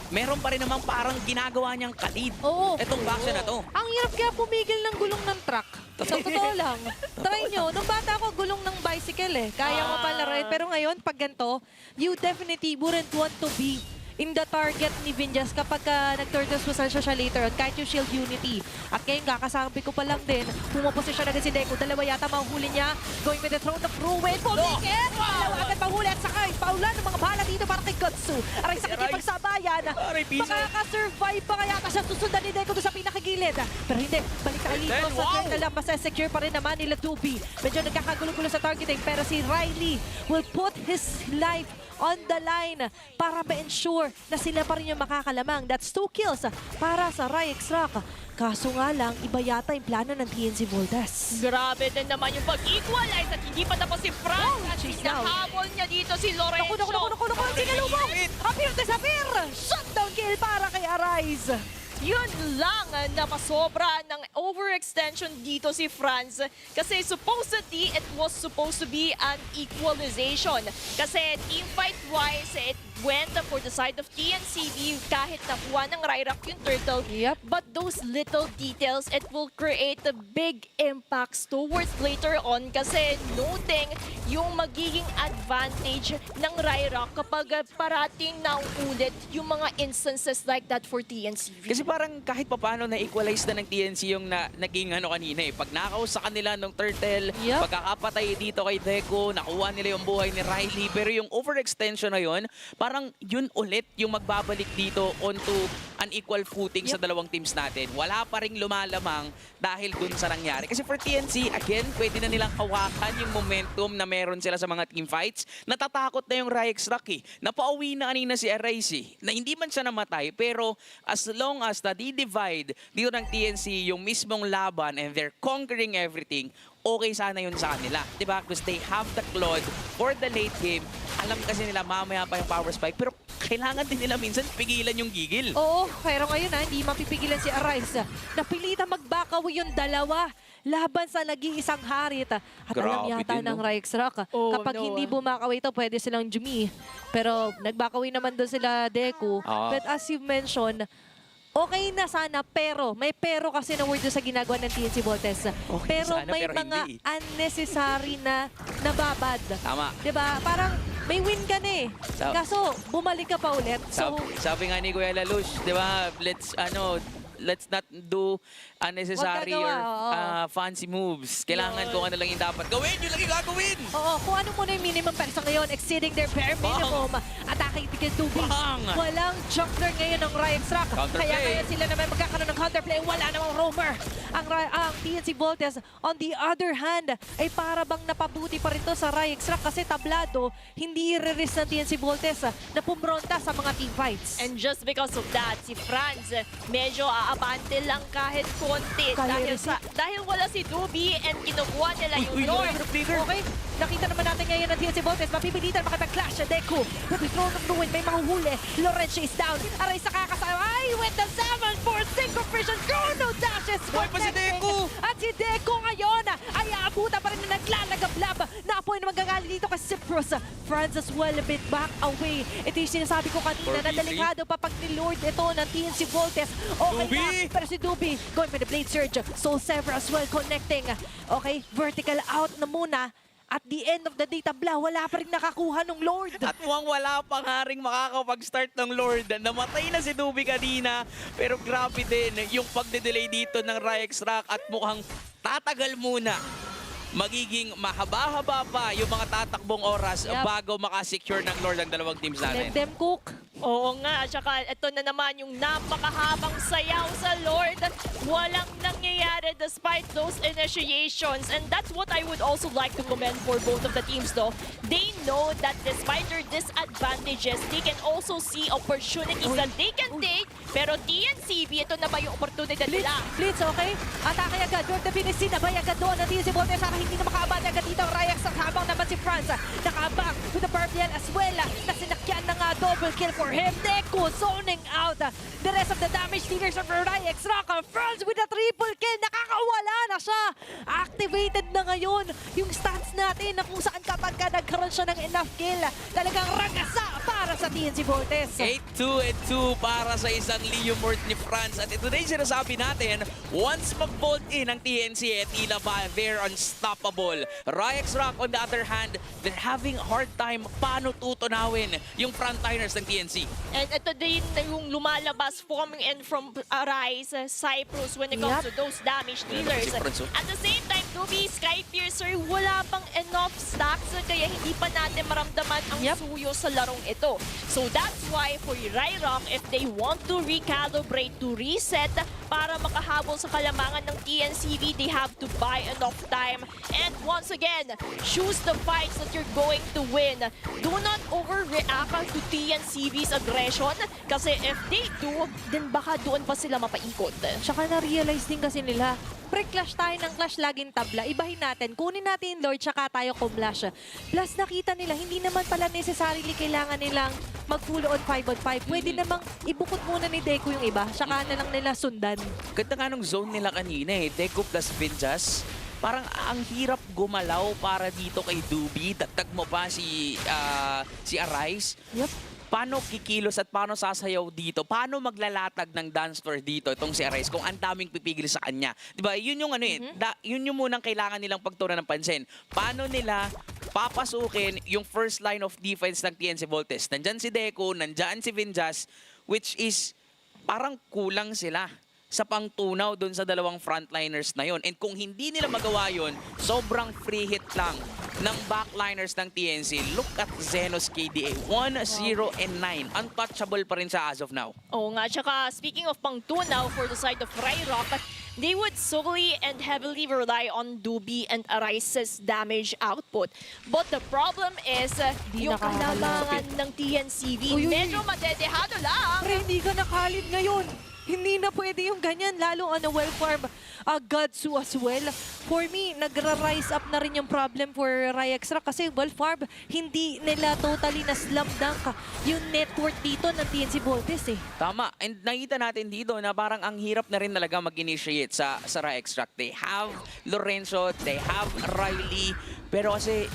meron pa rin namang parang ginagawa niyang kalid. Oo. Etong backsha na to. Ang hirap kaya pumigil ng gulong ng truck. Sa totoo lang. Try nyo. Nung bata ako, gulong ng bicycle eh. Kaya ko pa laruin. Pero ngayon, pag ganito, you definitely wouldn't want to be in the target ni Vinjas kapag nag-turtles possession siya later on, kahit yung shield unity. At ngayon, kakasabi ko pa lang din, pumaposisyon agad si Deku. Dalawa yata mahuli niya. Going with the throne of ruin. Pumikit! Dalawa agad mahuli at sakay. Paulan ng mga bala dito para kay Gotsu. Aray sa kanyang pagsabayan. Makaka-survive pa kaya siya susundan ni Deku doon sa pinakagilid. Pero hindi. Balik sa Alito sa turtle lang. Masasecure pa rin naman nila Dubi. Medyo nagkakagulo-gulo sa targeting. Pero si Riley will put his life on the line para ma-ensure na sila pa rin yung makakalamang. That's 2 kills para sa RyX Rock. Kaso nga lang, iba yata yung plano ng TNC Voltes. Grabe din naman yung pag-equalize at hindi pa tapos si Franz at sinahabol niya dito si Lorenzo. Naku, sinalubong! Appear to sapir! Shutdown kill para kay Arise! Yun lang napasobra ng overextension dito si Franz kasi supposedly it was supposed to be an equalization kasi team fight wise it went for the side of TNCV kahit nakuha ng RyX yung turtle. Yep. But those little details, it will create a big impacts towards later on kasi noting yung magiging advantage ng RyX kapag parating nauulit yung mga instances like that for TNCV. Kasi parang kahit papaano na-equalize na ng TNC yung naging kanina eh. Pag nakaw sa kanila ng turtle, Yup. pagkakapatay dito kay Deco, nakuha nila yung buhay ni Riley. Pero yung overextension na yun, parang yun ulit yung magbabalik dito onto an equal footing sa dalawang teams natin. Wala pa ring lumalamang dahil dun sa nangyari. Kasi for TNC, again, pwede na nilang hawakan yung momentum na meron sila sa mga team fights. Natatakot na yung RyX Rock eh. Napauwi na kanina si Uprising na hindi man siya namatay, pero as long as na-divide dito ng TNC yung mismong laban and they're conquering everything, okay sana yun sa kanila. Diba? Because they have the Claude for the late game. Alam kasi nila mamaya pa yung power spike, pero kailangan din nila minsan pigilan yung gigil. Oo, pero ngayon hindi mapipigilan si Arise. Napilitan magbakawi yung dalawa laban sa nag-iisang harit. At alam Grabe yata din, ng no? RyX Rock, Oh, kapag no, hindi bumakawi ito, pwede silang Jumi. Pero nagbakawi naman doon sila Deku. Oo. But as you mentioned, okay na sana, pero may pero kasi na word doon sa ginagawa ng TNC Volts. Pero sana, may pero mga hindi. unnecessary na nababad. Tama. 'Di ba? Parang may win ka na eh. Sa- Kaso bumalik ka pa ulit. So, Sabi nga ni Kuya Lalush, di ba, let's not do unnecessary Wag or gagawa, fancy moves. Kailangan kung ano lang yung dapat gawin, yun lang yung gagawin! oo, kung ano muna yung minimum persa ngayon, exceeding their bare minimum. Atake itigil tubig. Bang! Walang jumpler ngayon ng RyX Rock. Counterplay. Kaya ngayon sila naman magkakaroon ng counterplay. Wala namang roamer. Ang TNC Volts, on the other hand, ay para bang napabuti pa rin to sa RyX Rock kasi tablado, hindi i-release ng TNC Volts na pumronta sa mga team fights. And just because of that, si Franz medyo aabante lang kahit konti. Kaya Dahil wala si Dubi and kinukuha nila yung Lord. Okay, nakita naman natin ngayon ng TNC Volts. Mapipilitan makipag-clash sa Deku. With the throne of ruin, may mahuhuli. Lorenzo is down. Aray sa kakasama. Ay, with the 7-4 single vision. Chrono dashes. Hoy pa si Deku! At si Deku ngayon ay aabutan pa rin na naglalagablab. Naapoy na magagali dito kay Cyprus. Franz as well a bit back away. Ito yung sinasabi ko kanina na 4v3. delikado pa pag ni-Lord ito ng TNC Volts. Okay Dubi! na. Pero si Dubi going for the Blade Surge. Soul Sever as well connecting. Okay, vertical out na muna. At the end of the day, tabla, wala pa rin nakakuha ng Lord. At mukhang wala pa nga rin makakapag-start ng Lord. Namatay na si Dubi kanina, pero grabe din yung pagde-delay dito ng RyX Rock at mukhang tatagal muna. Magiging mahaba-haba pa yung mga tatakbong oras Yup. bago makasecure ng Lord ang dalawang teams natin. Let them cook. Oo nga, at saka ito na naman yung napakahabang sayaw sa Lord. Walang nangyayari despite those initiations. And that's what I would also like to commend for both of the teams though. They know that despite their disadvantages, they can also see opportunities that they can take. Pero TNCV, ito na ba yung opportunity nila? Blitz, okay? Atake agad. Lord na Pinisin, nabay agad doon. Ang TNC Volts, saka hindi na makaabante agad dito. RyX Rock habang naman si Franz. Nakaabang with the Purple as well. Na sinakyan na nga double kill for him. Deku zoning out. The rest of the damage dealers of RyX Rock. Franz with a triple kill. Nakakawala na siya. Activated na ngayon yung stance natin na kung saan kapag nagkaroon siya ng enough kill, talagang ragasa para sa TNC Volts. 8-2-2 para sa isang Leomord ni Franz. At ito na yung sinasabi natin, once mag-bolt in ang TNC, tila ba they're unstoppable. RyX Rock, on the other hand, they're having a hard time paano tutunawin yung frontliners ng TNC. And ito din na yung lumalabas forming in from Arise, Cyprus when it comes to those damage dealers. At the same time, Dubi, Skypiercer, wala pang enough stacks kaya hindi pa natin maramdaman ang suyo sa larong ito. So that's why for RyRock, if they want to recalibrate, to reset, para makahabol sa kalamangan ng TNCV, they have to buy enough time. And once again, choose the fights that you're going to win. Do not overreact to TNCV's aggression kasi if they do, then baka doon pa sila mapaikot. Tsaka na-realize din kasi nila, pre-clash tayo ng clash laging tabla. Ibahin natin, kunin natin Lord, tsaka tayo kumlash. Plus nakita nila, hindi naman pala necessarily kailangan nilang mag-full on 5-on-5. Pwede namang ibukod muna ni Deku yung iba, tsaka na lang nila sundan. Ganda nga nung zone nila kanina eh. Deku plus Vinjas. parang ang hirap gumalaw para dito kay Dubi. Dagdag mo pa si Arise. Yep. Paano kikilos at paano sasayaw dito? Paano maglalatag ng dance floor dito itong si Arise kung ang daming pipigil sa kanya? 'Di ba? Yun yung yun yung munang kailangan nilang pagtuunan ng pansin. Paano nila papasukin yung first line of defense ng TNC Volts? Nandyan si Deco, nandyan si Vinjas, which is parang kulang sila sa pangtunaw dun sa dalawang frontliners na yon. And kung hindi nila magawa yon, sobrang free hit lang ng backliners ng TNC. Look at Zenos KDA, 1-0 and 9. Untouchable pa rin siya as of now. Oo nga, tsaka speaking of pangtunaw for the side of RyX Rock, they would solely and heavily rely on Dubi and Arise's damage output. But the problem is, Di yung nakakalapit. kalamangan ng TNCV, Uy, uy, uy. medyo madedehado lang. Pre, hindi ka nakalid ngayon. Hindi na pwede yung ganyan, lalo on a well-farm Godsu as well. For me, nagra-rise up na rin yung problem for RyX Rock kasi well-farm, hindi nila totally na-slam dunk yung network dito ng TNC Volts eh. Tama. And nakita natin dito na parang ang hirap na rin talaga mag-initiate sa RyX Rock. They have Lorenzo, they have Riley, pero kasi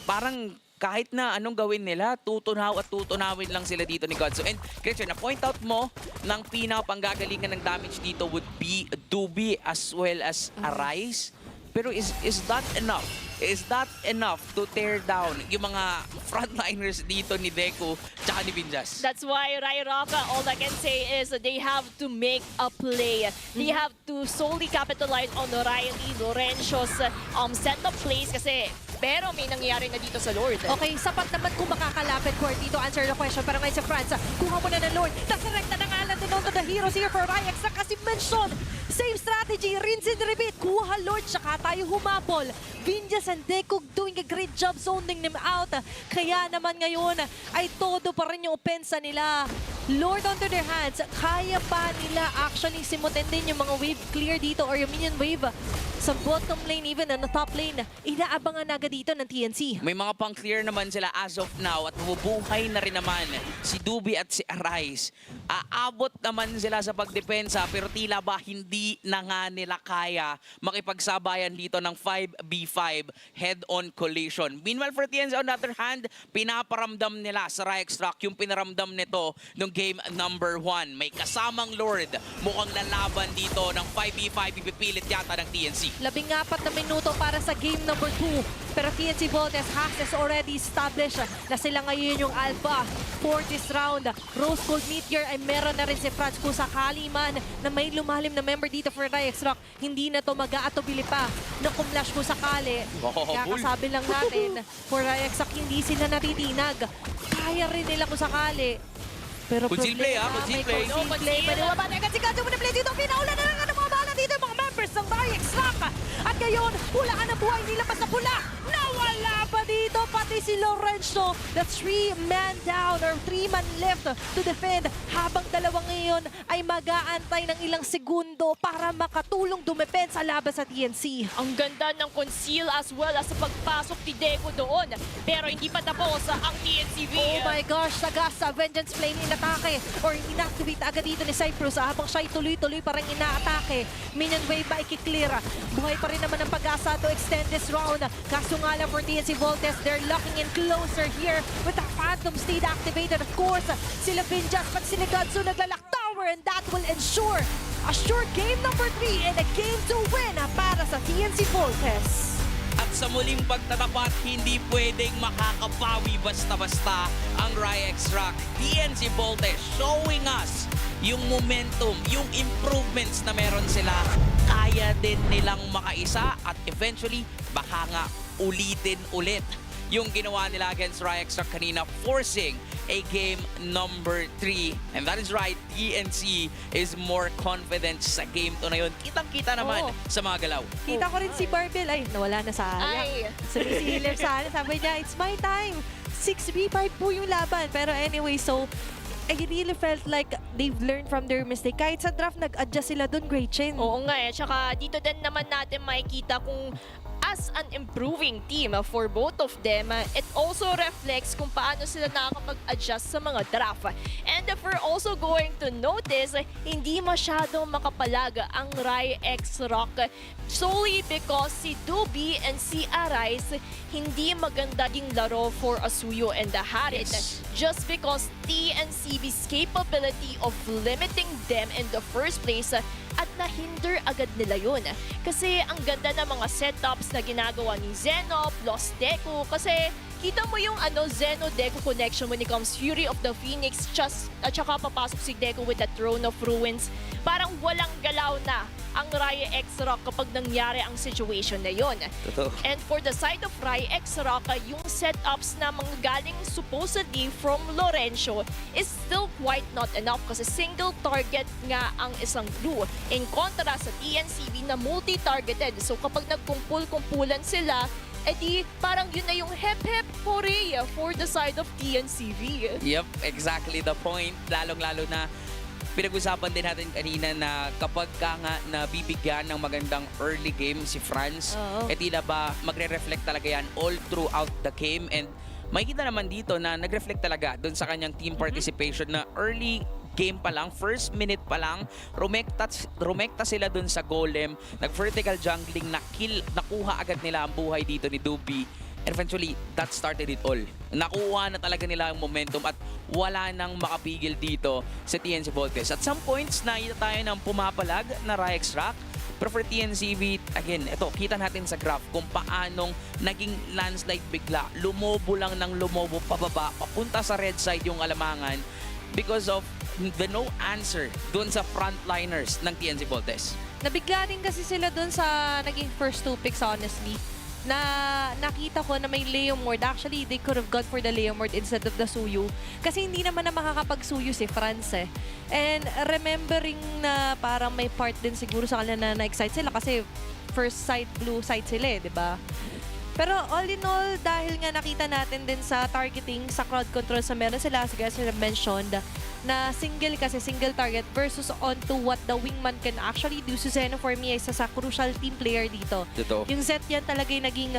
parang kahit na anong gawin nila, tutunaw at tutunawin lang sila dito ni Godso. And Christian, na-point out mo ng pinapanggagalingan ng damage dito would be Dubi as well as Arise. Pero is that enough? Is that enough to tear down yung mga frontliners dito ni Deco tsaka ni Vinjas? That's why RyX Rock, all I can say is that they have to make a play. They have to solely capitalize on Riley, Lorenzo's setup plays kasi pero may nangyayari na dito sa Lord. Okay, sapat naman kung makakalapit court dito. Answer the question. Pero ngayon sa France, kuha mo na ng Lord. Nasa-rekta na nga lang din on to the heroes here for RyX Rock kasi mention. Same strategy, rinse and repeat. Kuha Lord, saka tayo humapol. Vinjas and Deco doing a great job zoning them out. Kaya naman ngayon ay todo pa rin yung opensa nila. Lord onto their hands. Kaya pa nila actually simutin din yung mga wave clear dito or yung minion wave sa bottom lane, even on the top lane. Inaabangan na agad dito ng TNC. May mga pang-clear naman sila as of now at bubuhay na rin naman si Dubi at si Arise. Aabot naman sila sa pagdepensa pero tila ba hindi na nga nila kaya makipagsabayan dito ng 5v5 head-on collision. Meanwhile for TNC on the other hand, pinaparamdam nila sa RyX Rock yung pinaramdam nito nung game number 1. May kasamang Lord, mukhang lalaban dito ng 5v5 ipipilit yata ng TNC. 14 na minuto para sa game number 2. Pero TNC Volts has already established na sila ngayon yung alpha for this round. Rose Gold Meteor ay meron na rin si Franz kung sakali man na may lumalim na member dito for RyX Rock. Hindi na to mag-aatubili pa na kumlash kung sakali. Kaya kasabi lang natin, for RyX Rock hindi sila natitinag. Kaya rin nila kung sakali. Pero Conceal play, may conceal play. conceal play. Pwede mabati agad si Gadjo mo na play dito. Pinaula na lang ang mga bala dito yung mga members ng RyX Rock. At ngayon, hulaan ang buhay nila pa sa pula. Nawala pa dito pati si Lorenzo. The 3-man down or 3-man left to defend. Habang dalawa ngayon ay mag-aantay ng ilang segundo para makatulong dumepensa laban sa TNC. Ang ganda ng conceal as well as sa pagpasok ni Deco doon. Pero hindi pa tapos ang TNCV. Oh my gosh, sagas sa Vengeance Flame inatake or inactivate agad dito ni Cyprus habang siya'y tuloy-tuloy parang inaatake. Minion wave ba ikiklear? Buhay pa rin naman ang pag-asa to extend this round. Kaso nga lang for TNC Volts, they're locking in closer here with the Phantom State activated. Of course, sila Vinjas pag sila Godsu naglalak tower and that will ensure a sure game number 3 and a game to win para sa TNC Volts. At sa muling pagtatapat, hindi pwedeng makakapawi basta-basta ang RyX Rock. TNC Volts showing us yung momentum, yung improvements na meron sila. Kaya din nilang makaisa at eventually baka nga ulitin ulit yung ginawa nila against RyX Rock kanina, forcing a game number 3. And that is right, TNC is more confident sa game to na yun. Kitang-kita naman sa mga galaw. Kita ko rin si Barbell. Ay, nawala na sayang. Ay. Sumisilir sana. Sabi niya, it's my time. 6v5 po yung laban. Pero anyway, so I really felt like they've learned from their mistake. Kahit sa draft, nag-adjust sila dun, great chain. Oo nga eh. Tsaka dito din naman natin makikita kung as an improving team for both of them, it also reflects kung paano sila nakakapag-adjust sa mga draft. And if we're also going to notice, hindi masyadong makapalag ang RyX Rock solely because si Dubi and si Arais hindi maganda ding laro for Asuyo and the Harit. Yes. Just because TNCV's capability of limiting them in the first place at nahinder agad nila yun. Kasi ang ganda ng mga setups na ginagawa ni Zeno plus Deku. Kasi kita mo yung Zeno-Deku connection when it comes Fury of the Phoenix at saka papasok si Deku with the Throne of Ruins. Parang walang galaw na ang RyX Rock kapag nangyari ang situation na yon. Totoo. And for the side of RyX Rock, yung setups na galing supposedly from Lorenzo is still quite not enough kasi single target nga ang isang crew. In kontra sa TNCV na multi-targeted. So kapag nagkumpul-kumpulan sila, edi parang yun na yung hep-hep hooray for the side of TNCV. Yep, exactly the point. Lalong-lalo na pinag-usapan din natin kanina na kapag ka nga nabibigyan ng magandang early game si France, tila ba magre-reflect talaga yan all throughout the game. And makikita naman dito na nag-reflect talaga dun sa kanyang team participation na early game pa lang, first minute pa lang, rumekta sila dun sa golem, nag-vertical jungling, nakuha agad nila ang buhay dito ni Dubi. And eventually, that started it all. Nakuha na talaga nila ang momentum at wala nang makapigil dito sa TNC Volts. At some points, nakita tayo ng pumapalag na RyX Rock. Pero for TNCV, again, ito, kita natin sa graph kung paanong naging landslide bigla. Lumobo lang ng lumobo pababa, papunta sa red side yung alamangan because of the no answer dun sa frontliners ng TNC Volts. Nabigla rin kasi sila dun sa naging first 2 picks, honestly. Na nakita ko na may Leomord. Actually, they could have gone for the Leomord instead of the Suyu. Kasi hindi naman na makakapag-Suyu si France eh. And remembering na parang may part din siguro sa kanila na na-excite sila kasi first side, blue side sila eh, di ba? Pero all in all, dahil nga nakita natin din sa targeting, sa crowd control sa meron sila, as guys mentioned, na single target versus onto what the wingman can actually do. Si Zeno for me ay isa sa crucial team player dito. Totoo. Yung Zet yan talaga yung naging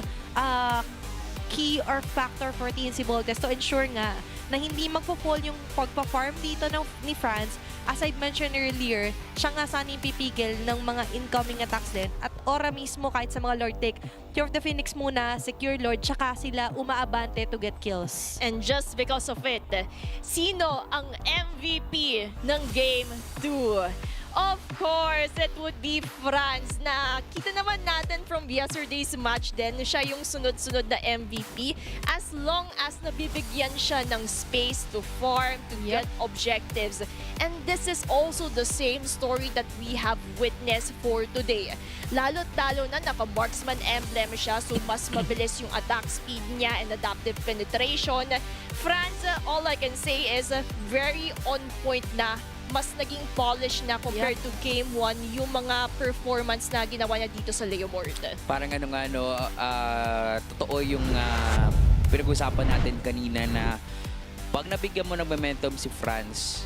key or factor for TNC Volts to ensure nga na hindi magpo-fall yung pagpa-farm dito ni France. As I mentioned earlier, siya nga sana yung pipigil ng mga incoming attacks din. At ora mismo kahit sa mga Lord take, Cure of the Phoenix muna, secure Lord, tsaka sila umaabante to get kills. And just because of it, sino ang MVP ng Game 2? Of course, it would be France na kita naman natin from yesterday's match din. Siya yung sunod-sunod na MVP as long as nabibigyan siya ng space to farm, to get objectives. And this is also the same story that we have witnessed for today. Lalo't-lalo na naka-marksman emblem siya, so mas mabilis yung attack speed niya and adaptive penetration. France, all I can say is very on point na. Mas naging polish na compared to Game 1 yung mga performance na ginawa niya dito sa Leomord. Parang totoo yung pinag-usapan natin kanina na pag nabigyan mo ng momentum si France,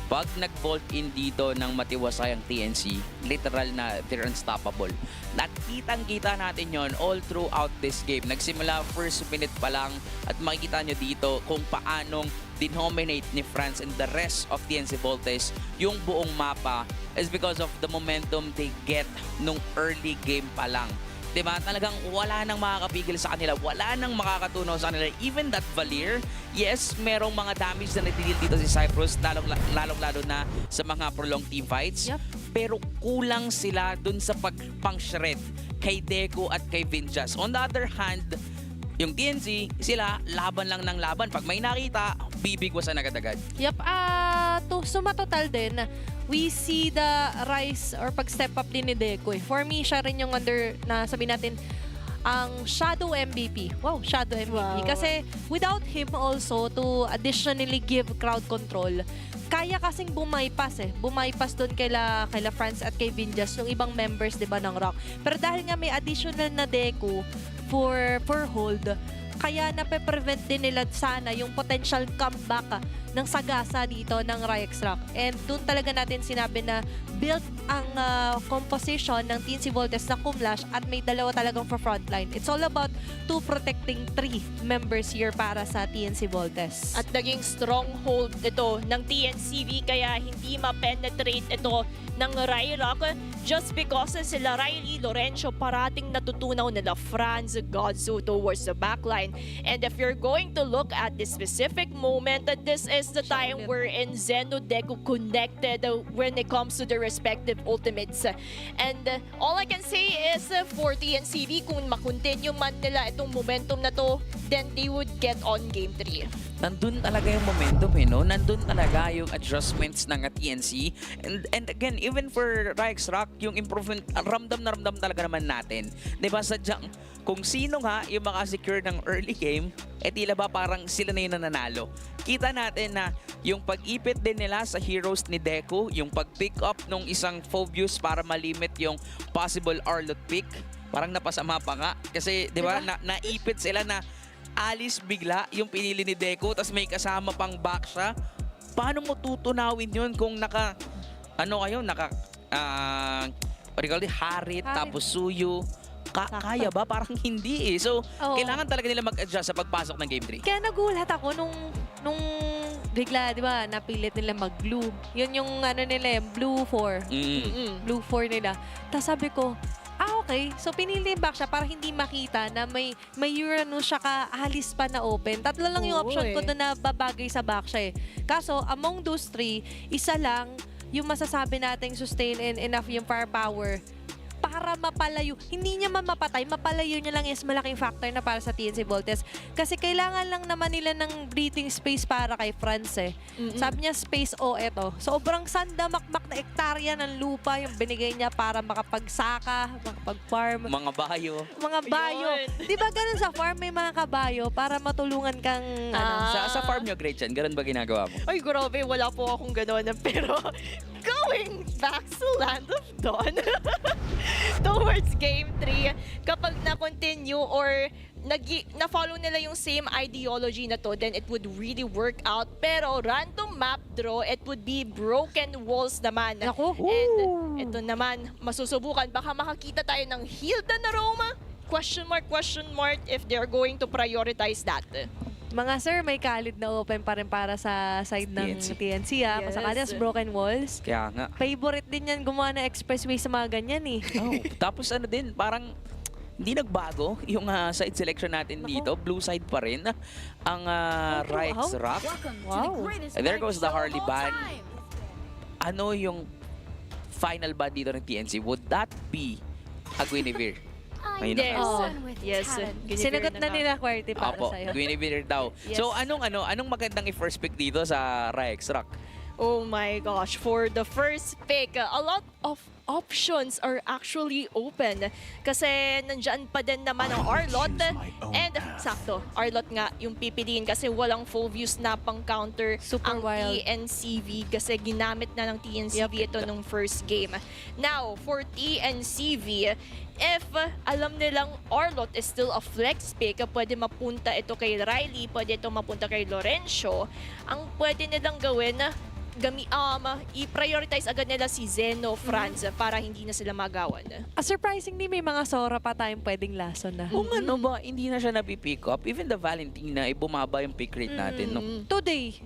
pag nag-vault in dito ng matiwasay ang TNC, literal na they're unstoppable. Nakitang-kita natin yon all throughout this game. Nagsimula first minute pa lang at makikita nyo dito kung paanong denominate ni France and the rest of TNC Volts yung buong mapa is because of the momentum they get nung early game pa lang. Diba? Talagang wala nang makakapigil sa kanila. Wala nang makakatunaw sa kanila. Even that Valier, yes, merong mga damage na natitil dito si Cyprus, lalong-lalo na sa mga prolonged team fights. Yep. Pero kulang sila dun sa pang-shred kay Deku at kay Vinjas. On the other hand, yung TNC, sila laban lang ng laban. Pag may nakita, bibigwasan agad-agad. Yep, sumatotal din, we see the rise or pag-step up din ni Deku. For me, siya rin yung na sabi natin, ang Shadow MVP. Wow, Shadow MVP. Wow. Kasi without him also to additionally give crowd control, kaya kasing bumaypas Bumaypas doon kaila France at kay Vinjas, yung ibang members, 'di ba, ng Rock. Pero dahil nga may additional na Deku for hold, kaya nape-prevent din nila sana yung potential comeback ng sagasa dito ng RyX Rock. And doon talaga natin sinabi na built ang composition ng TNC Volts na kumlash at may dalawa talagang for frontline. It's all about protecting 3 members here para sa TNC Volts. At naging stronghold ito ng TNCV kaya hindi ma-penetrate ito ng RyX Rock just because sila Riley, Lorenzo parating natutunaw nila Franz, Godzu towards the backline. And if you're going to look at this specific moment, this is the time wherein Zeno Deku connected when it comes to the respective ultimates. And all I can say is for TNCV, kung makontinue man nila itong momentum na to, then they would get on game 3. Nandun talaga yung momentum no? Nandun talaga yung adjustments ng TNC. And again, even for RyX Rock, yung improvement, ramdam na ramdam talaga naman natin. Diba, sadyang kung sino nga yung makasecure ng early game, tila ba parang sila na yung nananalo. Kita natin na yung pag-ipit din nila sa heroes ni Deku, yung pag-pick up nung isang Phobius para malimit yung possible Arlot pick, parang napasama pa nga. Kasi, di ba, naipit sila na alis bigla yung pinili ni Deku, tapos may kasama pang back siya. Paano mo tutunawin yun kung Harit, tapos Suyu? Kaya ba? Parang hindi eh. So, kailangan talaga nila mag-adjust sa pagpasok ng Game 3. Kaya nagulat ako nung bigla, di ba, napilit nila mag-blue. Yun yung nila, blue 4. Blue 4 nila. Tapos sabi ko, okay. So, pinili back siya para hindi makita na may Uranus siya kaalis pa na open. Tatlo lang yung option ko doon na babagay sa back siya eh. Kaso, among those 3, isa lang yung masasabi nating sustain and enough yung firepower para mapalayo. Hindi niya mapatay, mapalayo niya lang is malaking factor na para sa TNC Volts. Kasi kailangan lang naman nila ng breathing space para kay Franz eh. Sabi niya space eto. Sobrang sandamakmak na ektarya ng lupa yung binigay niya para makapagsaka, makapag-farm. Mga bayo. Mga bayo. Di ba ganun sa farm may mga kabayo para matulungan kang Sa farm nyo, Gretchen, ganun ba ginagawa mo? Ay, grabe, wala po akong gano'n. Pero, going back to Land of Dawn, towards Game 3, kapag na-continue or na-follow nila yung same ideology na to, then it would really work out. Pero random map draw, it would be broken walls naman. Naku. And ito naman, masusubukan. Baka makakita tayo ng Hilda na Roma? Question mark, if they're going to prioritize that. Mga sir, may kalid na open pa rin para sa side ng TNC ha. Kung sakali as broken walls. Kaya nga. Favorite din yan gumawa ng expressway sa mga ganyan eh. Tapos din, parang hindi nagbago yung side selection natin dito. Blue side pa rin ang RyX Rock. Wow. And there goes the Harley ban. Ano yung final ban dito ng TNC? Would that be a Guinevere? Yes. Sinagot na nila QWERTY para sa'yo. Guinevere daw. Yes. So anong magandang i-first pick dito sa RyX Rock? Oh my gosh, for the first pick, a lot of options are actually open. Kasi nandyan pa din naman ang Arlot. And sakto, Arlot nga yung pipiliin kasi walang full views na pang counter Super ang wild. TNCV kasi ginamit na ng TNCV ito nung first game. Now, for TNCV, if alam nilang Arlot is still a flex pick, pwede mapunta ito kay Riley, pwede ito mapunta kay Lorenzo. Ang pwede nilang gawin, i-prioritize agad nila si Zeno, Franz para hindi na sila magawan. Surprisingly, may mga Sora pa tayong pwedeng lason na. Kung ano ba, hindi na siya napipick up. Even the Valentina, bumaba yung pick rate natin. No? Today.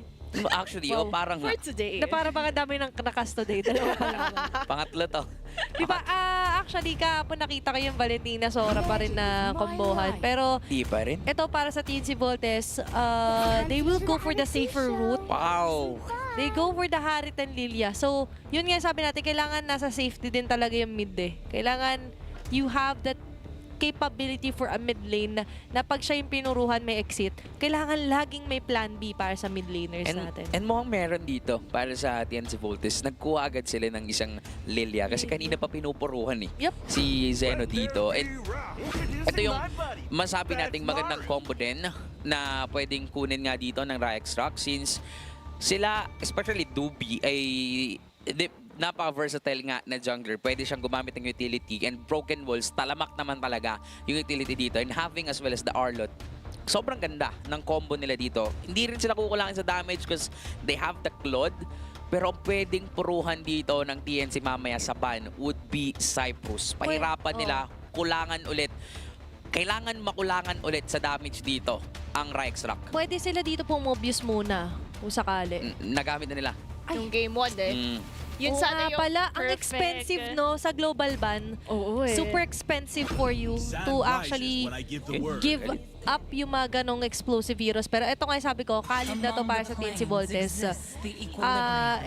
Actually, parang For today. Na para baka dami ng nakas today. Dalawa pa lang. pangatlo to. Diba, actually, kahapon nakita ko yung Valentina Sora pa rin na kombohan. Pero, Di pa rin. ito para sa TNC Volts, they will go for the safer route. Wow! They go for the Harit and Lilia. So, yun nga sabi natin, kailangan nasa safety din talaga yung mid eh. Kailangan you have that capability for a mid lane na pag siya yung pinuruhan may exit, kailangan laging may plan B para sa mid laners natin. And mukhang meron dito para sa TNC Volts. Nagkuha agad sila ng isang Lilia kasi kanina pa pinupuruhan eh. Yep. Si Zeno dito. And ito yung masabi nating magandang combo din na pwedeng kunin nga dito ng RyX Rock since sila, especially Doobie, ay napaka-versatile nga na jungler. Pwede siyang gumamit ng utility and broken walls, talamak naman talaga yung utility dito and having as well as the Arlot. Sobrang ganda ng combo nila dito. Hindi rin sila kukulangin sa damage because they have the Claude. Pero ang pwedeng puruhan dito ng TNC mamaya sa ban would be Cyprus. Pahirapan nila, kulangan ulit. Kailangan makulangan ulit sa damage dito ang RyX Rock. Pwede sila dito pumobius muna kung sakali. Nagamit na nila. Yung game 1 eh. Yun Oo sana nga yung pala, ang perfect. expensive no sa global ban. Oo eh. Super expensive for you to actually give up yung mga ganong explosive heroes. Pero ito nga sabi ko, kalid na to para sa TNC Volts.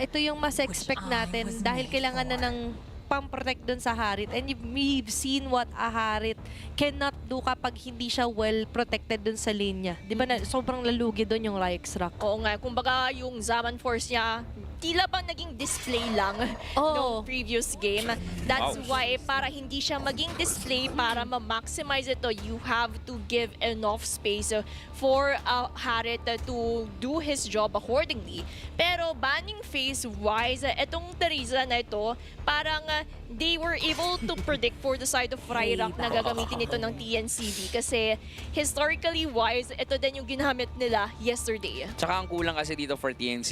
Ito yung mas expect natin dahil kailangan na ng pang-protect dun sa Harit. And we've seen what a Harit cannot do kapag hindi siya well protected dun sa lane niya. Di ba na, sobrang lalugi dun yung RyX Rock. Oo nga, kumbaga yung Zaman Force niya, tila bang naging display lang Oo. ng previous game. That's why para hindi siya maging display, para ma-maximize ito, you have to give enough space for Harit to do his job accordingly. Pero banning phase-wise, itong Teresa na ito, parang they were able to predict for the side of RyX na gagamitin ito ng TNCV kasi historically wise, ito din yung ginamit nila yesterday. Tsaka ang kulang kasi dito for TNC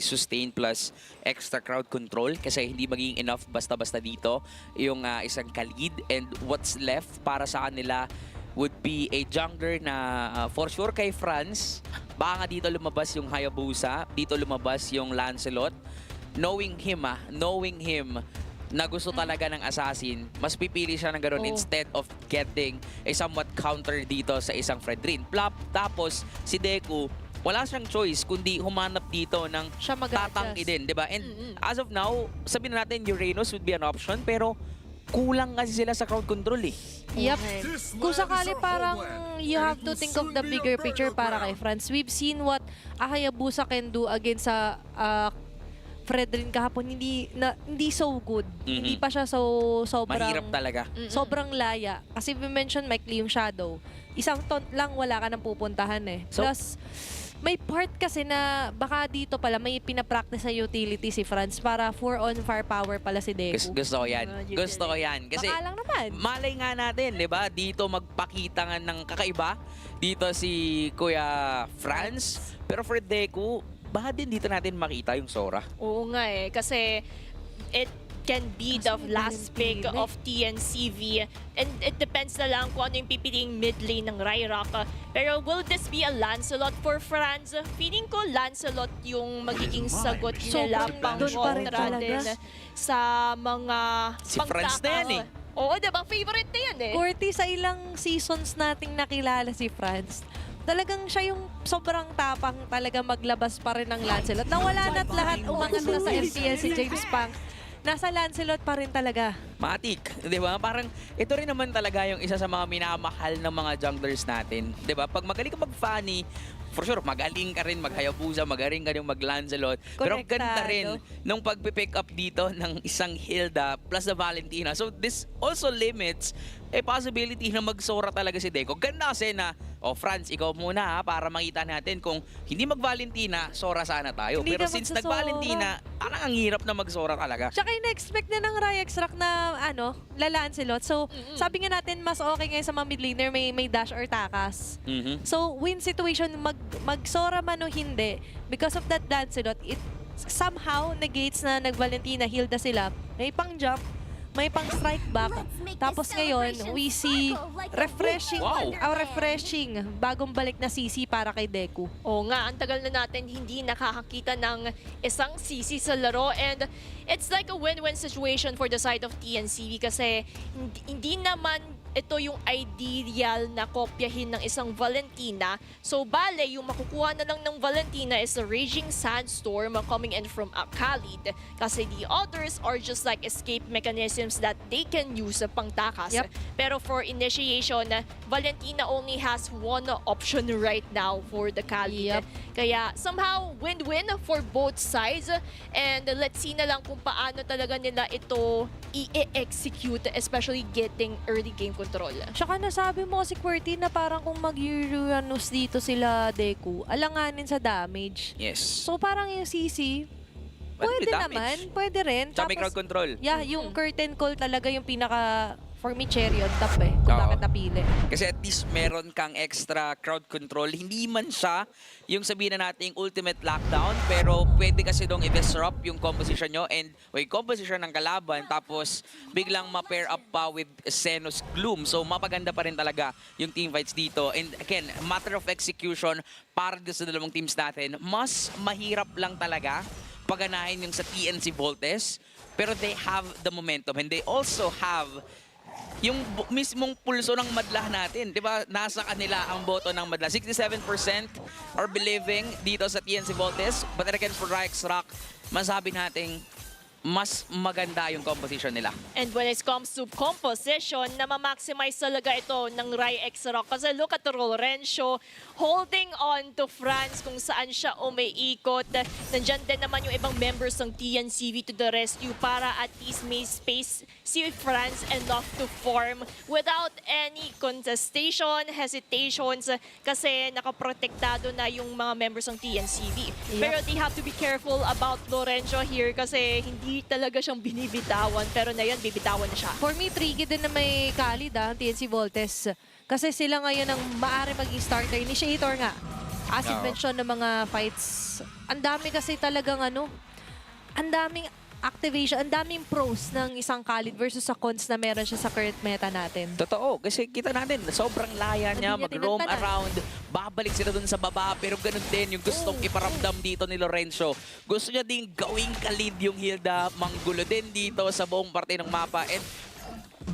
sustain plus extra crowd control kasi hindi magiging enough basta-basta dito yung isang kalid, and what's left para sa kanila would be a jungler na for sure kay France, baka nga dito lumabas yung Hayabusa, dito lumabas yung Lancelot. Knowing him na gusto talaga ng assassin, mas pipili siya ng gano'n instead of getting a somewhat counter dito sa isang Fredrin. Tapos si Deku, wala siyang choice kundi humanap dito ng Siya mag-a-adjust. tatanggi din, di ba? And as of now, sabihin natin Uranus would be an option, pero kulang kasi sila sa crowd control eh. Yep. Kung sakali parang you have to think of the bigger picture para kay France. We've seen what Hayabusa can do against sa Fredrin kahapon, hindi so good. Hindi pa siya sobrang Mahirap talaga. sobrang laya. Kasi we mentioned Mikey yung Shadow. Isang taunt lang wala ka nang pupuntahan eh. Plus, may part kasi na baka dito pala may pinapractice na utility si Franz para 4 on firepower pala si Deku. Gusto ko yan. Gusto ko yan. Kasi Baka lang naman. malay nga natin, di ba? Dito magpakita nga ng kakaiba. Dito si Kuya Franz. Pero for Deku, baka din dito natin makita yung Sora. Oo nga eh, kasi it can be the last pick of TNCV and it depends na lang kung ano yung pipiling mid lane ng RyX. Pero will this be a Lancelot for France? Feeling ko Lancelot yung magiging sagot nila Sobrang pang doon pa rin kontra talaga. din sa mga Si France na yan eh. Oo, diba? Favorite na yan eh. Corty, sa ilang seasons nating nakilala si Franz, talagang siya yung sobrang tapang talaga maglabas pa rin ng Lancelot. Nawala na't lahat umangat na sa FPL si James Pang. Nasa Lancelot pa rin talaga. Matik, di ba? Parang ito rin naman talaga yung isa sa mga minamahal ng mga junglers natin. Di ba? Pag magaling ka mag-funny, for sure, magaling ka rin mag-Hayabusa, magaling ka rin mag-Lancelot. Pero ang ganda rin nung pag-pick up dito ng isang Hilda plus na Valentina. So this also limits a possibility na mag-Sora talaga si Deku. Ganda kasi na, Franz, ikaw muna ha, para makita natin kung hindi mag-Valentina, Sora sana tayo. Hindi Pero na since magsa-Sora. nag-Valentina, parang ang hirap na mag-Sora talaga. Tsaka in-expect na ng RyX Rock na Lancelot. So, sabi nga natin, mas okay ngayon sa mga mid laner, may dash or takas. So, win situation, mag-Sora man o hindi, because of that Lancelot, it somehow negates na nag-Valentina, Hilda sila, may pang-jump, may pang-strike back. Tapos ngayon, we see refreshing, refreshing, bagong balik na CC para kay Deku. Oo nga, ang tagal na natin hindi nakakakita ng isang sisi sa laro and it's like a win-win situation for the side of TNCV kasi hindi naman ito yung ideal na kopyahin ng isang Valentina. So, bale, yung makukuha na lang ng Valentina is the Raging Sandstorm coming in from Khalid. Kasi the others are just like escape mechanisms that they can use pang takas. Yep. Pero for initiation, Valentina only has one option right now for the Khalid. Yep. Kaya somehow win-win for both sides. And let's see na lang kung paano talaga nila ito i-execute, especially getting early game control. Tsaka nasabi mo si QWERTY na parang kung mag-Uranus dito sila Deku, alanganin sa damage. Yes. So parang yung CC, pwede naman, pwede rin. Tsaka may crowd control. Yeah, yung curtain call talaga yung pinaka For me, cherry on top eh. Kung Oo. bakit napili. Kasi at least meron kang extra crowd control. Hindi man siya yung sabihin na nating ultimate lockdown, pero pwede kasi dong i-disrupt yung composition nyo and yung composition ng kalaban, tapos biglang ma-pair up pa with Xenos Gloom. So mapaganda pa rin talaga yung team fights dito. And again, matter of execution para sa dalawang teams natin, mas mahirap lang talaga paganahin yung sa TNC Volts, pero they have the momentum and they also have yung mismong pulso ng madla natin, 'di ba? Nasa kanila ang boto ng madla. 67% are believing dito sa TNC Volts, but then again for RyX Rock, masabi nating mas maganda yung composition nila. And when it comes to composition, na ma-maximize talaga ito ng RyX Rock. Kasi look at Lorenzo holding on to Franz kung saan siya umiikot. Nandyan din naman yung ibang members ng TNCV to the rescue para at least may space si Franz enough to form without any contestation, hesitations, kasi nakaprotektado na yung mga members ng TNCV. Pero they have to be careful about Lorenzo here kasi hindi talaga siyang binibitawan, pero na yun, bibitawan na siya. For me, tricky din na may Khalid TNC Volts. Kasi sila ngayon ang maaari maging starter. Initiator nga. As you mentioned ng mga fights, ang dami kasi talagang ang daming activation, ang daming pros ng isang Khalid versus sa cons na meron siya sa current meta natin. Totoo, kasi kita natin, sobrang laya niya, Hindi niya mag-roam tinantanan. around, babalik sila dun sa baba, pero ganun din yung gustong iparamdam dito ni Lorenzo. Gusto niya din gawing kalid yung Hilda, manggulo din dito sa buong parte ng mapa. And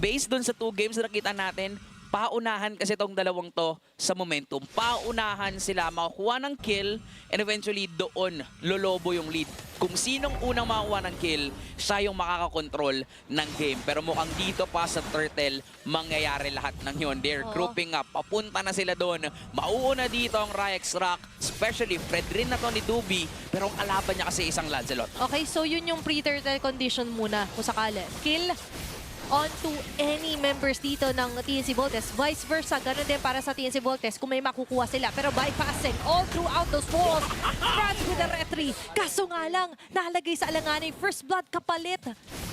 based dun sa 2 games na nakita natin, paunahan kasi itong dalawang to sa momentum. Paunahan sila makakuha ng kill and eventually doon lolobo yung lead. Kung sinong unang makakuha ng kill, siya yung makakakontrol ng game. Pero mukhang dito pa sa Turtle, mangyayari lahat ng yun. They're grouping up. Papunta na sila doon. Mauuna dito ang RyX Rock, especially Fred rin na to ni Duby, pero ang kalaban niya kasi isang Lancelot. Okay, so yun yung pre-turtle condition muna kung sakali. Kill onto any members dito ng TNC Volts. Vice versa, ganun din para sa TNC Volts kung may makukuha sila. Pero bypassing all throughout those walls. Franz with a retry. Kaso nga lang, nalagay sa alanganin. First blood kapalit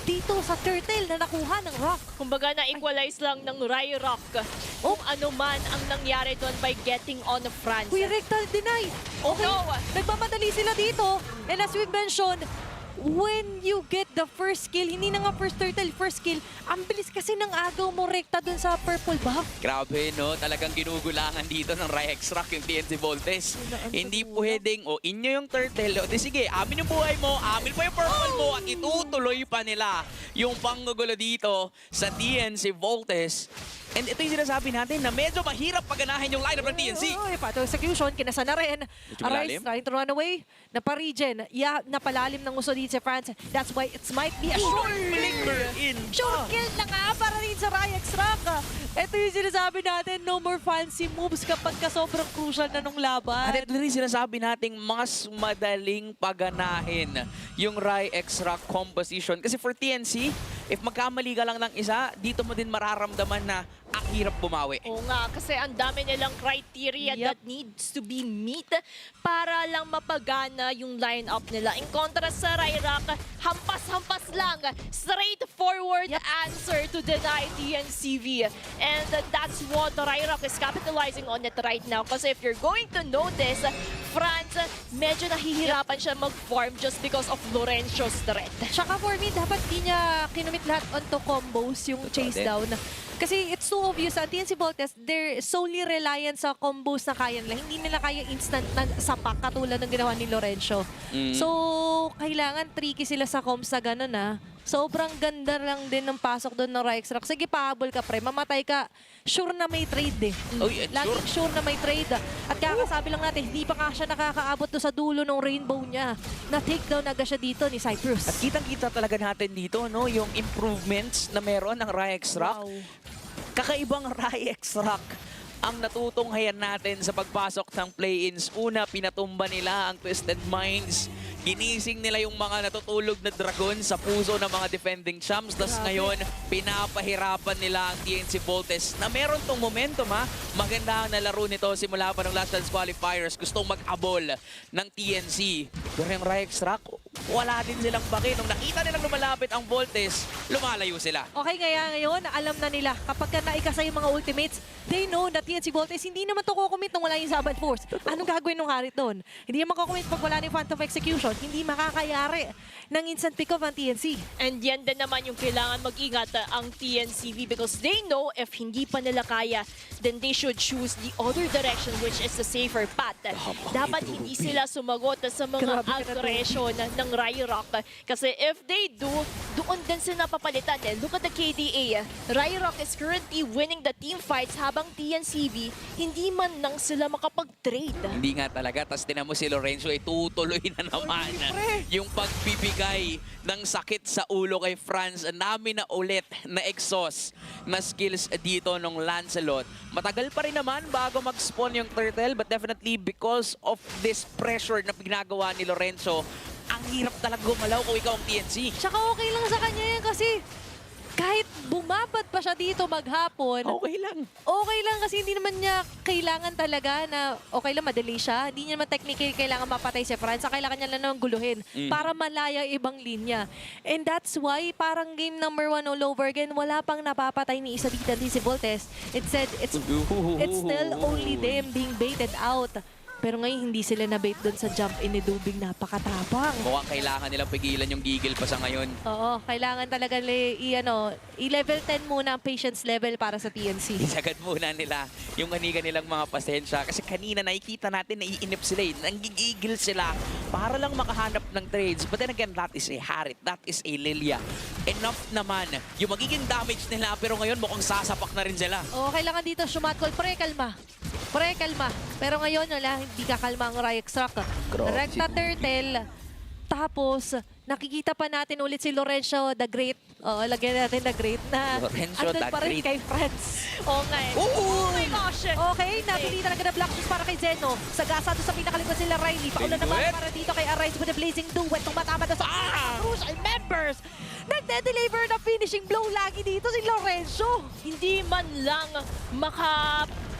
dito sa Turtle na nakuha ng Rock. Kumbaga na-equalize lang ng RyRock kung ano man ang nangyari doon by getting on Franz. Kuya Rectal deny. Okay, No. nagmamadali sila dito. And as we mentioned, when you get the first kill, hindi na nga first turtle, first kill, ang bilis kasi ng agaw mo rekta dun sa purple buff. Grabe, no? Talagang ginugulangan dito ng RyX Rock yung TNC Volts. Hindi pwedeng, inyo yung turtle. O, di sige, amin yung buhay mo, amin pa yung purple mo, at itutuloy pa nila yung panggugulo dito sa TNC Volts. And ito yung sinasabi natin na medyo mahirap paganahin yung lineup ng TNC. Pato execution, kinasa na rin. malalim. Arise trying to run away. Naparigen. Yeah, napalalim ng uso dito si France. That's why it might be a short Flicker in. Short kill na nga para rin sa RyX Rock. Ito yung sinasabi natin, no more fancy moves kapag ka sobrang crucial na nung laban. At ito rin sinasabi nating mas madaling paganahin yung RyX Rock composition. Kasi for TNC, if magkamali ka lang ng isa, dito mo din mararamdaman na ang hirap bumawi. Oo nga, kasi ang dami nilang criteria that needs to be meet para lang mapagana yung lineup nila. In contrast sa RyRock, hampas-hampas lang, straightforward answer to deny TNCV. And that's what RyRock is capitalizing on it right now. Kasi if you're going to notice, Franz, medyo nahihirapan siya mag-farm just because of Lorenzo's threat. Tsaka for me, dapat di niya kinumit lahat onto combos yung chase down. Kasi it's so obvious, ang TNC Volts, they're solely reliant sa combos na kaya nila. Hindi nila kaya instant na sapak katulad ng ginawa ni Lorenzo. So, kailangan tricky sila sa comms na gano'n Sobrang ganda lang din ng pasok doon ng RyX Rock. Sige, pahabol ka, pre. Mamatay ka. Sure na may trade Oh, yeah, Laging sure na may trade. At kakasabi lang natin, hindi pa nga siya nakakaabot to sa dulo ng rainbow niya. Na-takedown agad siya dito ni Cyprus. At kitang-kita talaga natin dito, no, yung improvements na meron ng RyX Rock. Wow. Kakaibang RyX Rock ang natutunghayan natin sa pagpasok ng play-ins. Una, pinatumba nila ang Twisted Minds. Ginising nila yung mga natutulog na dragon sa puso ng mga defending champs. Tapos ngayon, pinapahirapan nila ang TNC Volts na meron tong momentum ha. Maganda ang nalaro nito simula pa ng last chance qualifiers. Gustong mag-abol ng TNC. Pero yung RyX Rock, wala din silang baki. Nung nakita nilang lumalapit ang Volts, lumalayo sila. Okay, kaya ngayon, alam na nila, kapag ka naikasa yung mga ultimates, they know that TNC Volts, hindi naman to kukumit nung wala yung Saban Force. Anong gagawin ng Harit doon? Hindi naman kukumit pag wala yung Phantom Execution. Hindi makakayari ng instant pick-off ang TNC. And yan din naman yung kailangan mag-ingat ang TNCV because they know if hindi pa nila kaya, then they should choose the other direction which is the safer path. Dapat hindi sila sumagot sa mga Grabe ka na to. aggression ng RyX. Kasi if they do, doon din sila papalitan. Look at the KDA. RyX is currently winning the team fights habang TNCV, hindi man lang sila makapag-trade. Hindi nga talaga. Tapos tinan mo si Lorenzo ay tutuloy na naman yung pagbibigay ng sakit sa ulo kay Franz. Ang dami na ulit na exhaust na skills dito nung Lancelot. Matagal pa rin naman bago mag-spawn yung turtle but definitely because of this pressure na ginagawa ni Lorenzo, ang hirap talaga gumalaw kung ikaw ang TNC. Tsaka okay lang sa kanya yan kasi kahit bumabad pa siya dito maghapon, Okay lang. okay lang kasi hindi naman niya kailangan talaga na okay lang madelay siya. Hindi niya naman technically kailangan mapatay si Franz. Kailangan niya lang naman guluhin para malaya ibang linya. And that's why parang game number 1 all over again, wala pang napapatay ni isa dito si Voltes. It said it's still only them being baited out. Pero ngayon hindi sila na-bait doon sa jump in ni Dubing, napakatapang. Mukhang kailangan nilang pigilan yung gigil pa sa ngayon. Oo, kailangan talaga i-level 10 muna ang patience level para sa TNC. Isagad muna nila yung nilang mga pasensya. Kasi kanina nakikita natin naiinip sila nanggigigil sila para lang makahanap ng trades. But then again, that is a Harit, that is a Lilia. Enough naman yung magiging damage nila pero ngayon mukhang sasapak na rin sila. Oo, kailangan dito sumatkol. Pre-kalma. Pero ngayon, wala, hindi kakalma ang RyX Rock. Recta Turtle. Tapos, nakikita pa natin ulit si Lorenzo the Great. Oo, lagyan natin the Great na Lorenzo andun the pa rin Great. kay Franz. Oo nga eh. Oh my gosh! Okay, napili talaga na Black Shoes para kay Zeno. Sagasa doon sa pinakalikod sila Riley. Paula naman Duet. para dito kay Arise with a blazing duet. Tumatama doon sa crucial members. Nagde-deliver na finishing blow lagi dito si Lorenzo. Hindi man lang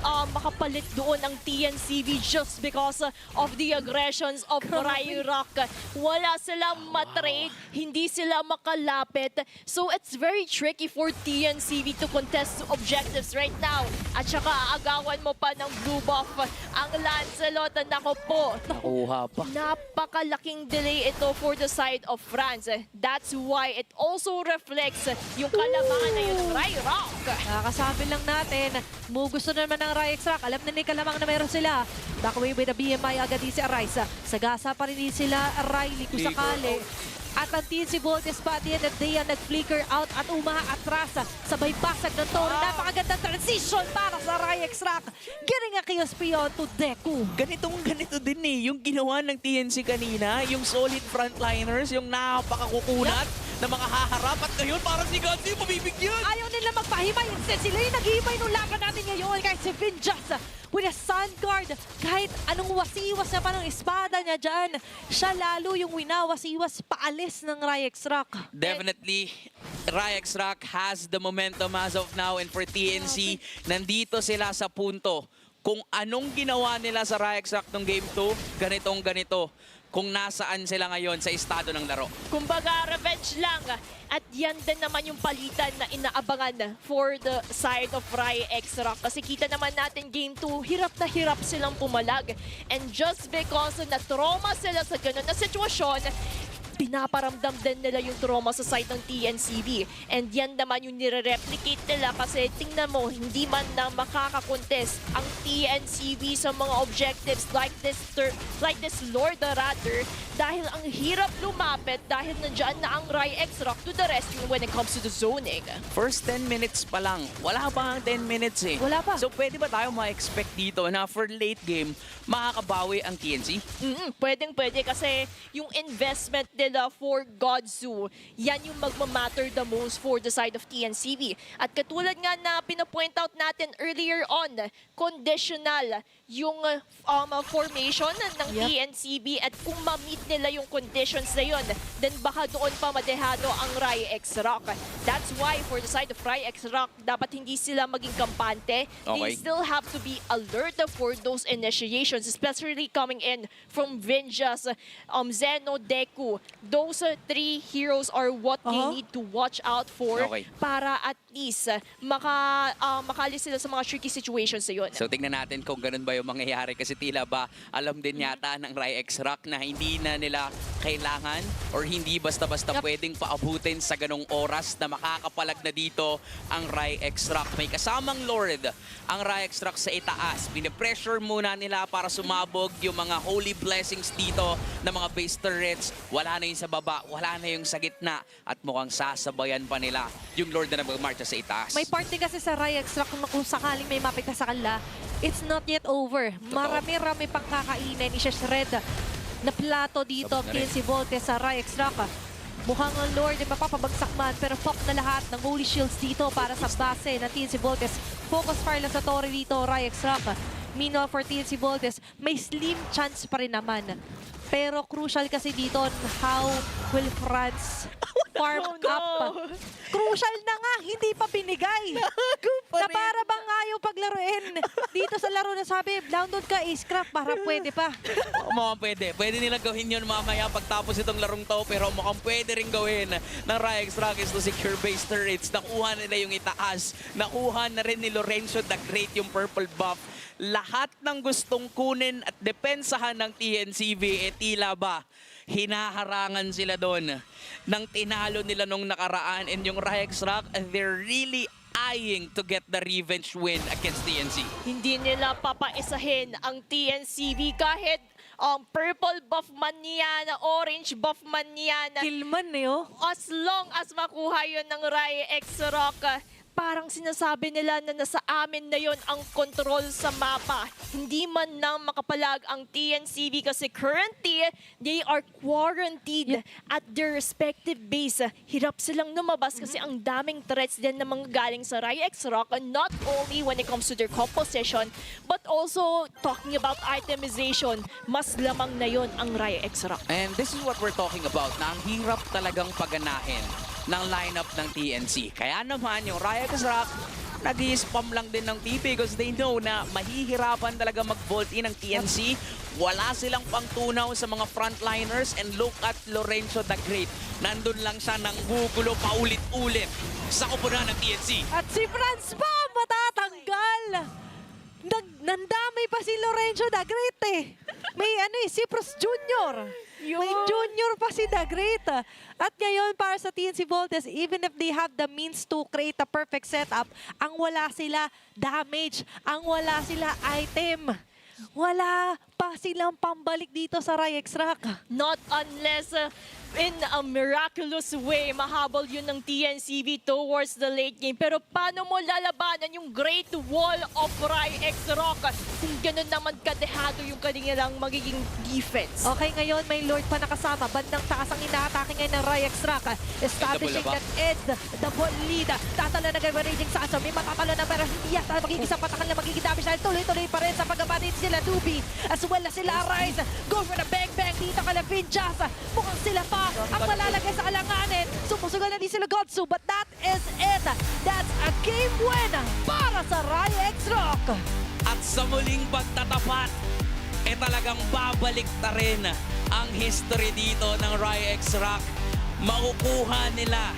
makapalit doon ang TNCV just because of the aggressions of RyX. Wala silang matrade, hindi sila makalapit. So it's very tricky for TNCV to contest objectives right now. At saka aagawan mo pa ng blue buff ang Lancelot. Nako po, Nakuha pa. napakalaking delay ito for the side of France. That's why it also reflects yung kalamangan na yun ng RyX. Nakakasabi lang natin, gusto naman ng RyX Rock. Alam na ni kalamang na meron sila. Back away with a BMI agad din si Arise. Sagasa pa rin din sila Riley kung sakali. At ang TNC Volts pa at the end of the day nag-flicker out at umaatras. Sabay basag ng Toro. Napakagandang transition para sa RyX Rock. Getting a chaos beyond to Deku. Ganito din yung ginawa ng TNC kanina, yung solid frontliners, yung napakakukunat na mga haharap at ngayon parang si Gansi mabibigyan. Ayaw nila magpahimay. Instead sila yung naghihimay nung laban natin ngayon. Kahit si Vinjas with a Sun Guard. Kahit anong wasiwas na pa ng espada niya dyan, siya lalo yung winawasiwas paalis ng RyX Rock. Definitely, RyX Rock has the momentum as of now and for TNC, nandito sila sa punto. Kung anong ginawa nila sa RyX Rock nung Game 2, ganito. Kung nasaan sila ngayon sa estado ng laro. Kumbaga, revenge lang. At yan din naman yung palitan na inaabangan for the side of RyX Rock. Kasi kita naman natin Game 2, hirap na hirap silang pumalag. And just because na-trauma sila sa ganun na sitwasyon, pinaparamdam din nila yung trauma sa side ng TNCV. And yan naman yung nire-replicate nila kasi tingnan mo, hindi man na makakakontest ang TNCV sa mga objectives like this Lord rather dahil ang hirap lumapit dahil nandiyan na ang RyX Rock to the rescue when it comes to the zoning. First 10 minutes pa lang. Wala pa ang 10 minutes eh. Wala pa. So pwede ba tayo ma-expect dito na for late game, makakabawi ang TNC? Pwedeng-pwede kasi yung investment din nila for Godzu, yan yung magmamatter the most for the side of TNCV. At katulad nga na pinapoint out natin earlier on, conditional yung formation ng TNCV at kung ma-meet nila yung conditions na yun, then baka doon pa madehado ang RyX Rock. That's why for the side of RyX Rock, dapat hindi sila maging kampante. They Okay. still have to be alert for those initiations, especially coming in from Vinjas, Zeno, Deku. Those three heroes are what they need to watch out for Okay. para at least makalis sila sa mga tricky situations na yun. So tingnan natin kung ganun ba yung mangyayari kasi tila ba alam din yata ng RyX Rock na hindi na nila kailangan or hindi basta-basta pwedeng paabutin sa ganong oras na makakapalag na dito ang RyX Rock. May kasamang Lord ang RyX Rock sa itaas. Pinipressure muna nila para sumabog yung mga holy blessings dito na mga base turrets. Wala na yung sa baba, wala na yung sa gitna at mukhang sasabayan pa nila yung Lord na nagmarcha sa itaas. May party kasi sa RyX Rock kung sakaling may mapit na sa kanila, it's not yet over. Marami-rami pang kakainin. Isa-shred na plato dito ang Sabog na rin. TNC Volts sa RyX Rock. Mukhang ang Lord ay mapapabagsak man pero pop na lahat ng Holy Shields dito para sa base ng TNC Volts. Focus fire lang sa Torre dito, RyX Rock. Meanwhile for TNC Volts, may slim chance pa rin naman. Pero crucial kasi dito on how will France farm up. Crucial na nga, hindi pa binigay. Na para bang ayaw paglaruin. Dito sa laro na sabi, download ka, scrap para pwede pa. Mukhang pwede. Pwede nilang gawin yun mamaya pagtapos itong larong to pero mukhang pwede rin gawin ng RyX Rock is to secure base turrets. Nakuha nila yung itaas. Nakuha na rin ni Lorenzo the Great yung purple buff. Lahat ng gustong kunin at depensahan ng TNCV tila ba hinaharangan sila doon ng tinalo nila nung nakaraan and yung RyX Rock, they're really eyeing to get the revenge win against TNC. Hindi nila papaisahin ang TNCV kahit purple buff man yan, orange buff man yan. Killman eh, oh. As long as makuha yun ng RyX Rock, parang sinasabi nila na nasa amin na yon ang control sa mapa. Hindi man lang makapalag ang TNCV kasi currently, they are quarantined at their respective base. Hirap silang lumabas kasi ang daming threats din na mga galing sa RyX Rock, not only when it comes to their composition, but also talking about itemization. Mas lamang na yon ang RyX Rock. And this is what we're talking about, na ang hirap talagang paganahin ng lineup ng TNC. Kaya naman yung RyX Rock, nag-i-spam lang din ng TP because they know na mahihirapan talaga mag-vault in ng TNC. Wala silang pangtunaw sa mga frontliners and look at Lorenzo the Great. Nandun lang siya nang gugulo paulit-ulit sa kupunan ng TNC. At si Franz pa matatanggal. Nandamay pa si Lorenzo the Great eh. May Cyprus Junior. May junior pa si the Great. At ngayon para sa TNC Volts, even if they have the means to create a perfect setup, ang wala sila damage, ang wala sila item. Wala pa silang pambalik dito sa RyX Rock. Not unless in a miraculous way, mahabol yun ng TNCV towards the late game. Pero paano mo lalabanan yung Great Wall of RyX Rock kung ganun naman kadehado yung kanilang magiging defense? Okay, ngayon may Lord pa nakasama. Bandang taas ang inaatake ngayon ng RyX Rock. Establishing Double that edge, double lead. Tatalo na raging sa aso. May matatalo na pero hindi yata magiging isang patakan na magiging damage dahil tuloy-tuloy pa rin sa pagkabatid sila Dubi. As well as sila Arise. Go for the bang-bang dito kala Vinjas. Mukhang sila pa ang malalagay sa alanganin. Sumusugal na din sila Godzu, but that is it. That's a game win para sa RyX Rock. At sa muling pagtatapat, talagang babalik na rin ang history dito ng RyX Rock. Makukuha nila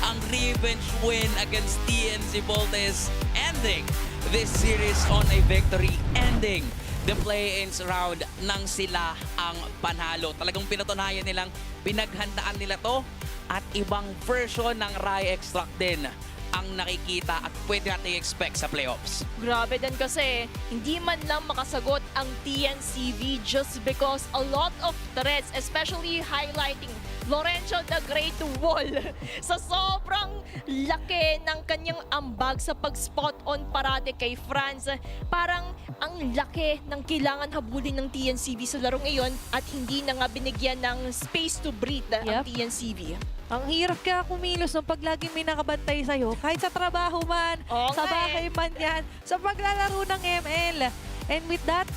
ang revenge win against TNC Volts, ending this series on a victory, ending the play-ins round nang sila ang panalo. Talagang pinatunayan nilang pinaghandaan nila to at ibang version ng RyX Rock din ang nakikita at pwede natin expect sa playoffs? Grabe din kasi hindi man lang makasagot ang TNCV just because a lot of threats, especially highlighting Lorenzo the Great Wall sa sobrang laki ng kanyang ambag sa pag-spot on parade kay Franz. Parang ang laki ng kailangan habulin ng TNCV sa larong iyon at hindi na nga binigyan ng space to breathe ang Yep. TNCV. Ang hirap kaya kumilos nung pag lagi may nakabantay sa'yo, kahit sa trabaho man, Oo sa nga bahay man yan, sa paglalaro ng ML. And with that,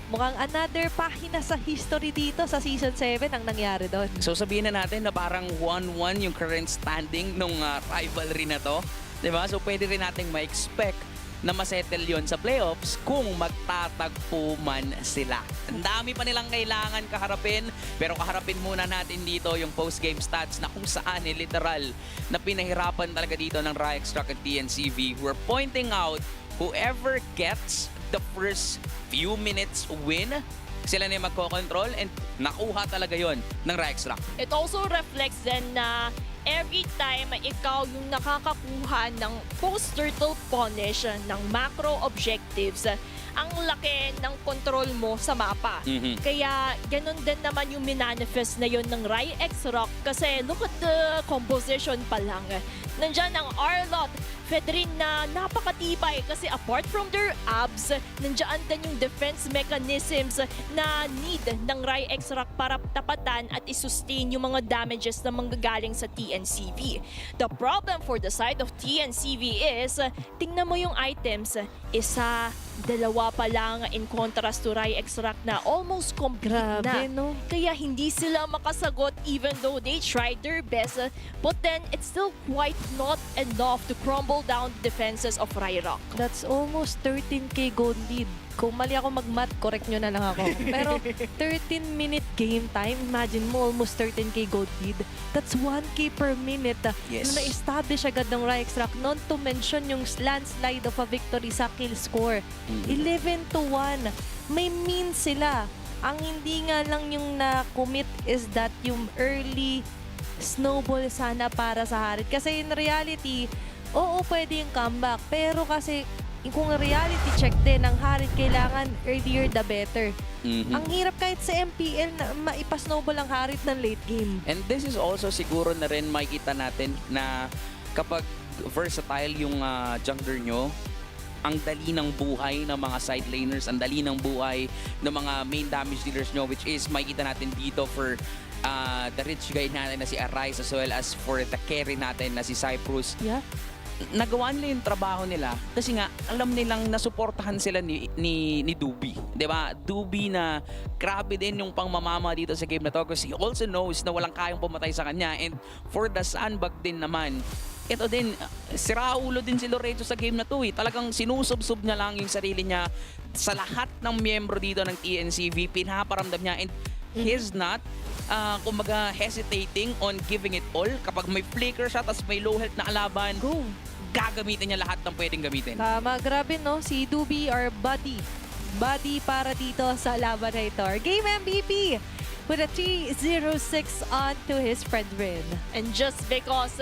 mukhang another pahina sa history dito sa Season 7 ang nangyari doon. So sabihin na natin na parang 1-1 yung current standing nung rivalry na to. Diba? So pwede rin nating ma-expect na masettle yon sa playoffs kung magtatagpo man sila. Ang dami pa nilang kailangan kaharapin, pero kaharapin muna natin dito yung post-game stats na kung saan literal na pinahirapan talaga dito ng RyX Rock at TNCV. We're pointing out whoever gets the first few minutes win, sila na yung magko-control and nakuha talaga yon ng RyX Rock. It also reflects then na every time ikaw yung nakakakuha ng post-turtle punish ng macro objectives, ang laki ng control mo sa mapa. Kaya ganun din naman yung minanifest na yun ng RyX Rock kasi look at the composition pa lang. Nandyan ang Arlot, Fedrin na napakatibay kasi apart from their abs, nandiyan din yung defense mechanisms na need ng RyX Rock para tapatan at isustain yung mga damages na manggagaling sa TNCV. The problem for the side of TNCV is, tingnan mo yung items, isa, dalawa pa lang in contrast to RyX Rock na almost complete Grabe, na. no? Kaya hindi sila makasagot even though they tried their best. But then, it's still quite not enough to crumble down the defenses of RyRock. That's almost 13k gold lead. Kung mali ako mag-math, correct nyo na lang ako. Pero 13-minute game time, imagine mo almost 13k gold lead. That's 1k per minute Yes. na na-establish agad ng RyX Rock. Not to mention yung landslide of a victory sa kill score. 11-1. May mean sila. Ang hindi nga lang yung na-commit is that yung early snowball sana para sa Harit. Kasi in reality, oo, pwede yung comeback. Pero kasi kung reality check din, ang Harit kailangan earlier the better. Ang hirap kahit sa MPL na maipa-snowball ang Harit ng late game. And this is also siguro na rin makikita natin na kapag versatile yung jungler nyo, ang dali ng buhay ng mga side laners, ang dali ng buhay ng mga main damage dealers nyo, which is makikita natin dito for the rich guy natin na si Arise as well as for the carry natin na si Cyprus. Yeah. Nagawa nila yung trabaho nila kasi nga alam nilang nasuportahan sila ni Dubi. 'Di ba? Dubi na grabe din yung pangmamama dito sa game na to kasi he also knows na walang kayang pumatay sa kanya, and for the sandbag din naman, ito din, siraulo din si Lorenzo sa game na to eh. Talagang sinusubsub niya lang yung sarili niya sa lahat ng miyembro dito ng TNCV, pinaparamdam niya, and he's not kumbaga hesitating on giving it all. Kapag may flicker siya tapos may low health na kalaban, Go. gagamitin niya lahat ng pwedeng gamitin. Tama, grabe no? Si Dubi, our buddy. Buddy para dito sa laban na ito. Our game MVP with a 3-0-6 on to his friend Rin. And just because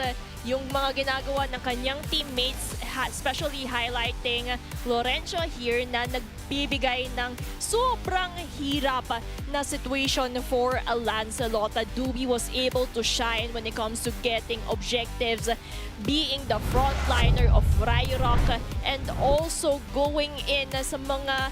yung mga ginagawa ng kanyang teammates, especially highlighting Lorenzo here na nagbibigay ng sobrang hirap na situation for a Lancelot. Dubi was able to shine when it comes to getting objectives, being the frontliner of RyRock, and also going in sa mga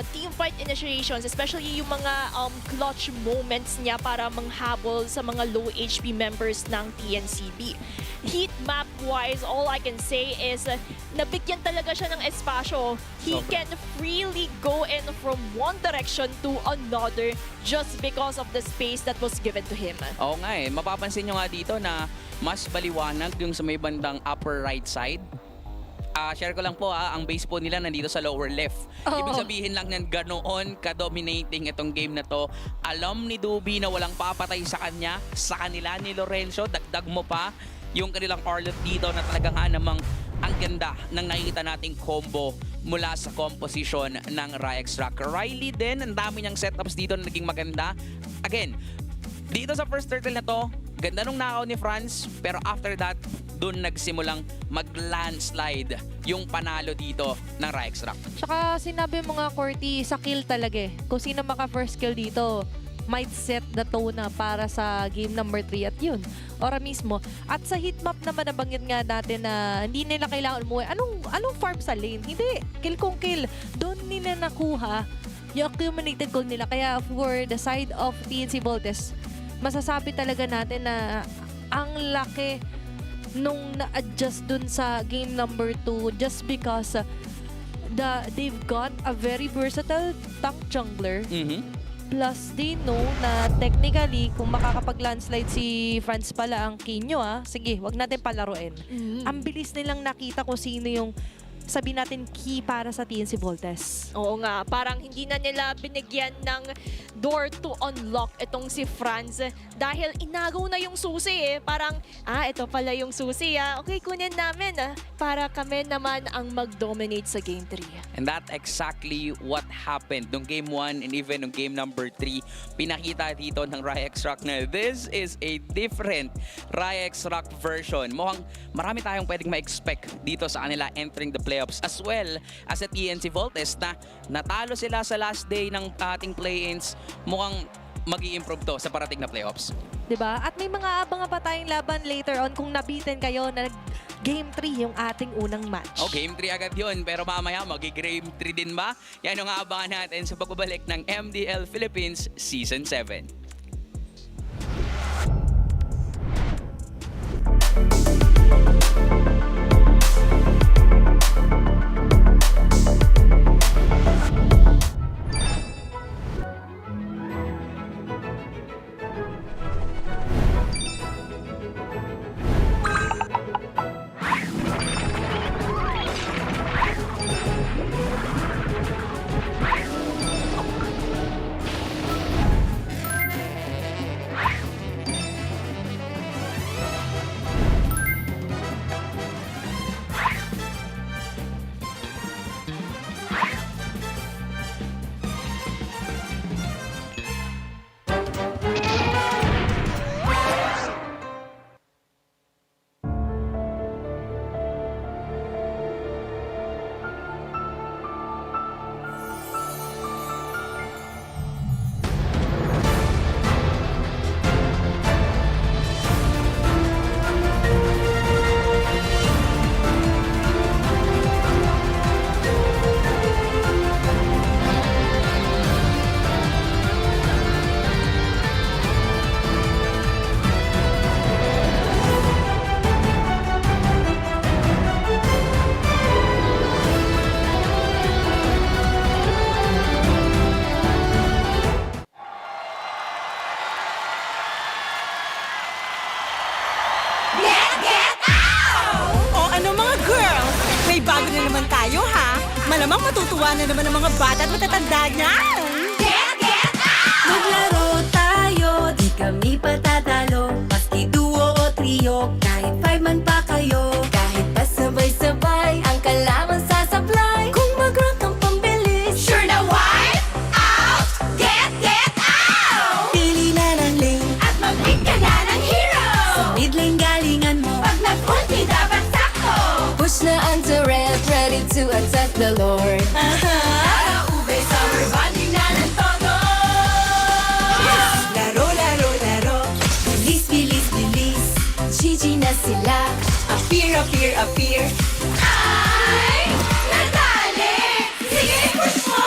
team fight initiations, especially yung mga clutch moments niya para manghabol sa mga low HP members ng TNCV. Heat map wise, all I can say is nabigyan talaga siya ng espasyo. He can freely go in from one direction to another just because of the space that was given to him. Oo nga eh, mapapansin nyo nga dito na mas baliwanag yung sa may bandang upper right side. Share ko lang po ang base po nila nandito sa lower left. Ibig sabihin lang yan, ganoon ka-dominating itong game na to. Alam ni Dubi na walang papatay sa kanya, sa kanila ni Lorenzo, dagdag mo pa yung kanilang Arlot dito na talagang namang ang ganda ng nakikita nating combo mula sa composition ng RyX Rock. Riley din, ang dami niyang setups dito na naging maganda. Again, dito sa first turtle na to, Ganda nung knockout ni Franz, pero after that, dun nagsimulang mag-landslide yung panalo dito ng RyX Rock. Tsaka sinabi mo nga, Corty, sa kill talaga eh. Kung sino maka-first kill dito, might set the tone na para sa game number 3 at yun. Ora mismo. At sa heatmap naman, nabanggit nga natin na hindi nila kailangan umuwi. Anong farm sa lane? Hindi. Kill kung kill. Doon nila nakuha yung accumulated gold nila. Kaya for the side of TNC Volts, masasabi talaga natin na ang laki nung na-adjust dun sa game number 2 just because they've got a very versatile tank jungler. Plus, they know na technically, kung makakapag-landslide si Franz pala ang Kinyo, sige, wag natin palaruin. Ang bilis nilang nakita kung sino yung sabi natin key para sa TNC Volts. Oo nga, parang hindi na nila binigyan ng door to unlock itong si Franz dahil inagaw na yung susi eh. Parang, ito pala yung susi Okay, kunin namin para kami naman ang mag-dominate sa game 3. And that exactly what happened nung game 1 and even nung game number 3. Pinakita dito ng RyX Rock na this is a different RyX Rock version. Mukhang marami tayong pwedeng ma-expect dito sa kanila entering the playoffs as well as a TNC Volts na natalo sila sa last day ng ating play-ins. Mukhang mag-i-improve to sa parating na playoffs. Diba? At may mga abang pa tayong laban later on kung nabitin kayo na Game 3 yung ating unang match. Game 3 agad yun. Pero mamaya mag-game 3 din ba? Yan yung aabangan natin sa pagbabalik ng MDL Philippines Season 7. bago na naman tayo, ha? Malamang matutuwa na naman ang mga bata at matatanda niyan. Get out! Maglaro tayo, di kami patatalo. Maski duo o trio, kahit 5 man pa kayo. Kahit pa sabay-sabay, ang kalaban sasablay. Kung mag-rank ang pambilis, sure na wipe out! Get out! Pili na ng lane at mag-pick ka na ng hero. Sa mid lane galingan mo, pag nag-ulti dapat sakto. Push na ang turret, ready to attack the Lord. Para ube, summer bonding na ng todo. Laro, laro, laro. Bilis, bilis, bilis. GG na sila. Appear, appear, appear. Ay, natali. Sige, push mo.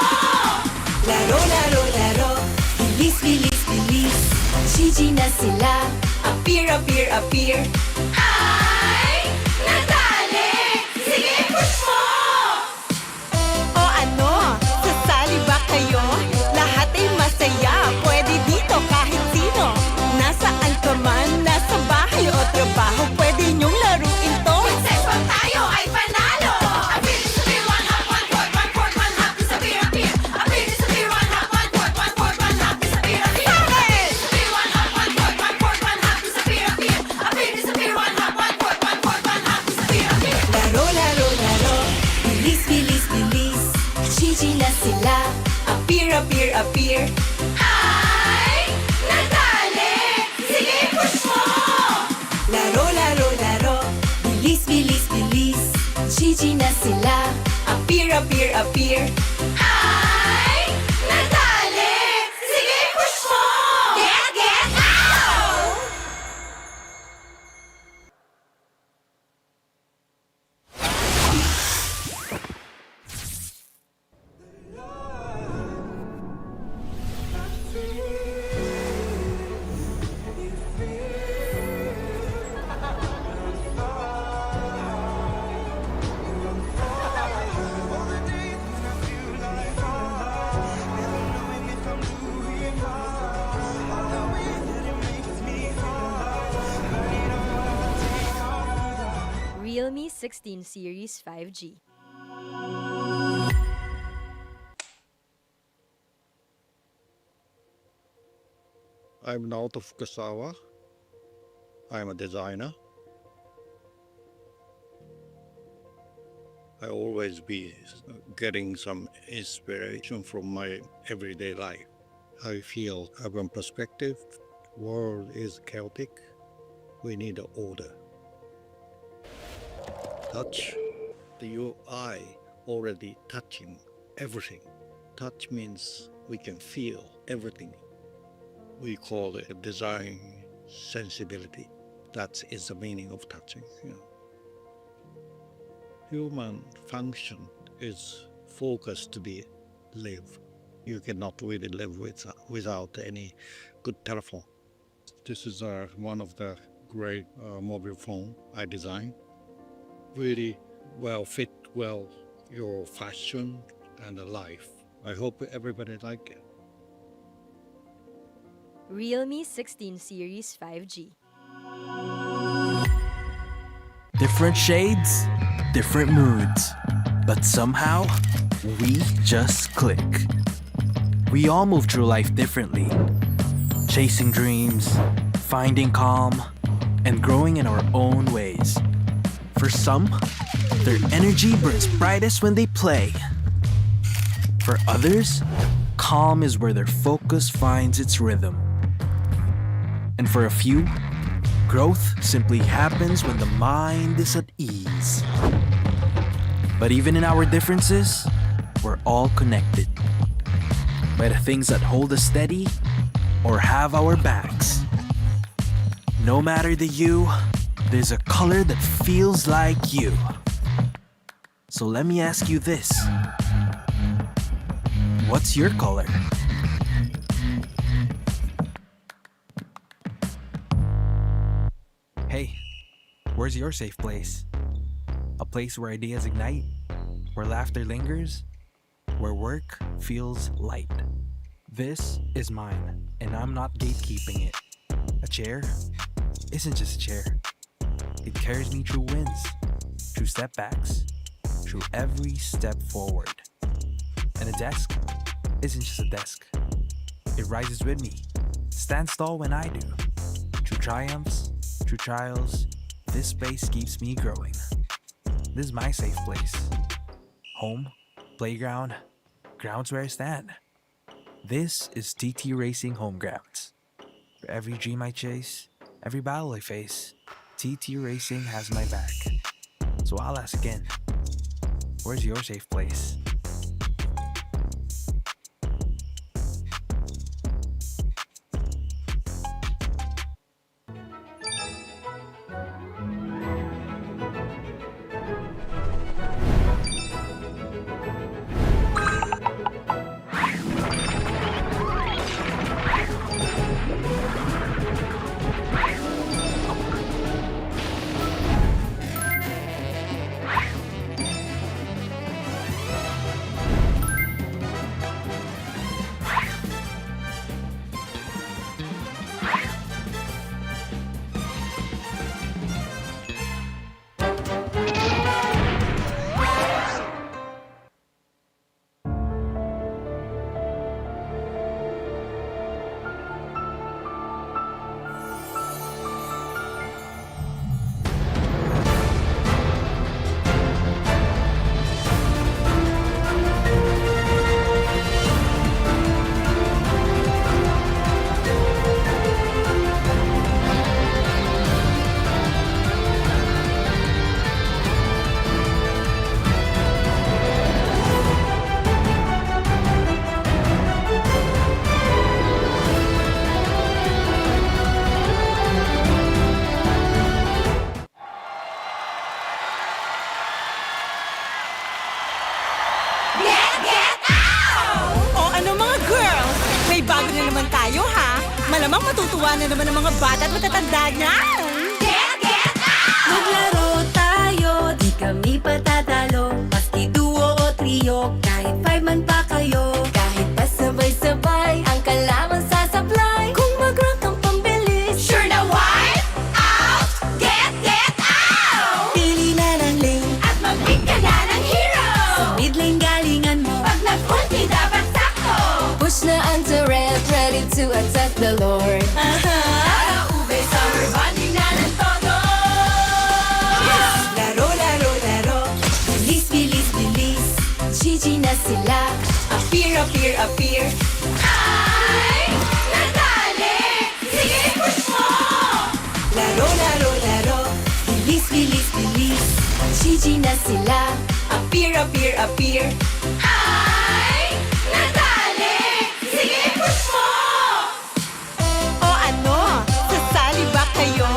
Laro, laro, laro. Bilis, bilis, bilis. GG na sila. Appear, appear, appear. Ay, natali. Sige, push mo. O ano? Sasali ba kayo? Lahat ay masaya. Pwede dito kahit sino. Nasaan ka man, nasa bahay o trabaho, pwede niyong laruin to. Successful tayo ay panalo. Appear, disappear, one hop, one court, one court, one hop, disappear, appear. Appear, disappear, one hop, one court, one court, one hop, disappear, appear. Appear, disappear, one hop, one court, one court, one hop, disappear, appear. Appear, disappear, appear. Ay, nadali! Sige, push mo! Get out! Realme 16 Series 5G. I'm Naoto Fukasawa. I'm a designer. I always be getting some inspiration from my everyday life. I feel urban perspective, world is chaotic. We need order. Touch, the UI already touching everything. Touch means we can feel everything. We call it design sensibility. That is the meaning of touching. Human function is focused to be live. You cannot really live without any good telephone. This is one of the great mobile phone I designed. Really fit your fashion and life. I hope everybody like it. Realme 16 Series 5G. Different shades, different moods, but somehow we just click. We all move through life differently, chasing dreams, finding calm, and growing in our own ways. For some, their energy burns brightest when they play. For others, calm is where their focus finds its rhythm. And for a few, growth simply happens when the mind is at ease. But even in our differences, we're all connected by the things that hold us steady or have our backs. No matter the hue, there's a color that feels like you. So let me ask you this. What's your color? Hey, where's your safe place? A place where ideas ignite, where laughter lingers, where work feels light. This is mine, and I'm not gatekeeping it. A chair isn't just a chair. It carries me through wins, through setbacks, through every step forward. And a desk isn't just a desk. It rises with me, stands tall when I do. Through triumphs, through trials, this space keeps me growing. This is my safe place. Home, playground, grounds where I stand. This is TT Racing Home Grounds. For every dream I chase, every battle I face, TT Racing has my back. So I'll ask again, where's your safe place? Malamang matutuwa na naman ang mga bata at matatanda niyan. Get out! Maglaro tayo, di kami patatalo. Maski duo o trio, kahit 5 man pa kayo. Kahit pa sabay-sabay, ang kalaban sasablay. Kung mag-rock ang pambilis, Sure na wipe out! Get out! pili na ng lane. At mag-pick ka na ng hero! Sa mid lane galingan mo. Pag nag-ulti dapat sakto! Push na ang turret, ready to attack the Lord. Para ube, summer bonding na ng todo! Laro, laro, laro. Bilis, bilis, bilis. GG na sila. Appear, appear, appear. Ay! Nadali! Sige, push mo! Laro, laro, laro. Bilis, bilis, bilis. GG na sila. Appear, appear, appear. Ay! Nadali! Sige, push mo! O ano, sasali ba kayo?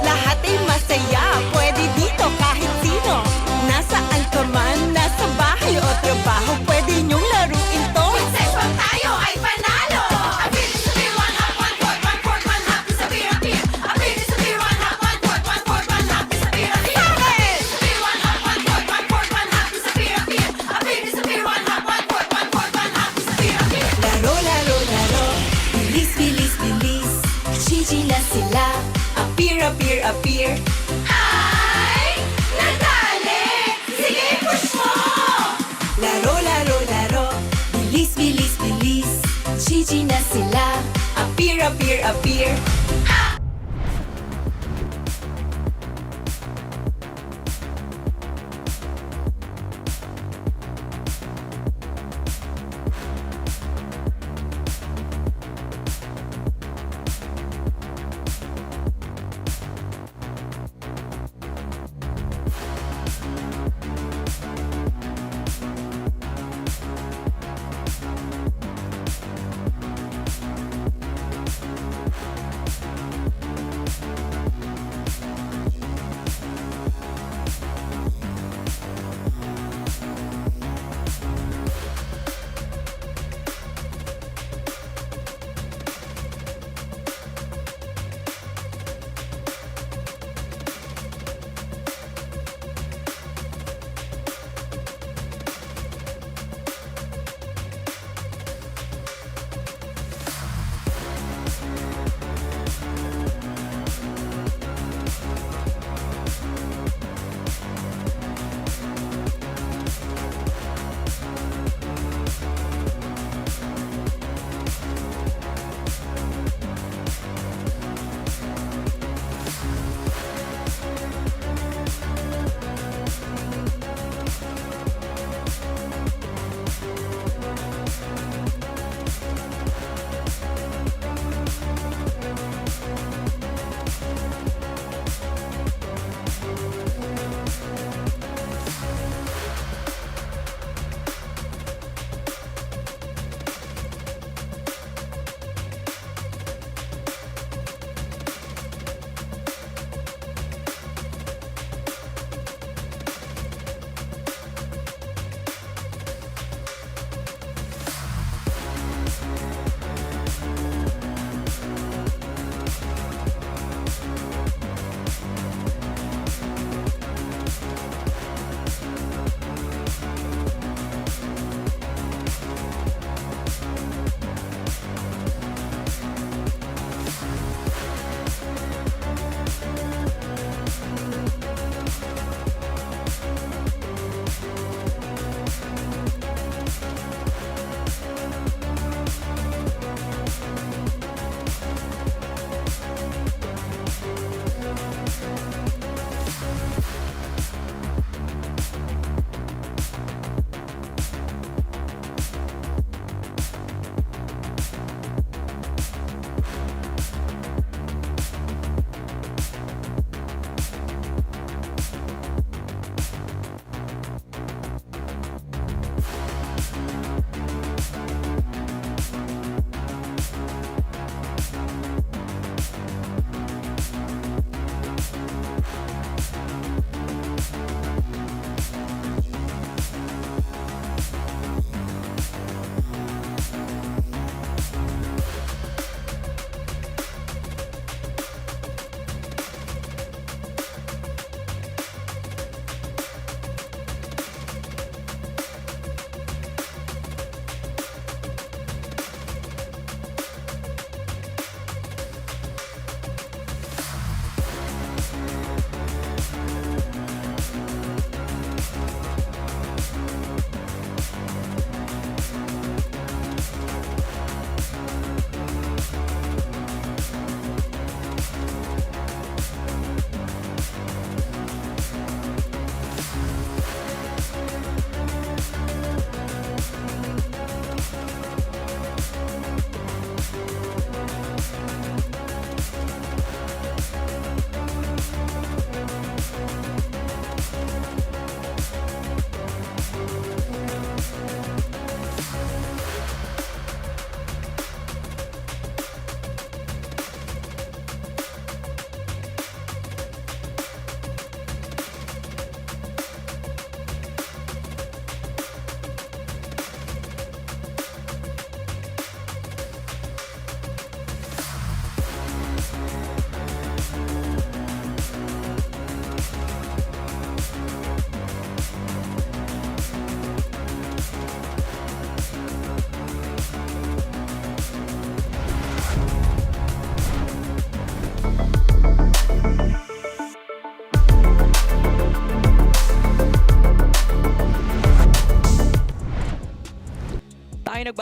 Lahat ay masaya, pwede dito kahit sino. Nasaan ka man, nasa bahay o trabaho, pwede niyong laruin to. Sex bomb tayo ay panalo! Appear, disappear, one hop, one court, one court, one hop, disappear, appear. Appear, disappear, one hop, one court, one court, one hop, disappear, appear. Appear, disappear, one hop, one court, one court, one hop, disappear, appear. Appear, disappear, one hop, one court, one court, one hop, disappear, appear. Laro, laro, laro. Bilis, bilis, bilis. GG na sila. Appear, appear, appear. Ay! Nadali! Sige, push mo! Laro, laro, laro. Bilis, bilis, bilis. GG na sila. Appear, appear, appear.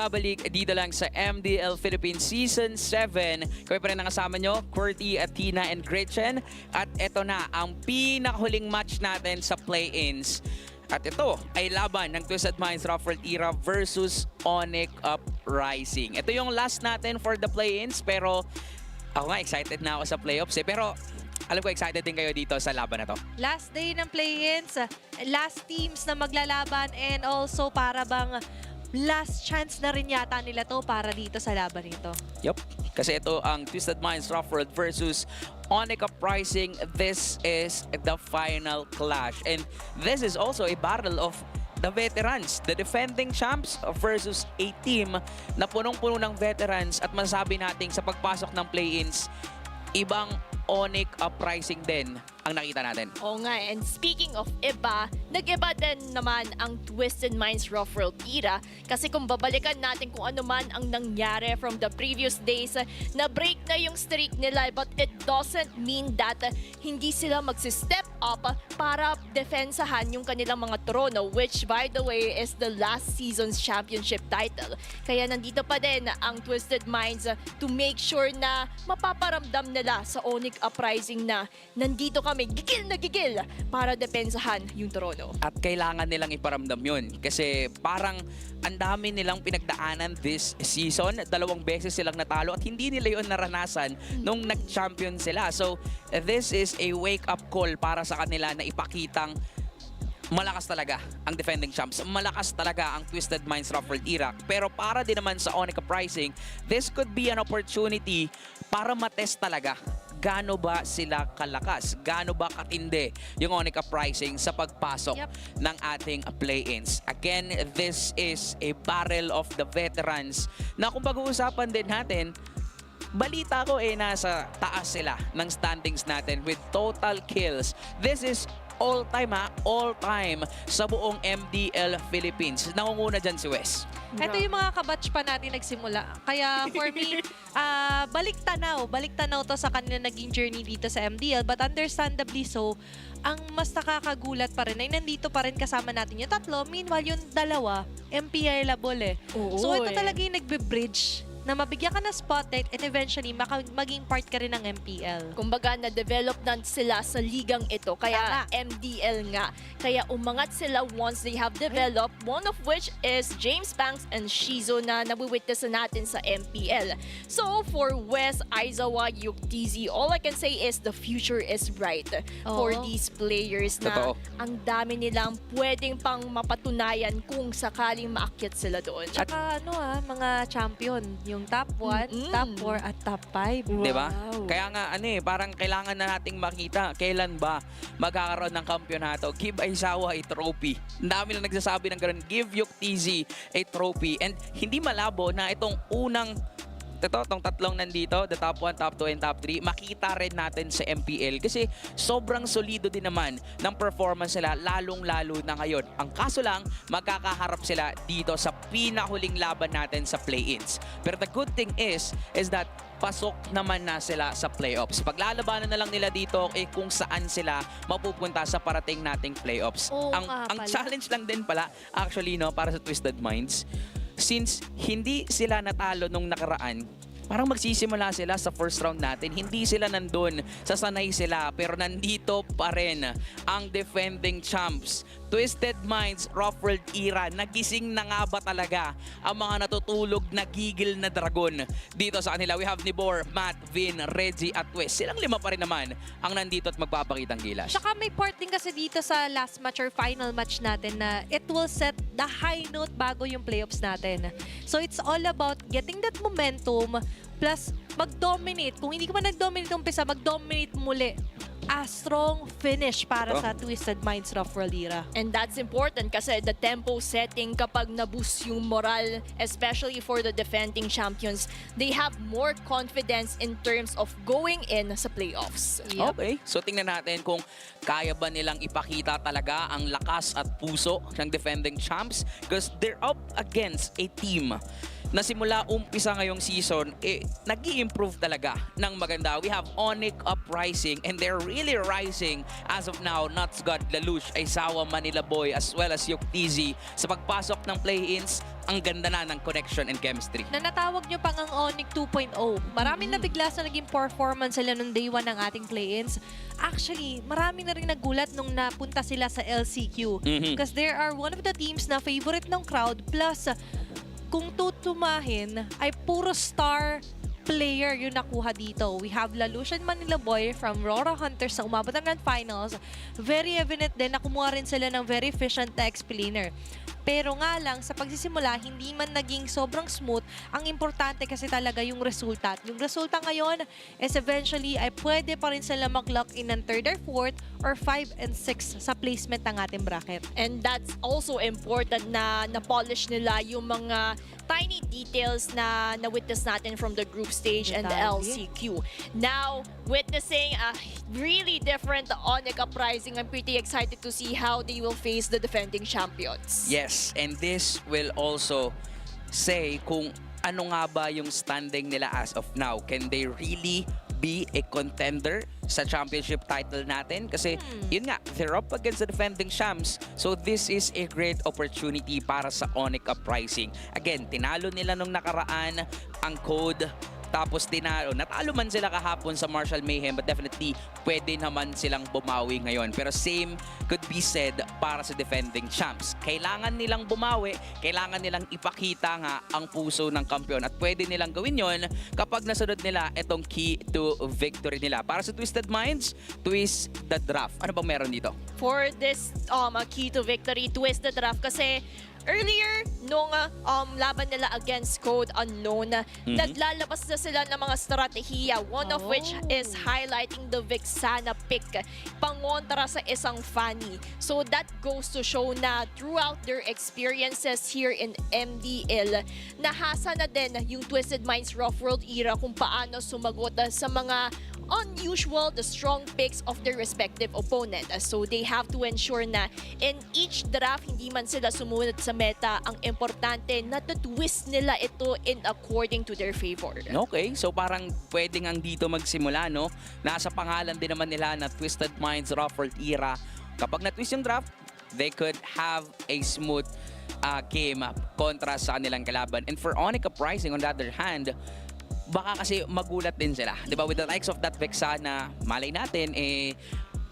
nagbabalik dito lang sa MDL Philippines Season 7. Kami pa rin ang kasama nyo, Qwerty, Tina, and Gretchen. At ito na ang pinakahuling match natin sa play-ins. At ito ay laban ng Twisted Minds Ruffled Era versus Onic Uprising. Ito yung last natin for the play-ins, pero ako nga excited na ako sa playoffs Pero alam ko excited din kayo dito sa laban na to. Last day ng play-ins, last teams na maglalaban, and also para bang last chance na rin yata nila to para dito sa laban nito. Yup. Kasi ito ang Twisted Minds Ruffled versus Onic Uprising. This is the final clash. And this is also a battle of the veterans, the defending champs versus a team na punong-puno ng veterans, at masasabi natin sa pagpasok ng play-ins, ibang Onic Uprising din ang nakita natin. Oo nga, and speaking of iba, nag-iba din naman ang Twisted Minds Ruffled Era, kasi kung babalikan natin kung ano man ang nangyari from the previous days, na-break na yung streak nila, but it doesn't mean that hindi sila magsi-step up para defensahan yung kanilang mga trono, which by the way is the last season's championship title. Kaya nandito pa din ang Twisted Minds to make sure na mapaparamdam nila sa Onic Uprising na nandito kami gigil na gigil para depensahan yung trono. At kailangan nilang iparamdam yun. Kasi parang ang dami nilang pinagdaanan this season. 2 beses silang natalo at hindi nila yun naranasan nung nag-champion sila. So, this is a wake-up call para sa kanila na ipakitang malakas talaga ang defending champs. Malakas talaga ang Twisted Minds Ruffled Era. Pero para din naman sa Onic Uprising, this could be an opportunity para matest talaga gaano ba sila kalakas, gaano ba katindi yung Onic Uprising sa pagpasok ng ating play-ins. Again, this is a battle of the veterans na kung pag-uusapan din natin, balita ko nasa taas sila ng standings natin with total kills. This is all-time sa buong MDL Philippines. Nangunguna dyan si Wes. Ito yung mga kabatch pa natin nagsimula. Kaya for me, balik tanaw to sa kanila naging journey dito sa MDL. But understandably so, ang mas nakakagulat pa rin ay nandito pa rin kasama natin yung 3. Meanwhile, yung 2, MPLable So ito talaga yung nagbe-bridge na mabigyan ka ng spotlight and eventually maging part ka rin ng MPL. Kumbaga, na-develop na sila sa ligang ito. Kaya MDL nga. Kaya umangat sila once they have developed. One of which is James Banks and Shizo na nawiwitness natin sa MPL. So, for Wes, Aizawa, Yuktizi, all I can say is the future is bright for these players na ang dami nilang pwedeng pang mapatunayan kung sakaling maakyat sila doon. Tsaka mga champion, yung top 1, top 4, at top 5. Wow. Diba? Kaya nga, parang kailangan na nating makita kailan ba magkakaroon ng kampyonato. Give Aizawa a trophy. Ang dami na nagsasabi ng ganun. Give Yuktizi a trophy. And hindi malabo na itong itong 3 nandito, the top 1, top 2, and top 3, makita rin natin sa MPL kasi sobrang solido din naman ng performance nila, lalong-lalo na ngayon. Ang kaso lang, magkakaharap sila dito sa pinahuling laban natin sa play-ins. Pero the good thing is that pasok naman na sila sa playoffs. Paglalabanan na lang nila dito kung saan sila mapupunta sa parating nating playoffs. Ang challenge lang din pala, actually, para sa Twisted Minds, since hindi sila natalo nung nakaraan, parang magsisimula sila sa first round natin. Hindi sila nandun, sasanay sila, pero nandito pa rin ang defending champs. Twisted Minds Ruffled Era, nagising na nga ba talaga ang mga natutulog na gigil na dragon dito sa kanila? We have Nibor, Matt, Vin, Reggie at Wes. Silang 5 pa rin naman ang nandito at magpapakitang gilas. Tsaka may part din kasi dito sa last match or final match natin na it will set the high note bago yung playoffs natin. So it's all about getting that momentum plus mag-dominate. Kung hindi ka man nag-dominate umpisa, mag-dominate muli. A strong finish para sa Twisted Minds Ruffled Era. And that's important kasi the tempo setting kapag na-boost yung moral, especially for the defending champions, they have more confidence in terms of going in sa playoffs. Okay, so tingnan natin kung kaya ba nilang ipakita talaga ang lakas at puso ng defending champs because they're up against a team na simula umpisa ngayong season, nag-i-improve talaga ng maganda. We have Onic, Uprising, and they're really rising as of now. Nuts God, Lalush, Aizawa, Manila Boy, as well as Yuktz. Sa pagpasok ng play-ins, ang ganda na ng connection and chemistry. Na natawag nyo pang ang Onic 2.0. Maraming nabigla sa naging performance sila nung day 1 ng ating play-ins. Actually, marami na rin nagulat nung napunta sila sa LCQ. Because they are one of the teams na favorite ng crowd. Plus, kung tutumahin, ay puro star player yung nakuha dito. We have Lalush and Manila Boy from Rora Hunters sa umabot ng Grand Finals. Very evident din na kumuha rin sila ng very efficient na explainer. Pero nga lang, sa pagsisimula, hindi man naging sobrang smooth. Ang importante kasi talaga yung resulta. At yung resulta ngayon is eventually ay pwede pa rin sila mag-lock in ng 3rd or 4th or 5 and 6 sa placement ng ating bracket. And that's also important na na-polish nila yung mga tiny details na na-witness natin from the group stage and the LCQ. Now, witnessing a really different Onic Uprising, I'm pretty excited to see how they will face the defending champions. Yes, and this will also say kung ano nga ba yung standing nila as of now. Can they really be a contender sa championship title natin? Kasi yun nga, they're up against the defending champs. So this is a great opportunity para sa Onic Uprising. Again, tinalo nila nung nakaraan ang code. Tapos natalo man sila kahapon sa Martial Mayhem, but definitely pwede naman silang bumawi ngayon. Pero same could be said para sa defending champs. Kailangan nilang bumawi, kailangan nilang ipakita nga ang puso ng kampiyon. At pwede nilang gawin yon kapag nasunod nila itong key to victory nila. Para sa Twisted Minds, twist the draft. Ano bang meron dito? For this key to victory, twist the draft kasi earlier, nung laban nila against Code Unknown, naglalabas na sila ng mga strategiya, one of which is highlighting the Vixana pick, pangontra sa isang Fanny. So that goes to show na throughout their experiences here in MDL, nahasa na din yung Twisted Minds Rough World era kung paano sumagot sa mga unusual, the strong picks of their respective opponent. So they have to ensure na in each draft, hindi man sila sumunod sa meta, ang importante na twist nila ito in according to their favor. Okay, so parang pwedeng ang dito magsimula, no? Nasa pangalan din naman nila na Twisted Minds Rough World era. Kapag na-twist yung draft, they could have a smooth game kontra sa kanilang kalaban. And for Onic Uprising, on the other hand, baka kasi magulat din sila. Diba? With the likes of that Vexana, malay natin,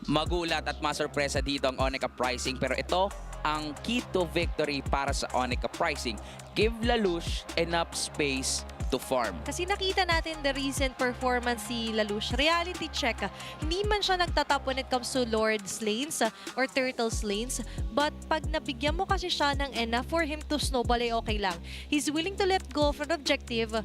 magulat at masurpresa dito ang Onic Uprising. Pero ito, ang key to victory para sa Onic Uprising. Give Lalush enough space to farm. Kasi nakita natin the recent performance si Lalush. Reality check. Hindi man siya nagtatap when it comes to Lord's lanes or Turtle's lanes. But pag nabigyan mo kasi siya ng enough for him to snowball, ay okay lang. He's willing to let go from the objective.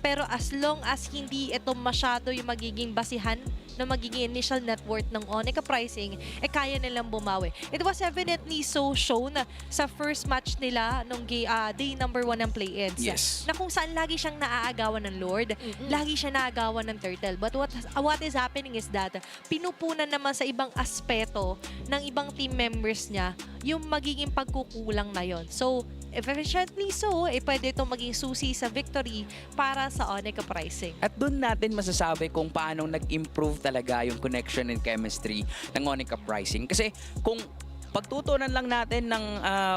Pero as long as hindi ito masyado yung magiging basihan na magiging initial net worth ng Onic Uprising, kaya nilang bumawi. It was evidently so shown sa first match nila nung day number 1 ng play-ins. Yes. Na kung saan lagi siyang naaagawan ng Lord, lagi siya naaagawan ng Turtle. But what is happening is that pinupunan naman sa ibang aspeto ng ibang team members niya yung magiging pagkukulang na yon. So, efficiently so, pwede itong maging susi sa victory para sa Onic Uprising. At doon natin masasabi kung paano nag-improve talaga yung connection and chemistry ng Onic Uprising. Kasi kung pagtutunan lang natin ng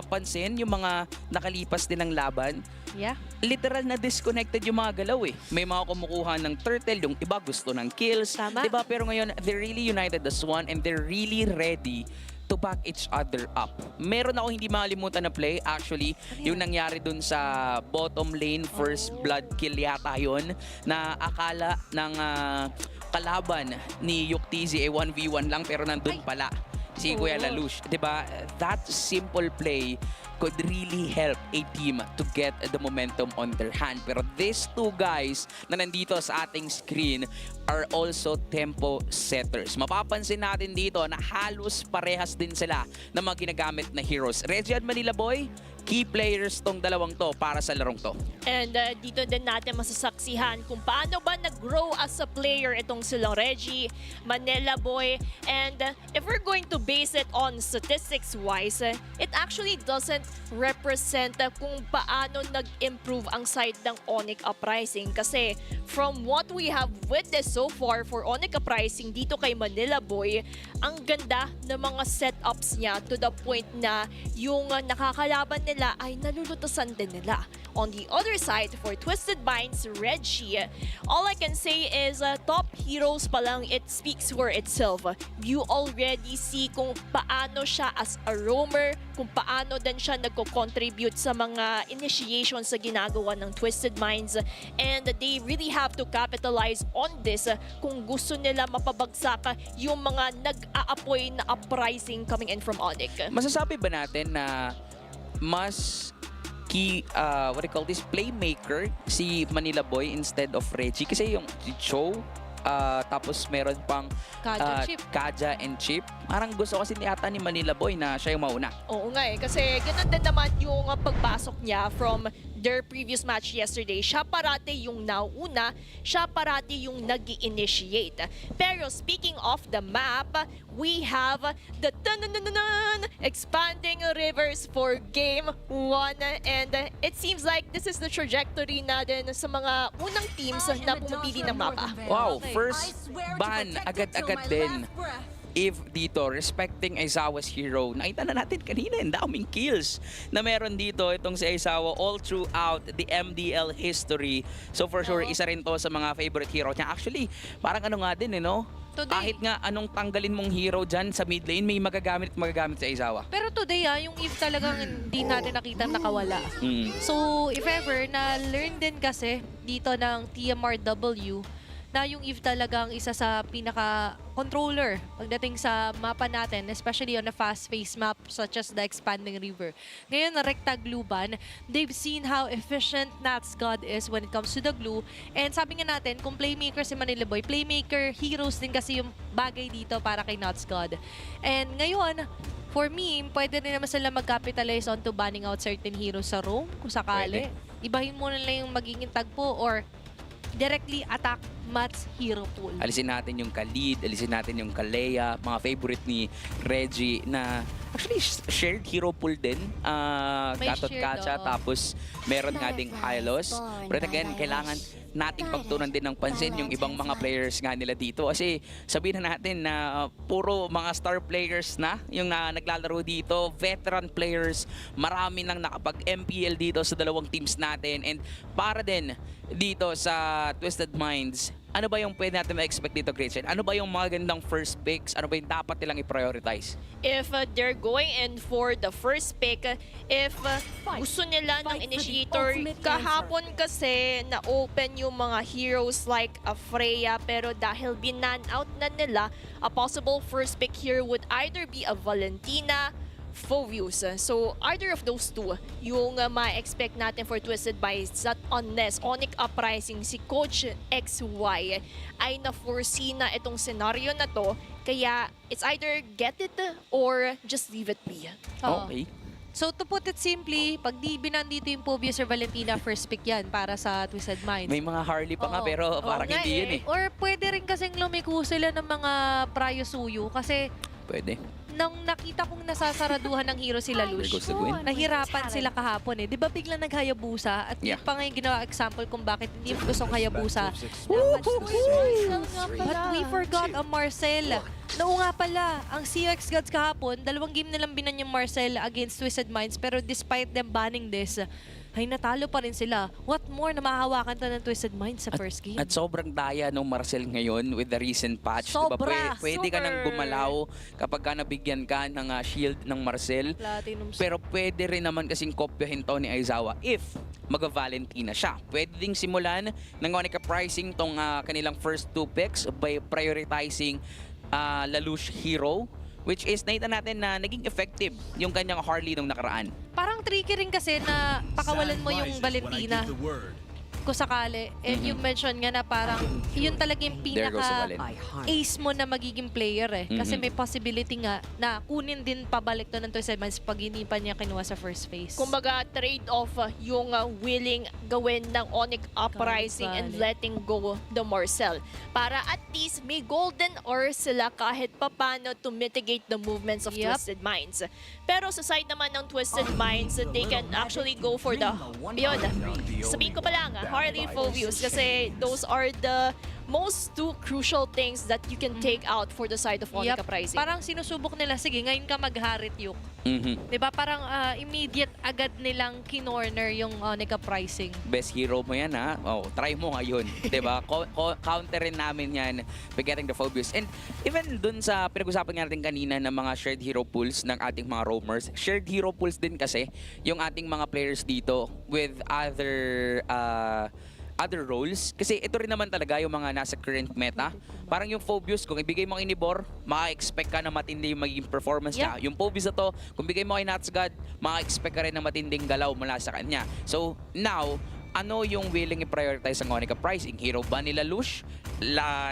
pansin yung mga nakalipas din ng laban, literal na disconnected yung mga galaw eh. May mga kumukuha ng turtle, yung iba gusto ng kills. Tama. Diba? Pero ngayon, they're really united as one and they're really ready to back each other up. Meron ako hindi makalimutan na play, actually, yung nangyari dun sa bottom lane, first blood kill yata yun, na akala ng kalaban ni Yuktz 1v1 lang pero nandun pala si Kuya Lalush. Diba? That simple play could really help a team to get the momentum on their hand. Pero these two guys na nandito sa ating screen are also tempo setters. Mapapansin natin dito na halos parehas din sila na mga ginagamit na heroes. Reggie at Manila Boy, key players tong dalawang to para sa larong to. And dito din natin masasaksihan kung paano ba nag-grow as a player itong silang Reggie, Manila Boy. And if we're going to base it on statistics-wise, it actually doesn't represent kung paano nag-improve ang side ng Onic Uprising. Kasi from what we have witnessed so far for Onic Uprising dito kay Manila Boy, ang ganda ng mga setups niya to the point na yung nakakalaban nila ay nalulutasan din nila. On the other side, for Twisted Minds, Reggie, all I can say is top heroes pa lang, it speaks for itself. You already see kung paano siya as a roamer, kung paano din siya nagko-contribute sa mga initiations sa ginagawa ng Twisted Minds. And they really have to capitalize on this kung gusto nila mapabagsak yung mga nag-aapoy na uprising coming in from Onic. Masasabi ba natin na mas key, what do you call this, playmaker si Manila Boy instead of Reggie? Kasi yung Cho, tapos meron pang Kaja and Chip. Parang gusto kasi yata ni Manila Boy na siya yung mauna. Oo nga eh, kasi ganun din naman yung pagpasok niya from their previous match yesterday. Siya parati yung nauna, siya parati yung nag-initiate. Pero speaking of the map, we have the expanding rivers for game 1. And it seems like this is the trajectory na din sa mga unang teams na pumipili ng mapa. Wow, first ban agad-agad din. If dito, respecting Aizawa's hero, nakita na natin kanina, ang daming kills na meron dito itong si Aizawa all throughout the MDL history. So for sure, isa rin to sa mga favorite hero niya. Actually, parang ano nga din, no? Kahit nga anong tanggalin mong hero dyan sa mid lane, may magagamit sa Aizawa. Pero today, yung Eve talagang hindi natin nakita nakawala. So, if ever, na-learn din kasi dito ng TMRW na yung Eve talagang isa sa pinaka-controller pagdating sa mapa natin, especially on a fast-paced map such as the Expanding River. Ngayon, na Rectag Luban, they've seen how efficient Nats God is when it comes to the glue. And sabi nga natin, kung playmaker si Manila Boy, playmaker, heroes din kasi yung bagay dito para kay Nats God. And ngayon, for me, pwede rin naman sila mag-capitalize onto banning out certain heroes sa roam, kung sakali. Ibahin mo na lang yung magiging tagpo or directly attack Matt's hero pool. Alisin natin yung Khalid, alisin natin yung Kalea, mga favorite ni Reggie na actually shared hero pool din. Katot Kacha, tapos meron nga ding Hylos. But again, kailangan nating pagtunan din ng pansin yung ibang mga players nga nila dito. Kasi sabihin na natin na puro mga star players na yung naglalaro dito. Veteran players, marami nang nakapag-MPL dito sa dalawang teams natin. And para din dito sa Twisted Minds, ano ba yung pwede natin ma-expect dito, Gretchen? Ano ba yung mga gandang first picks? Ano ba yung dapat nilang i-prioritize? If they're going in for the first pick, if gusto nila ng initiator, kahapon kasi na-open yung mga heroes like Freya, pero dahil binan out na nila, a possible first pick here would either be a Valentina, Phovius. So, either of those two, yung ma-expect natin for Twisted Minds, that unless Onic Uprising, si Coach XY, ay na-foresee na itong scenario na to, kaya it's either get it or just leave it be. Okay. So, to put it simply, pag di binandito yung Phobius or Valentina, first pick yan para sa Twisted Minds. May mga Harley pa nga pero parang hindi yun eh. Or pwede rin kasing lumiko sila ng mga Prayo Suyu kasi Pwede. nang nakita kong nasasaraduhan ng hero sila Lush, There goes the Gwen. nahirapan sila kahapon eh. Di ba biglang naghayabusa? At yun pa nga yung ginawa example kung bakit hindi mo gustong hayabusa. But we forgot ang Marcel. Oo nga pala, ang CX Gods kahapon, 2 game nilang binan yung Marcel against Twisted Minds, pero despite them banning this, ay natalo pa rin sila. What more na mahahawakan ta ng Twisted Minds sa first game? At sobrang daya nung Marcel ngayon with the recent patch. Diba? Pwede ka nang gumalaw kapag ka nabigyan ka ng shield ng Marcel. Platinum. Pero pwede rin naman kasing kopyahin to ni Aizawa if mag-Valentina siya. Pwede ding simulan ng Onic Uprising tong kanilang first 2 picks by prioritizing Lelouch hero, which is nakita natin na naging effective yung kanyang Harley nung nakaraan. Parang tricky rin kasi na pakawalan mo yung Valentina. kung sakali, and you mentioned nga na parang yun talaga yung There goes the pinaka-ace mo na magiging player eh. Kasi may possibility nga na kunin din pabalik to ng Twisted Minds pag hindi pa niya kinuha sa first phase. Kumbaga, trade-off yung willing gawin ng Onic Uprising and letting go the Marcel. Para at least may golden ore sila kahit papano to mitigate the movements of Twisted Minds. Pero sa side naman ng Twisted Minds, they can actually go for the, yun, sabihin ko pa lang, Harley Phobius, kasi those are the most two crucial things that you can take out for the side of Onic Uprising. Parang sinusubok nila, sige, ngayon ka mag-Harit Yuk. Diba? Parang immediate agad nilang kinorner yung Onic Uprising. Best hero mo yan, ha? Oh, try mo ngayon. Diba? Counterin namin yan by getting the Phobius. And even dun sa pinag-usapan natin kanina ng mga shared hero pools ng ating mga roamers, shared hero pools din kasi yung ating mga players dito with other roles. Kasi ito rin naman talaga yung mga nasa current meta. Parang yung Phobius, kung ibigay mo kay Inibor, maka-expect ka na matindi yung magiging performance niya. Yung Phobius na to, kung bigay mo kay Natsgad, maka-expect ka rin na matinding galaw mula sa kanya. So, now, ano yung willing i-prioritize ang Onic Uprising? Hero ba nila Lush?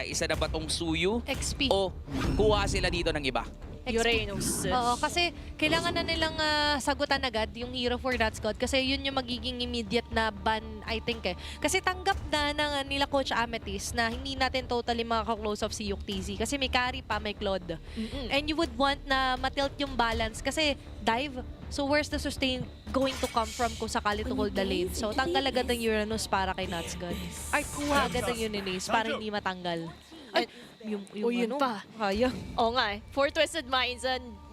Isa na ba tong Suyu? XP. O kuha sila dito ng iba? Uranus. Oo, kasi kailangan na nilang sagutan agad yung hero for that squad kasi yun yung magiging immediate na ban, I think eh. Kasi tanggap na ng nila Coach Amethyst na hindi natin totally makaka-close off si Yuk TZ kasi may carry pa, may Claude. And you would want na matilt yung balance kasi dive. So where's the sustain going to come from kung sakali to hold the lane? So tanggal agad ang Uranus para kay Natsgad. Or kuha agad ang Uranus para hindi matanggal. Yung yun pa. Kaya. Oo nga eh. For Twisted Minds,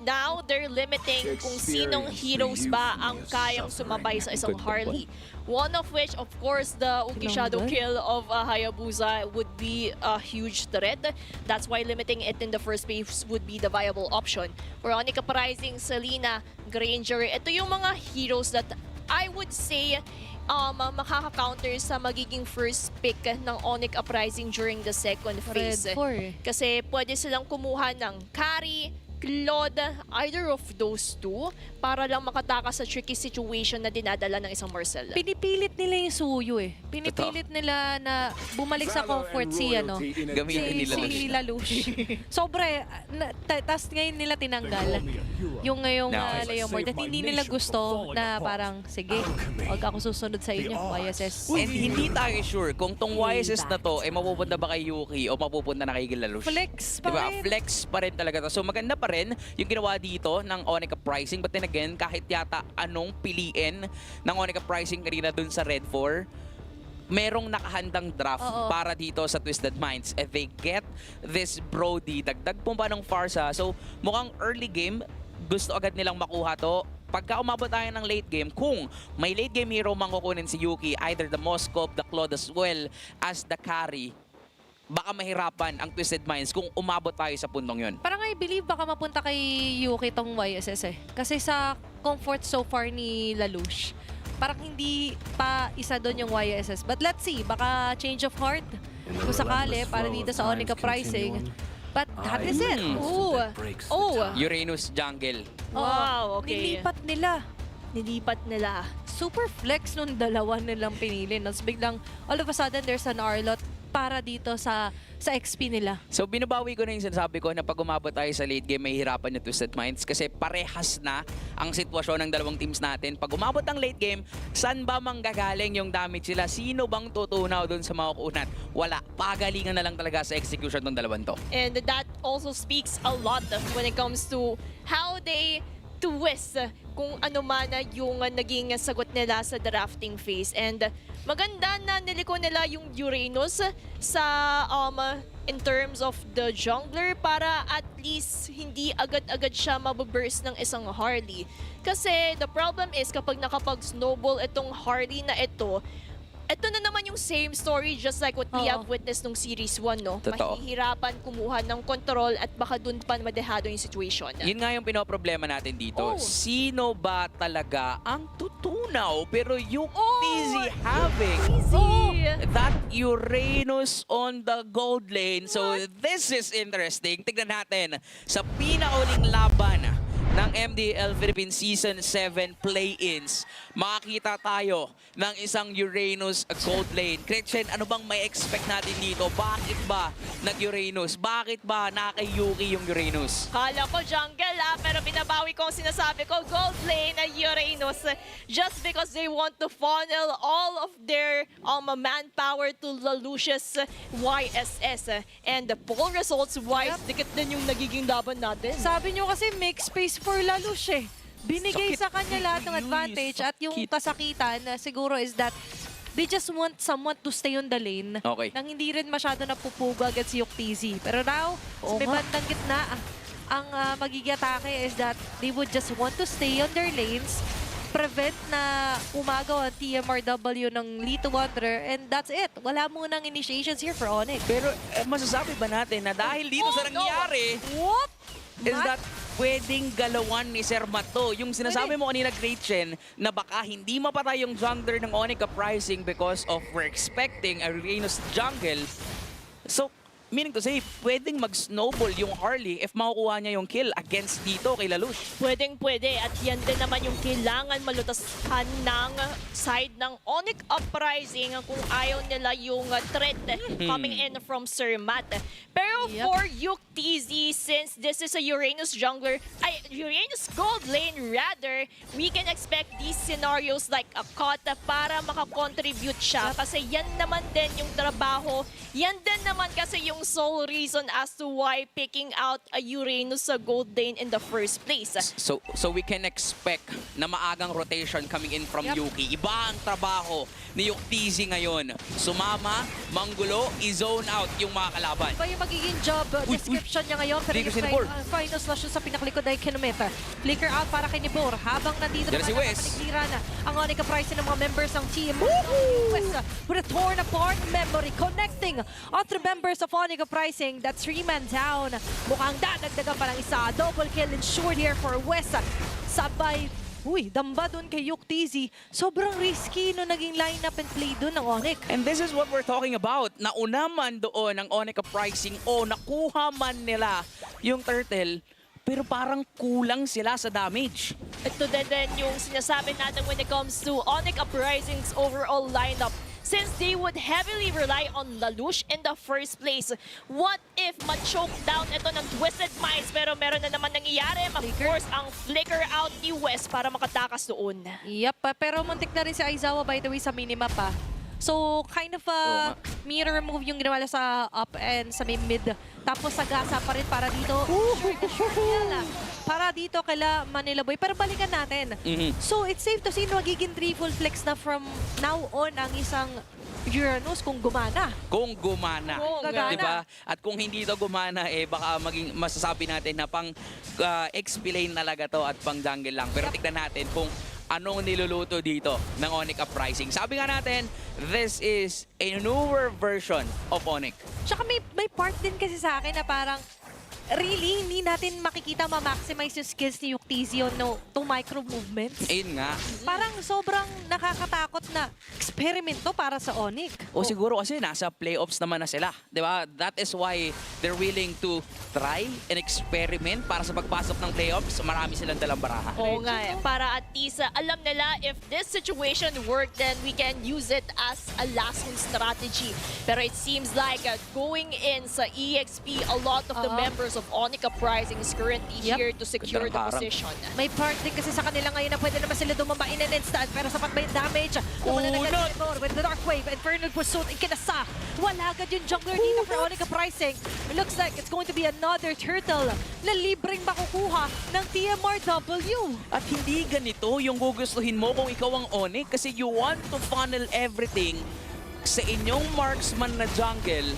now they're limiting kung sinong heroes ba ang kayang sumabay sa isang Harley. One of which, of course, the Uki Shadow kill of Hayabusa would be a huge threat. That's why limiting it in the first phase would be the viable option. For Onic Uprising, Selena, Granger, ito yung mga heroes that I would say makaka-counter sa magiging first pick ng Onic Uprising during the second phase. Kasi pwede silang kumuha ng carry, Claude, either of those two, para lang makatakas sa tricky situation na dinadala ng isang Marcel. Pinipilit nila yung Suyu eh. Pinipilit nila na bumalik sa comfort si Gamitin nila Lelouch. Sobre, tas ngayon nila tinanggal yung ngayong Leomord. At hindi nila gusto na parang, sige, huwag ako susunod sa inyo, YSS. And hindi tayo sure kung tong YSS na to ay mapupunta ba kay Yuki o mapupunta na kay Lelouch. Flex pa diba? rin. Flex pa rin talaga to. So maganda pa rin yung ginawa dito ng Onic Uprising. But then again, kahit yata anong piliin ng Onic Uprising kanina dun sa Red 4, merong nakahandang draft para dito sa Twisted Minds. If they get this Brody, dagdag po ba ng Farsa? So mukhang early game, gusto agad nilang makuha to. Pagka umabot tayo ng late game, kung may late game hero mang kukunin si Yuki, either the Moskov, the Claude as well as the carry, baka mahirapan ang Twisted Minds kung umabot tayo sa puntong yun. Parang I believe baka mapunta kay Yuki tong YSS eh. Kasi sa comfort so far ni Lelouch, parang hindi pa isa doon yung YSS. But let's see, baka change of heart kung sakali para dito sa Onic Uprising. But that is it. Uranus jungle. Wow, okay. Nilipat nila. Super flex nung dalawa nilang pinili. Tapos biglang, all of a sudden, there's an Arlot para dito sa XP nila. So binabawi ko na yung sinasabi ko na pag umabot tayo sa late game, may hirapan yung Twisted Minds kasi parehas na ang sitwasyon ng dalawang teams natin. Pag umabot ang late game, saan ba manggagaling yung damage sila? Sino bang tutunaw dun sa mga kunat? Wala. Pagalingan na lang talaga sa execution ng dalawang to. And that also speaks a lot when it comes to how they twist kung ano man yung naging sagot nila sa drafting phase. And maganda na niliko nila yung Uranus sa in terms of the jungler para at least hindi agad-agad siya mababurst ng isang Harley. Kasi the problem is kapag nakapag-snowball itong Harley na ito na naman yung same story just like what we have witnessed nung Series 1, no? Totoo. Mahihirapan kumuha ng control at baka dun pa madehado yung situation. Yun nga yung pinoproblema natin dito. Sino ba talaga ang tutunaw? Pero yung easy having that Uranus on the gold lane. So this is interesting. Tignan natin sa pinakauling laban ng MDL Philippines Season 7 play-ins. makakita tayo ng isang Uranus gold lane. Gretchen, ano bang may expect natin dito? Bakit ba nag-Uranus? Bakit ba naka-Yuki yung Uranus? Kala ko jungle pero binabawi ko ang sinasabi ko, gold lane na Uranus. Just because they want to funnel all of their manpower to Lelouch's YSS. And the poll results wise, dikit din yung nagiging laban natin. Sabi nyo kasi make space for Lelouch eh. Binigay Sakit. sa kanya lahat ng advantage at yung kasakitan siguro is that they just want someone to stay on the lane Okay. nang hindi rin masyado napupugo agad si Yuktz. Pero now, sa may bandang gitna, ang magiging atake is that they would just want to stay on their lanes, prevent na umagaw ang TMRW ng Lito Wanderer, and that's it. Wala munang initiations here for Onic. Pero masasabi ba natin na dahil dito sa nangyari, What? is that pwedeng galawan ni Sir Mato? Yung sinasabi mo kanina, Gretchen, na baka hindi mapatay yung jungler ng Onic Uprising because of we're expecting a Uranus jungle. So, meaning to say, pwedeng mag-snowball yung Harley if makukuha niya yung kill against dito kay Lelouch. Pwedeng-pwede. At yan din naman yung kailangan malutasan ng side ng Onic Uprising kung ayaw nila yung threat coming in from Sir Matt. Pero for Yuktz, since this is a Uranus jungler, Uranus gold lane rather, we can expect these scenarios like a cut para makakontribute siya. Kasi yan naman din yung trabaho. Yan din naman kasi yung sole reason as to why picking out a Uranus sa gold lane in the first place. So we can expect na maagang rotation coming in from Yuki. Iba ang trabaho ni Yuktz ngayon. Sumama, manggulo, i-zone out yung mga kalaban. Iba yung magiging job description niya ngayon. Pero Hindi ko yung sinipor. final slash sa pinakalikod ay Kinometa. Flicker out para kay Nibor. Habang nandito Yan si Wes. panikliran ang Onic Uprising ng mga members ng team. Wes with a torn apart memory connecting all three members of Onic Uprising. That's 3-man down. Mukhang dadagdagan pa ng isa. Double kill ensured here for Wes. Sabay damba dun kay Yuktz. Sobrang risky no naging lineup and play dun ng Onic. And this is what we're talking about. Nauna man doon ang Onic Uprising o nakuha man nila yung turtle, pero parang kulang sila sa damage. Ito din yung sinasabi natin when it comes to Onic Uprising's overall lineup. Since they would heavily rely on Lelouch in the first place, what if ma-choke down ito ng Twisted Minds pero meron na naman nangyayari? Of course, ang flicker out ni West para makatakas doon. Pero muntik na rin si Aizawa by the way sa minimap pa. So, kind of a mirror move yung ginawa sa up and sa may mid. Tapos sagasa pa rin para dito. Para dito kaila Manila Boy. Pero balikan natin. So, it's safe to say na magiging 3 full flex na from now on ang isang Uranus kung gumana. Kung gumana. Kung gagana. Diba? At kung hindi ito gumana, baka maging masasabi natin na pang XP lane talaga to at pang jungle lang. Pero tignan natin kung anong niluluto dito ng Onic Uprising. Sabi nga natin, this is a newer version of Onic. Tsaka may part din kasi sa akin na parang really, hindi natin makikita ma-maximize yung skills ni Yuktz yun, no, to micro movements. Ayun nga. Parang sobrang nakakatakot na eksperimento para sa Onic. O siguro kasi nasa playoffs naman na sila. Diba? That is why they're willing to try and experiment para sa pagpasok ng playoffs. Marami silang dalang baraha. Oo nga para at least alam nila if this situation worked, then we can use it as a last win strategy. Pero it seems like going in sa EXP, a lot of the members of Onic Uprising is currently here to secure the position. May part din kasi sa kanila ngayon na pwede naman sila dumamba in an instant pero sapat ba yung damage? Wala na agad with the Dark Wave, Infernal Pursuit, ikinasa. Wala agad yung jungler dito for Onic Uprising. It looks like it's going to be another turtle na libreng makukuha ng TMRW. At hindi ganito yung gugustuhin mo kung ikaw ang Onic kasi you want to funnel everything sa inyong marksman na jungle.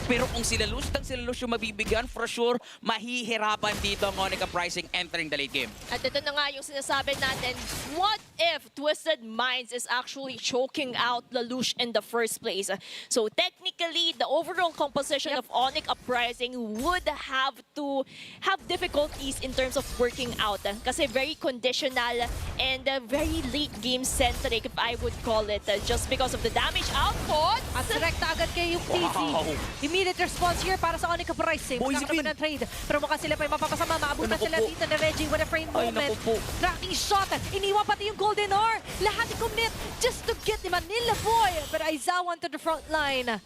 Pero kung sila Lelouch yung mabibigyan, for sure, mahihirapan dito ang Onic Uprising entering the late game. At ito na nga yung sinasabi natin, what if Twisted Minds is actually choking out Lelouch in the first place? So technically, the overall composition of Onic Uprising would have to have difficulties in terms of working out. Kasi very conditional and very late game centric, if I would call it, just because of the damage output. At direkta agad kay Yuktz. Immediate response here para sa Onic Uprising. Boy, Magkakaroon Zipin. ng trade. Pero mukhang sila pa yung mapapasama. Maabutan Naku sila po. dito na Reggie with a frame Ay, moment. naku po. Tracking shot. Iniwan pati yung Golden Ore. Lahat i-commit just to get the Manila Boy. But Aizawan to the front line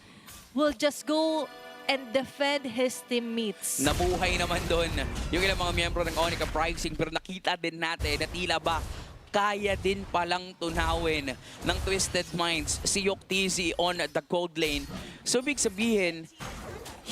will just go and defend his teammates. Nabuhay naman doon yung ilang mga miyembro ng Onic Uprising, pero nakita din natin na tila ba kaya din palang tunawin ng Twisted Minds si Yuktisi on the gold lane. So big sabihin,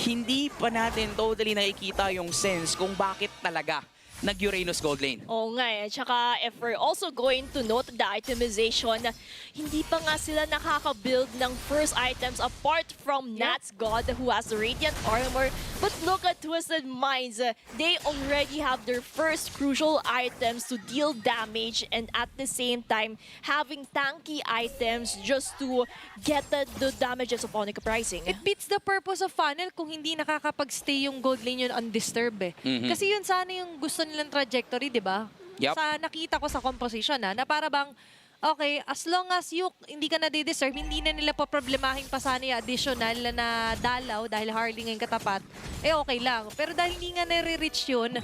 hindi pa natin totally nakikita yung sense kung bakit talaga nag-Uranus gold lane. Oo nga eh. Tsaka if we're also going to note the itemization, hindi pa nga sila nakaka-build ng first items apart from Nat's God who has the Radiant Armor. But look at Twisted Minds. They already have their first crucial items to deal damage and at the same time having tanky items just to get the damages of Onic Uprising. It beats the purpose of funnel kung hindi nakakapag-stay yung gold lane yun undisturbed eh. Kasi yun sana yung gusto nilang trajectory, di ba? Yup. Sa nakita ko sa composition na para bang, okay, as long as hindi ka na-deserve, hindi na nila paproblemahin pa sana yung additional na dalaw dahil Harling ang katapat, eh okay lang. Pero dahil hindi nga nare-reach yun,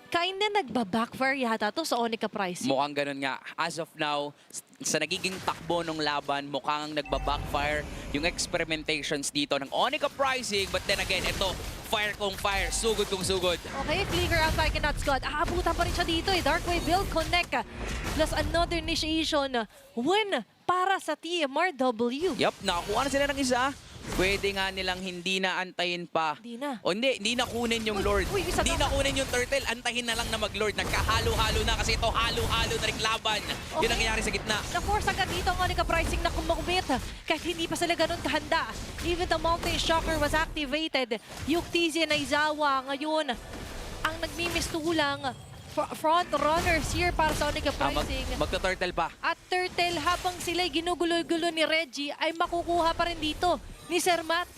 kinda nagba-backfire yata to sa Onic Uprising. Mukhang ganun nga. As of now, sa nagiging takbo ng laban, mukhang nagba-backfire yung experimentations dito ng Onic Uprising. But then again, ito, fire kung fire, sugod kung sugod. Okay, flicker out by Knots God. Aabutan pa rin siya dito eh. Darkwave will connect. Plus another initiation win para sa TMRW. Yup, nakakuha na sila ng isa. Pwede nga nilang hindi na antayin pa. Hindi na. O hindi na kunin yung Uy, Lord. uy, isa Hindi pa. na kunin yung Turtle, antayin na lang na mag-Lord. Nagkahalo-halo na kasi ito halo-halo na rin laban. Yun ang nangyari sa gitna. Na-force agad dito ang Onic Uprising na kumakumit kahit hindi pa sila ganun kahanda. Even the Mountain Shocker was activated. Yuktisi na Izawa ngayon ang nagmimistulang front runners here para sa Onic Uprising. Magta-Turtle pa. At Turtle habang sila ginugulo-gulo ni Reggie ay makukuha pa rin dito ni Sir Matt.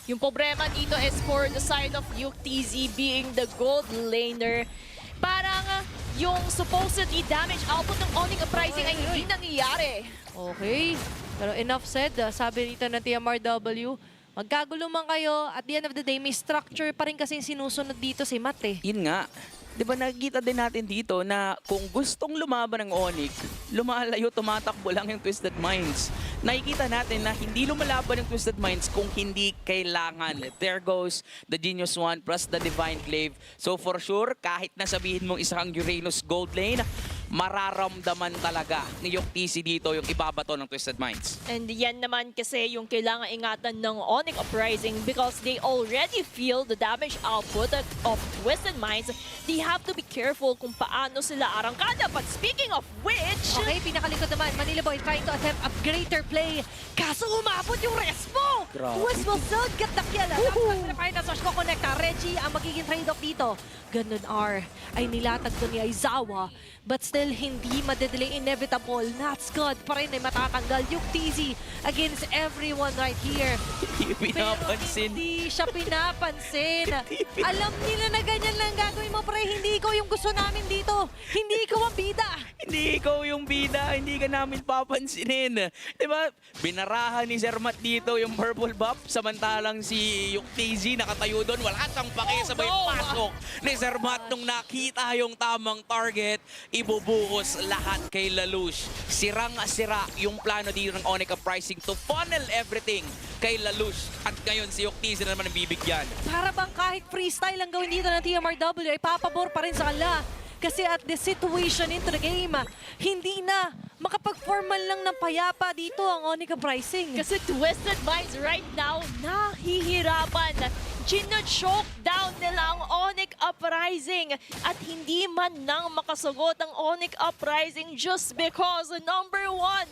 Yung problema dito is for the side of UTZ being the gold laner. Parang yung supposedly damage output ng Onic Uprising ay hindi nangyayari. Okay. Pero enough said, sabi dito ng TMRW, magkagulo man kayo, at the end of the day, may structure pa rin kasing sinusunod dito si Matt eh. Yun nga. Di ba nakikita din natin dito na kung gustong lumaban ng Onic, lumalayo, tumatakbo lang yung Twisted Minds. Nakikita natin na hindi lumalaban yung Twisted Minds kung hindi kailangan. There goes the Genius One plus the Divine Glaive. So for sure, kahit nasabihin mong isang Uranus Gold Lane, mararamdaman talaga ni Yuktisi dito yung ibabato ng Twisted Minds. And yan naman kasi yung kailangan ingatan ng Onic Uprising because they already feel the damage output of Twisted Minds. They have to be careful kung paano sila arangkada. But speaking of which... Okay, pinakalikod naman. Manila Boy trying to attempt a greater play. Kaso umabot yung respo! Grabe. West will still get the kill. Tapos pinapahit na Sosh ko connecta. Reggie ang magiging trade-off dito. Ganun R ay nilatag to ni Aizawa. But still, hindi madedelay, inevitable. Nat's God pa rin ay matatanggal. Yuktisi against everyone right here. Hindi pinapansin. Pero hindi siya pinapansin. Alam nila na ganyan lang gagawin mo, pre. Hindi ikaw yung gusto namin dito. Hindi ikaw ang bida. Hindi ikaw yung bida, hindi ka namin papansinin. Diba? Binarahan ni Sir Matt dito yung purple buff, samantalang si Yuktisi nakatayo doon. Wala siyang pake, sabay pasok ni Sir Matt nung nakita yung tamang target. Ibubuhos lahat kay Lalush. Sirang-sira yung plano dito ng Onic Uprising to funnel everything kay Lalush. At ngayon si Yuktisi na naman ang bibigyan. Para bang kahit freestyle ang gawin dito ng TMRW, ay papabor pa rin sa kanila. Kasi at the situation into the game, hindi na makapag-formal lang ng payapa dito ang Onic Uprising. Kasi Twisted Minds right now, nahihirapan. Gino-choke down nila ang Onic Uprising at hindi man nang makasagot ang Onic Uprising just because, number one,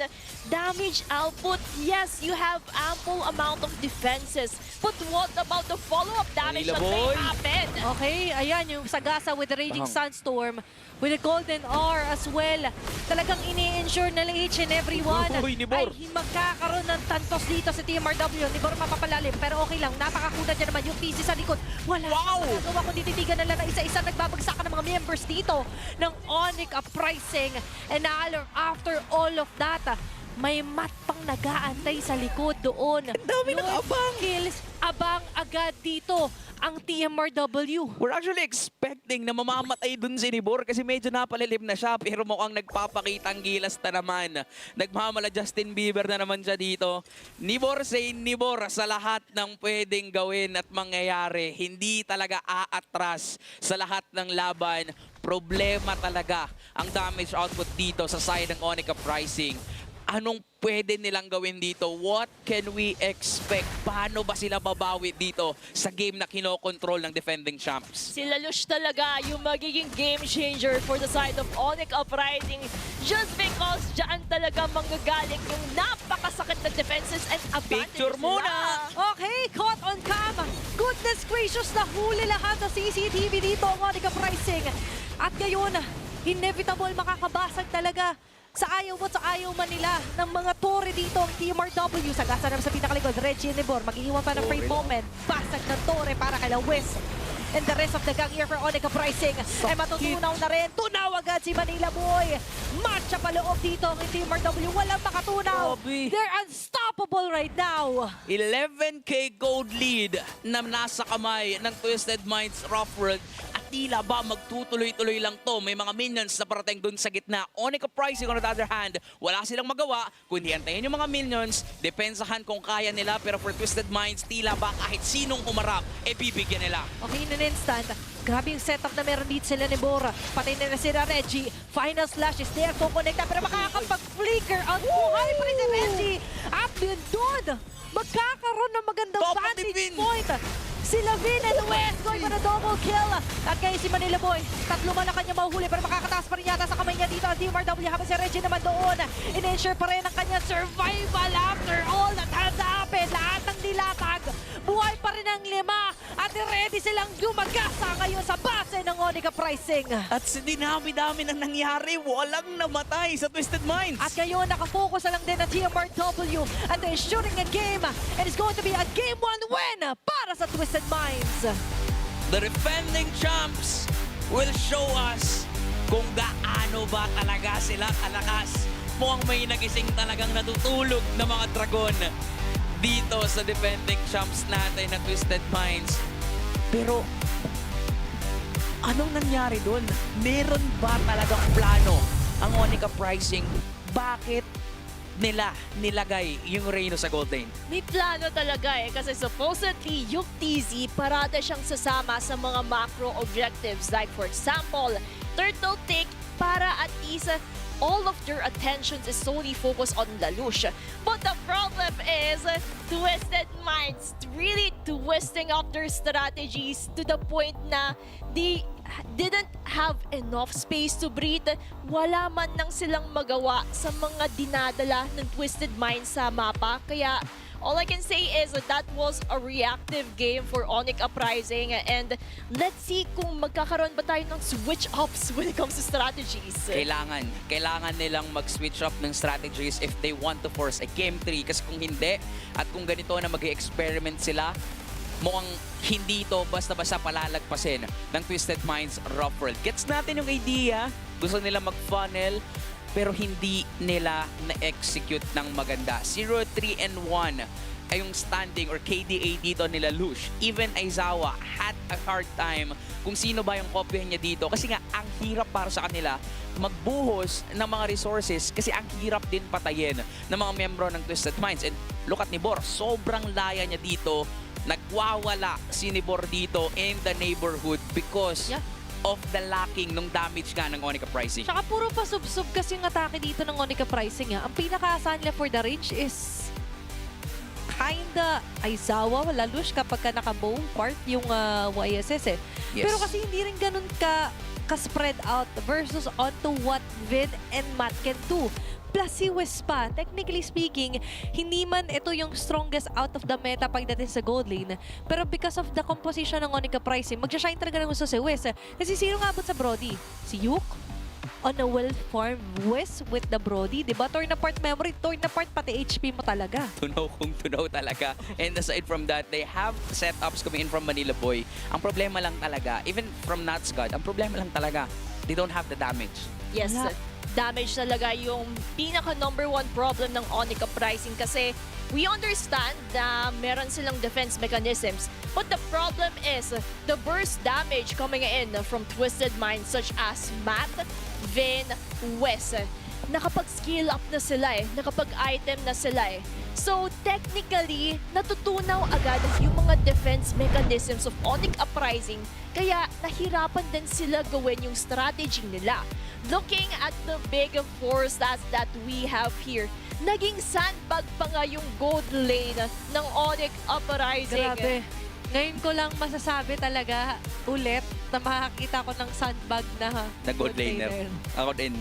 damage output. Yes, you have ample amount of defenses. But what about the follow-up damage that may happen? Okay, ayan yung Sagasa with the Raging Sunstorm, with the Golden R as well. Talagang ini-ensure na each and every one Uy, Nibor. ay magkakaroon ng tantos dito sa TMRW. Nibor mapapalalim, pero okay lang. Napakakuda dyan naman yung PC sa likod. Wala siyang magagawa kundi titigan na lang na isa-isa nagbabagsakan ng mga members dito ng Onic Uprising. And after all of that, may mat pang nag-aantay sa likod doon. Ang dami ng abang. Kills, abang agad dito ang TMRW. We're actually expecting na mamamatay dun si Nibor kasi medyo napalilim na siya pero mukhang nagpapakitang gilas na naman. Nagmamala Justin Bieber na naman siya dito. Nibor say Nibor sa lahat ng pwedeng gawin at mangyayari. Hindi talaga aatras sa lahat ng laban. Problema talaga ang damage output dito sa side ng Onic Uprising. Anong pwede nilang gawin dito? What can we expect? Paano ba sila babawi dito sa game na kinokontrol ng defending champs? Si Lalush talaga yung magiging game changer for the side of Onic Uprising just because dyan talaga manggagaling yung napakasakit na defenses and advantages Picture muna! nila. Okay, caught on cam. Goodness gracious, nahuli lahat ng CCTV dito ang Onic Uprising. At ngayon, inevitable makakabasag talaga sa ayaw mo, sa ayaw man nila ng mga tore dito ang TMRW. Sagasa naman sa pinakalikod, Reggie and Nibor. Mag-iiwan pa ng frame moment. Basag ng tore para kay Lewis. And the rest of the gang here for Onic Uprising ay matutunaw na rin. Tunaw agad si Manila Boy. Matcha pa loob dito ang TMRW. Walang makatunaw. Grabe. They're unstoppable right now. 11K gold lead na nasa kamay ng Twisted Minds Rough World. At tila ba magtutuloy-tuloy lang to. May mga minions na parating dun sa gitna. Onic Uprising on the other hand, wala silang magawa kundi antayin yung mga minions, depensahan kung kaya nila. Pero for Twisted Minds, tila ba kahit sinong humarap, bibigyan nila. Okay, in an instant, grabe yung setup na meron dito sila ni Bora. Patay na sila Reggie. Final slash is there. Kukonekta pero makakapag-flicker ang buhay pa rin si Reggie. At yun doon, magkakaroon ng magandang Top of the vantage pin. point. Si Lavin and West going for a double kill. At kaya si Manila Boy, tatlo man ang kanya mahuhuli pero makakataas pa rin yata sa kamay niya dito ang TMRW habang si Reggie naman doon. In-ensure pa rin ang kanyang survival after all that has happened. Lahat ng nilatag, buhay pa rin ang 5 at ready silang gumagasa ngayon sa base ng Onic Uprising. At sa dinami-dami ng nangyari, walang namatay sa Twisted Minds. At ngayon, nakafocus na lang din ang TMRW and they're shooting a game and it's going to be a game 1 win para sa Twisted Minds. The defending champs will show us kung gaano ba talaga sila kalakas. Mukhang may nagising talagang natutulog na mga dragon dito sa defending champs natin na Twisted Minds. Pero anong nangyari doon? Meron ba talagang plano ang Onic Uprising? Bakit nila nilagay yung Reyno sa gold lane? May plano talaga kasi supposedly yung TZ parada siyang sasama sa mga macro objectives like for example, turtle take para at least all of their attentions is solely focused on Lalush. But the problem is Twisted Minds really twisting up their strategies to the point na they didn't have enough space to breathe. Wala man lang silang magawa sa mga dinadala ng Twisted Minds sa mapa. Kaya all I can say is that was a reactive game for Onic Uprising and let's see kung magkakaroon ba tayo ng switch-ups when it comes to strategies. Kailangan nilang mag-switch up ng strategies if they want to force a game 3 kasi kung hindi at kung ganito na mag-experiment sila, mukhang hindi ito basta-basta palalagpasin ng Twisted Minds Rough World. Gets natin yung idea, gusto nila mag-funnel, pero hindi nila na-execute ng maganda. 0-3-1 ay yung standing or KDA dito nila Lush. Even Aizawa had a hard time kung sino ba yung kopya niya dito. Kasi nga, ang hirap para sa kanila magbuhos ng mga resources kasi ang hirap din patayin ng mga membro ng Twisted Minds. And look at Nibor, sobrang laya niya dito. Nagwawala si Nibor dito in the neighborhood because of the lacking ng damage nga ng Onic Uprising. Tsaka puro pasubsob kasi yung atake dito ng Onic Uprising. Ang pinakaasahan nila for the range is kinda Aizawa, Lalush kapag ka naka-boom part yung YSS eh. Yes. Pero kasi hindi rin ganun ka-spread out versus onto what Vid and Matt can do. Plus si Wespa, technically speaking, hindi man ito yung strongest out of the meta pagdating sa gold lane. Pero because of the composition ng Onic Uprising, mag-shine talaga ng gusto si Wes. Kasi sino nga abot sa Brody? Si Yuk? On a well-formed Wes with the Brody, diba? Torn apart memory, torn apart pati HP mo talaga. Tunaw kung tunaw talaga. And aside from that, they have setups coming in from Manila Boy. Ang problema lang talaga, even from Nuts God, ang problema lang talaga, they don't have the damage. Yes. Wala. damage talaga yung pinaka number one problem ng Onic Uprising kasi we understand na meron silang defense mechanisms. But the problem is the burst damage coming in from Twisted Minds such as Matt, Vin, Wes. Nakapag-skill up na sila nakapag-item na sila So technically, natutunaw agad yung mga defense mechanisms of Onic Uprising kaya nahirapan din sila gawin yung strategy nila. Looking at the big four stats that we have here, naging sandbag pa nga yung gold lane ng Onic Uprising. Grabe. Ngayon ko lang masasabi talaga ulit na makakita ko ng sandbag na Na-gold laner. Ako din.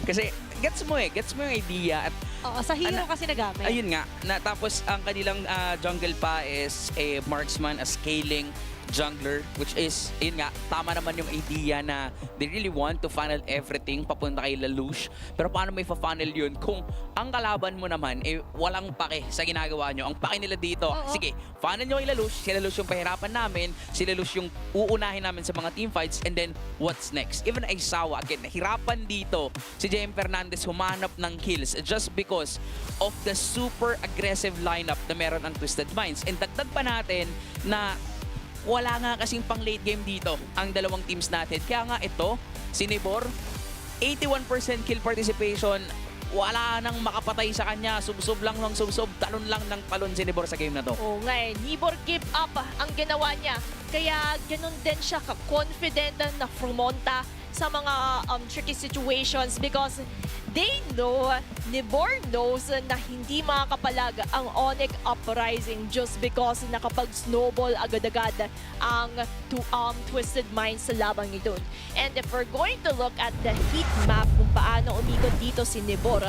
Kasi gets mo yung idea at Oo, sa hero kasi nagamit. ayun nga, tapos ang kanilang jungle pa is a marksman, a scaling jungler, which is, yun nga, tama naman yung idea na they really want to funnel everything papunta kay Lelouch. Pero paano may funnel yun kung ang kalaban mo naman, walang pake sa ginagawa nyo. Ang pake nila dito, sige, funnel nyo kay Lelouch, si Lelouch yung pahirapan namin, si Lelouch yung uunahin namin sa mga teamfights, and then what's next? Even Aizawa, again, nahirapan dito si JM Fernandez humanap ng kills just because of the super aggressive lineup na meron ang Twisted Minds. And dagdag pa natin na wala nga kasing pang late game dito ang dalawang teams natin. Kaya nga ito, si Nibor, 81% kill participation, wala nang makapatay sa kanya. Subsob lang ng subsob, talon lang ng talon si Nibor sa game na to. Oo nga Nibor give up ang ginawa niya. Kaya ganun din siya ka-confident na frumonta sa mga tricky situations because they know, Nibor knows na hindi makakapalag ang Onic Uprising just because nakapag-snowball agad-agad ang Twisted Minds sa labang ito. And if we're going to look at the heat map kung paano umikot dito si Nibor,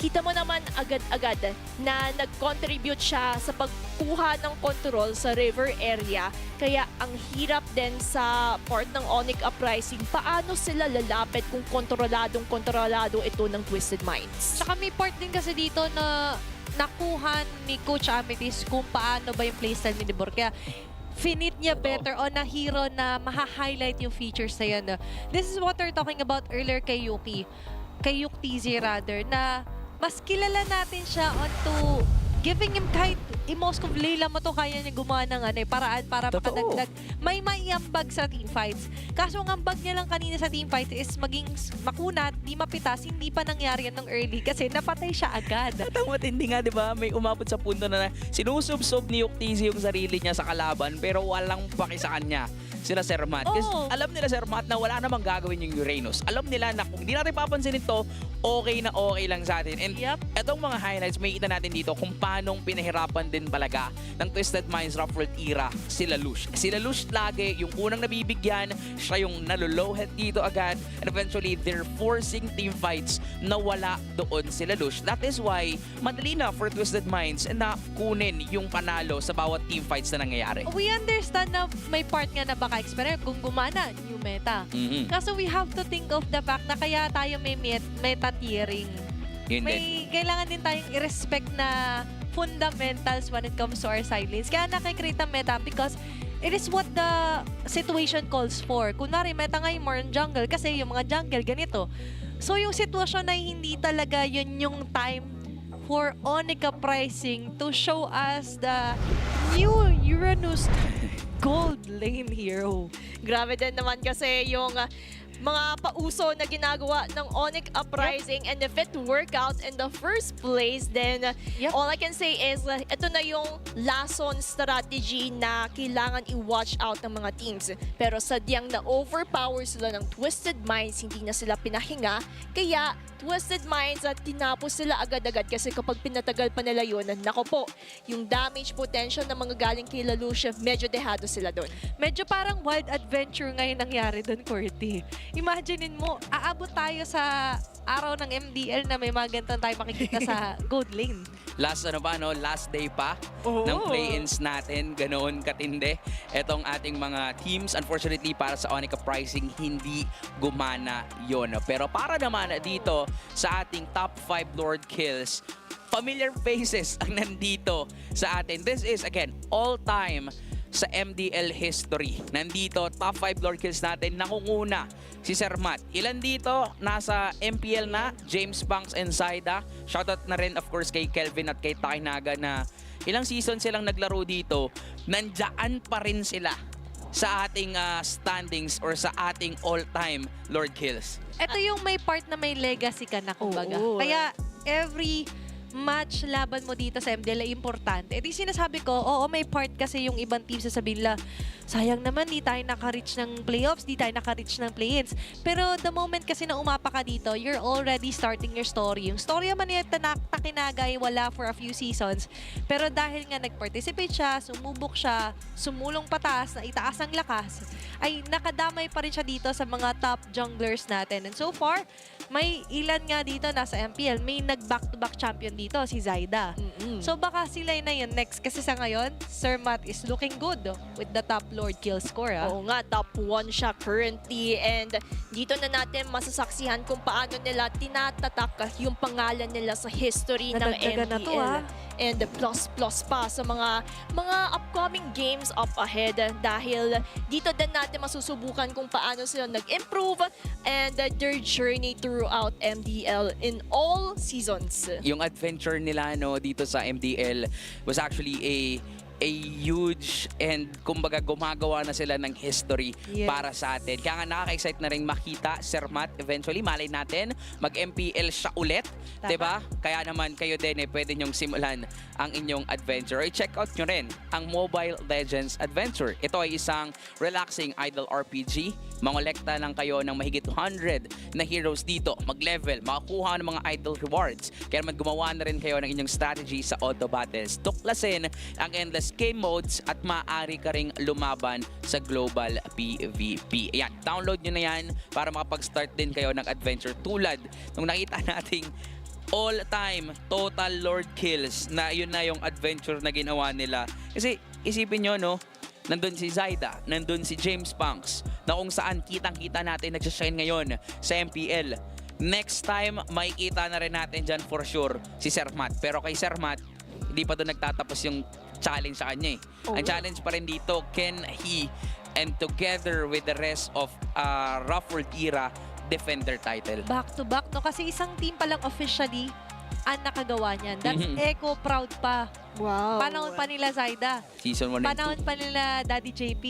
kita mo naman agad-agad na nag-contribute siya sa pagkuha ng control sa river area. Kaya ang hirap din sa part ng Onic Uprising, paano sila lalapit kung kontrolado ito ng Twisted Minds. Tsaka may part din kasi dito na nakuha ni Coach Amethyst kung paano ba yung playstyle ni Nibor. Kaya finit niya better on a hero na maha-highlight yung features na yan. This is what we're talking about earlier kay Yuki. Kay Yuktz rather, na mas kilala natin siya onto giving him kahit i-Moskov Layla mo to, kaya niya gumawa ng paraan para makadagdag. May maiambag sa teamfights. Kaso ang ambag niya lang kanina sa teamfights is maging makunat, di mapitas, hindi pa nangyari yan ng early kasi napatay siya agad. At ang matindi nga, di ba, may umabot sa punto na sinusubsob ni Yuktz yung sarili niya sa kalaban pero walang paki sa kanya. Sila Sir Matt. Kasi alam nila Sir Matt na wala namang gagawin yung Uranus. Alam nila na kung hindi natin papansinin ito, okay na okay lang sa atin. And etong mga highlights, may kita natin dito kung paano pinahirapan din talaga ng Twisted Minds Rough World era si Lelouch. Si Lelouch lagi yung unang nabibigyan, siya yung nalolowhead dito agad, and eventually they're forcing team fights na wala doon si Lelouch. That is why madali na for Twisted Minds na kunin yung panalo sa bawat team fights na nangyayari. We understand na may part nga na baka experiment kung gumana, new meta. Kaso we have to think of the fact na kaya tayo may meta tiering. May kailangan din tayong i-respect na fundamentals when it comes to our side lanes. Kaya nakikreate ang meta because it is what the situation calls for. Kunwari, meta nga yung more on jungle kasi yung mga jungle ganito. So yung sitwasyon ay hindi talaga yun yung time for Onic Uprising to show us the new Uranus gold lane hero. Grabe din naman kasi yung mga pauso na ginagawa ng Onic Uprising, and if it work out in the first place, then all I can say is ito na yung lason strategy na kailangan i-watch out ng mga teams. Pero sadyang na overpower sila ng Twisted Minds, hindi na sila pinahinga, kaya Twisted Minds at tinapos sila agad-agad kasi kapag pinatagal pa nila yun, nako po, yung damage potential ng mga galing kay Lelouch, medyo dehado sila doon. Medyo parang wild adventure ngayon nangyari doon, Courtney. Imaginein mo, aabot tayo sa araw ng MDL na may mga ganito tayo makikita sa gold lane. Last day pa ng play-ins natin, ganoon katindi. Etong ating mga teams, unfortunately para sa Onic Uprising, hindi gumana yon. Pero para naman dito sa ating top 5 Lord kills, familiar faces ang nandito sa atin. This is, again, all-time sa MDL history. Nandito, top 5 Lord Kills natin. Nakunguna si Sir Matt. Ilan dito? Nasa MPL na. James Banks and Zaida. Shoutout na rin of course kay Kelvin at kay Takinaga na ilang season silang naglaro dito. Nandiyan pa rin sila sa ating standings or sa ating all-time Lord Kills. Ito yung may part na may legacy ka na, kumbaga. Oo. Kaya every match laban mo dito sa MDL ay importante. Di sinasabi ko, oo, may part kasi yung ibang team sasabihin nila, sayang naman, di tayo naka-reach ng playoffs, di tayo naka-reach ng play-ins. Pero the moment kasi na umapa ka dito, you're already starting your story. Yung story naman ni Takinaga ay wala for a few seasons. Pero dahil nga nag-participate siya, sumubok siya, sumulong pataas, na itaas ang lakas, ay nakadamay pa rin siya dito sa mga top junglers natin. And so far, may ilan nga dito nasa MPL, may nag-back-to-back champion dito, si Zaida. So baka sila na yun next. Kasi sa ngayon, Sir Matt is looking good with the top Lord kill score. Oo nga, top 1 siya currently. And dito na natin masasaksihan kung paano nila tinatatak yung pangalan nila sa history ng Nadagdagan na MDL. to, And plus pa sa mga upcoming games up ahead. Dahil dito din natin masusubukan kung paano sila nag-improve and their journey throughout MDL in all seasons. Yung adventure nila dito sa MDL was actually a huge and kumbaga gumagawa na sila ng history para sa atin. Kaya nga nakaka-excite na rin makita Sir Matt eventually, malay natin, mag-MPL siya ulit. Diba? Kaya naman kayo din pwede nyong simulan ang inyong adventure. I-check out nyo rin ang Mobile Legends Adventure. Ito ay isang relaxing idle RPG. Mangolekta lang kayo ng mahigit 100 na heroes dito. Mag-level, makakuha ng mga idle rewards. Kaya naman gumawa na rin kayo ng inyong strategy sa auto battles. Tuklasin ang endless game modes at maaari ka ring lumaban sa global PvP. Ayan, download nyo na yan para makapag-start din kayo ng adventure tulad nung nakita nating all-time total Lord Kills na yun na yung adventure na ginawa nila. Kasi isipin nyo, nandun si Zaida, nandun si James Banks, na kung saan kitang-kita natin nagsashine ngayon sa MPL. Next time, makikita na rin natin dyan for sure si Sir Matt. Pero kay Sir Matt, hindi pa doon nagtatapos yung challenge sa kanya. Ang challenge pa rin dito, can he and together with the rest of Rough World era defend their title? Back to back, no? Kasi isang team pa lang officially ang nakagawa niyan. That's Echo proud pa. Wow. Panahon pa nila Zaida. Season 1 and 2. Panahon pa nila Daddy JP.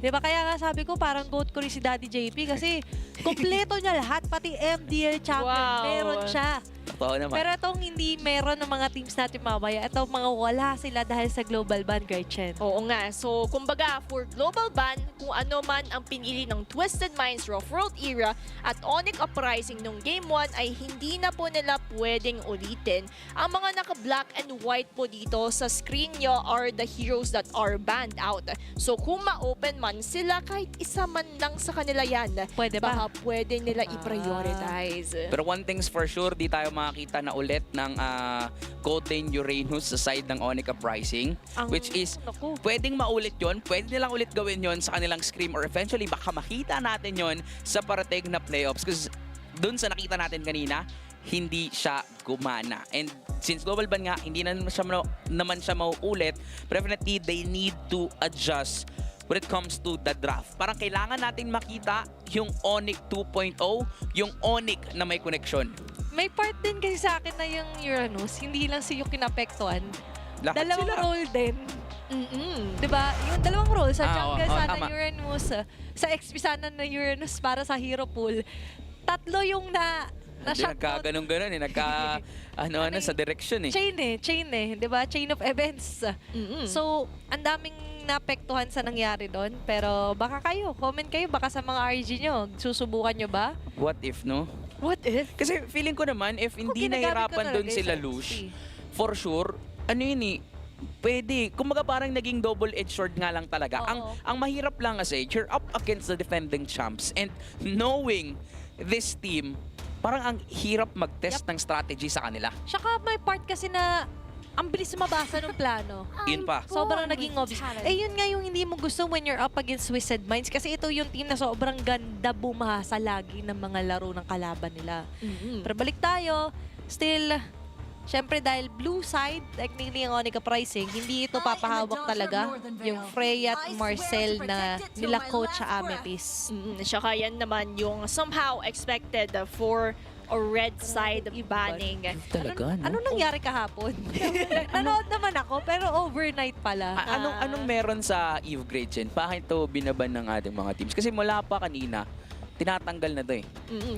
Diba? Kaya nga sabi ko, parang goat ko rin si Daddy JP kasi kompleto niya lahat. Pati MDL champion, meron siya. Totoo naman. Pero itong hindi meron ng mga teams natin mamaya, itong mga wala sila dahil sa global ban, Gretchen. Oo nga. So, kumbaga, for global ban, kung ano man ang pinili ng Twisted Minds Rough World era at Onic Uprising nung Game 1 ay hindi na po nila pwedeng ulitin. Ang mga naka-black and white po dito sa screen nyo are the heroes that are banned out. So, kung ma-open man sila, kahit isa man lang sa kanila yan, Pwede ba? baka pwede nila i-prioritize. Pero one thing's for sure, di tayo makakita na ulit ng Golden Uranus sa side ng Onic Uprising. Which is, pwedeng maulit yon, pwede nilang ulit gawin yon sa kanilang Scream or eventually baka makita natin yon sa parating na playoffs. Kasi dun sa nakita natin kanina, hindi siya gumana. And since global ban nga, hindi naman siya mauulit, definitely they need to adjust when it comes to the draft. Parang kailangan natin makita yung Onic 2.0, yung Onic na may connection. May part din kasi sa akin na yung Uranus, hindi lang si Yuki napektuhan. Lahat Dalawang sila. role din. Diba? Yung dalawang role sa jungle sana tama. Uranus, sa XP sana na Uranus para sa hero pool. Tatlo yung Hindi shutdown. nagka-ganun-ganun sa direction eh. Chain eh. Diba? Chain of events. So, ang daming napektuhan sa nangyari doon. Pero baka kayo, comment kayo, baka sa mga RG nyo, susubukan nyo ba? What if, no? What if? Kasi feeling ko naman, if hindi ginagamit ko nahirapan na doon rin sila sa Lush, XP. for sure, pwede. Kumbaga parang naging double-edged sword nga lang talaga. Ang mahirap lang kasi, you're up against the defending champs and knowing this team, parang ang hirap mag-test ng strategy sa kanila. Tsaka may part kasi na ang bilis mabasa ng plano. Yun pa. Sobrang naging obvious. Yun nga yung hindi mo gusto when you're up against Twisted Minds kasi ito yung team na sobrang ganda bumasa lagi ng mga laro ng kalaban nila. Pero balik tayo, still, Syempre dahil blue side, technically ang Onic Uprising, hindi ito papahawak talaga yung Freya at Marcel na nila coach sa Amethyst. Tsaka yan naman yung somehow expected for a red side banning. Talaga, no? Anong nangyari kahapon? Nanood naman ako, pero overnight pala. Anong meron sa Eve Gretchen? Bakit ito binaban ng ating mga teams? Kasi mula pa kanina, tinatanggal na to eh.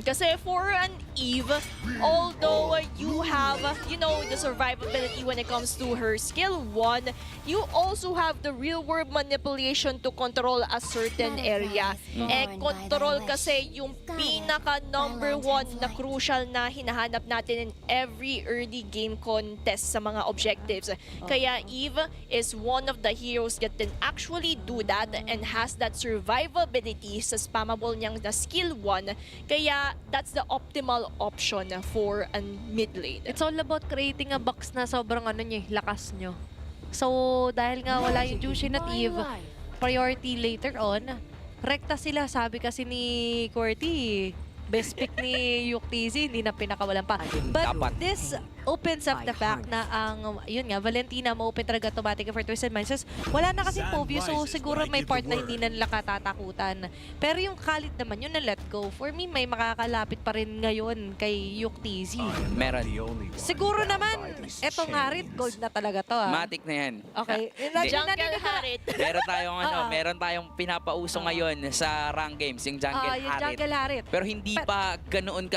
Kasi for an Eve, although you have, you know, the survivability when it comes to her skill 1, you also have the real-world manipulation to control a certain area. Control kasi yung pinaka number 1 na crucial na hinahanap natin in every early game contest sa mga objectives. Kaya Eve is one of the heroes that can actually do that and has that survivability sa spammable niyang na skill 1. Kaya that's the optimal option for a mid lane. It's all about creating a box na sobrang lakas nyo. So, dahil nga wala yung Jushin at Eve, priority later on, rekta sila. Sabi kasi ni QWERTY, best pick ni Yuktisi, hindi na pinakawalan pa. But Dapat. this opens up the fact na ang, yun nga, Valentina ma-open talaga automatic for Twisted Minds. Wala na kasi Povio, so siguro may part na hindi na nila katatakutan. Pero yung Khalid naman, yun na let go. For me, may makakalapit pa rin ngayon kay Yuktisi. Meron. Siguro naman, eto nga rin, gold na talaga to Matic na yan. Okay. Jungle Harit. Meron tayong pinapauso ngayon sa rank games, yung Jungle Yung Harit. Jungle Harit. Pero hindi pa ganoon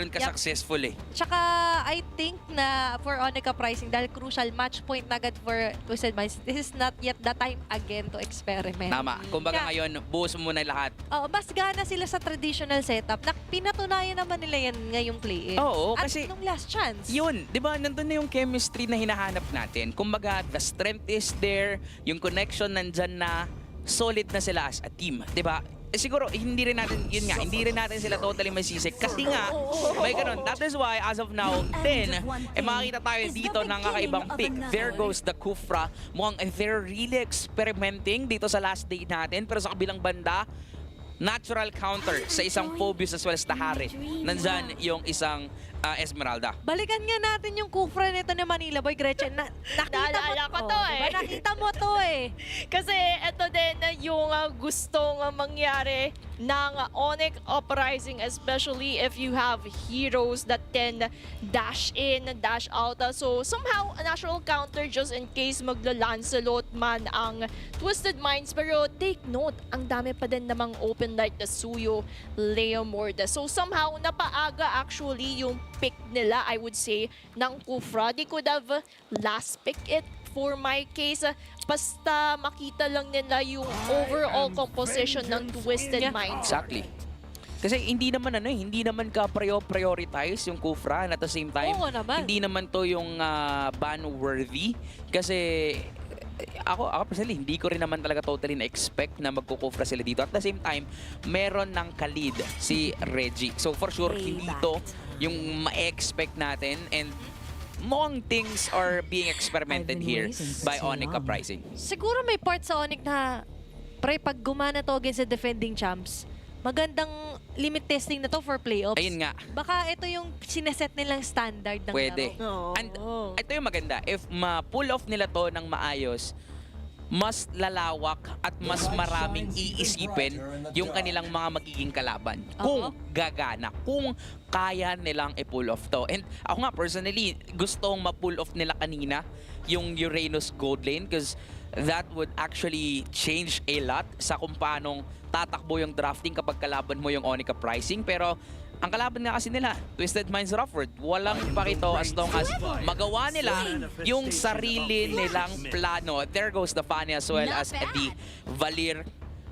ka-successful eh. Tsaka, I think na for Onic Uprising, dahil crucial match point na agad for Twisted Minds, this is not yet the time again to experiment. Tama. Kumbaga ngayon, buhos mo muna lahat. Mas gana sila sa traditional setup na pinatunayan naman nila yan ngayong play. Oo, At kasi nung last chance. yun, di ba, nandun na yung chemistry na hinahanap natin. Kumbaga, the strength is there, yung connection nandyan na, solid na sila as a team. Di ba? Siguro, hindi rin natin sila totally masisik. Kasi nga, may ganun. That is why, as of now, makikita tayo dito ng kakaibang pick. There goes the Kufra. Mukhang they're really experimenting dito sa last day natin. Pero sa kabilang banda, natural counter sa isang Phobius as well as Tahari. Nandyan yung isang Esmeralda. Balikan nga natin yung Kufra nito ni Manila Boy Gretchen. Naalala ko to eh. Diba, nakita mo to eh. Kasi ito din yung gustong mangyari ng Onic Uprising, especially if you have heroes that can dash in, dash out. So somehow, a natural counter just in case magla-Lancelot man ang Twisted Minds. Pero take note, ang dami pa din namang open like the Suyo, Leomorda. So somehow, napaaga actually yung pick nila, I would say, ng Kufra. They could have last pick it for my case. Basta makita lang nila yung overall composition ng Twisted Minds. Exactly. Kasi hindi naman ka prioritize yung Kufra, and at the same time, hindi naman to yung ban-worthy. Kasi ako personally, hindi ko rin naman talaga totally na-expect na magkukufra sila dito. At the same time, meron ng kalid si Reggie. So for sure, hindi to yung ma-expect natin, and mukhang things are being experimented here by Onic Uprising. Siguro may part sa Onic na pag gumana to against the defending champs, magandang limit testing na to for playoffs. Ayun nga. Baka ito yung sineset nilang standard ng Pwede. laro. And ito yung maganda. If ma-pull off nila to ng maayos, mas lalawak at mas maraming iisipin yung kanilang mga magiging kalaban. Kung gagana, kung kaya nilang i-pull off to. And ako nga personally, gustong ma-pull off nila kanina yung Uranus Gold Lane, because that would actually change a lot sa kung paanong tatakbo yung drafting kapag kalaban mo yung Onic Uprising. Pero ang kalaban nga kasi nila, Twisted Minds Rufford, walang pakito as long as magawa nila yung sarili nilang plano. There goes the Fanny as well as the Valir.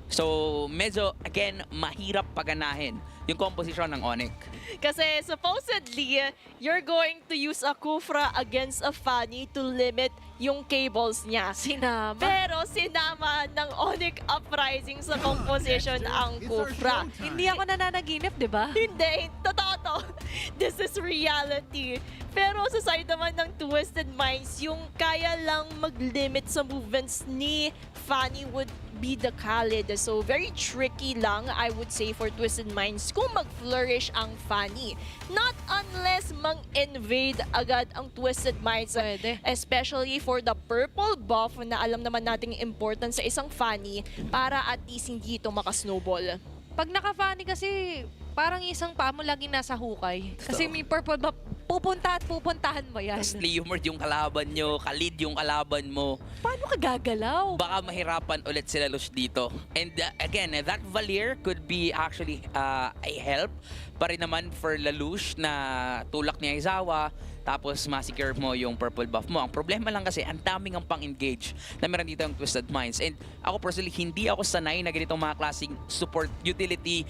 So medyo, again, mahirap paganahin yung composition ng Onic. Kasi supposedly, you're going to use a Kufra against a Fanny to limit yung cables niya. Sinama. Pero sinama ng Onic Uprising sa composition ang Kufra. Hindi ako nananaginip, di ba? Hindi, totoo to. This is reality. Pero sa side naman ng Twisted Minds, yung kaya lang mag-limit sa movements ni Fanny would be the Khalid. So very tricky lang, I would say, for Twisted Minds kung mag-flourish ang Fanny. Not unless mang-invade agad ang Twisted Minds. Pwede. Especially for the purple buff na alam naman nating important sa isang Fanny para at least hindi ito makasnowball. Pag naka-Fanny kasi, parang isang paa mo laging nasa hukay. Kasi may purple buff, pupunta at pupuntahan mo yan. Tapos Leomord yung kalaban nyo, Khalid yung kalaban mo. Paano ka gagalaw? Baka mahirapan ulit sila Lush dito. And again, that Valier could be actually a help pa rin naman for Lelouch na tulak ni Aizawa. Tapos masecure mo yung purple buff mo. Ang problema lang kasi, ang daming ang pang-engage na meron dito ang Twisted Minds. And ako personally, hindi ako sanay na ganitong mga klaseng support utility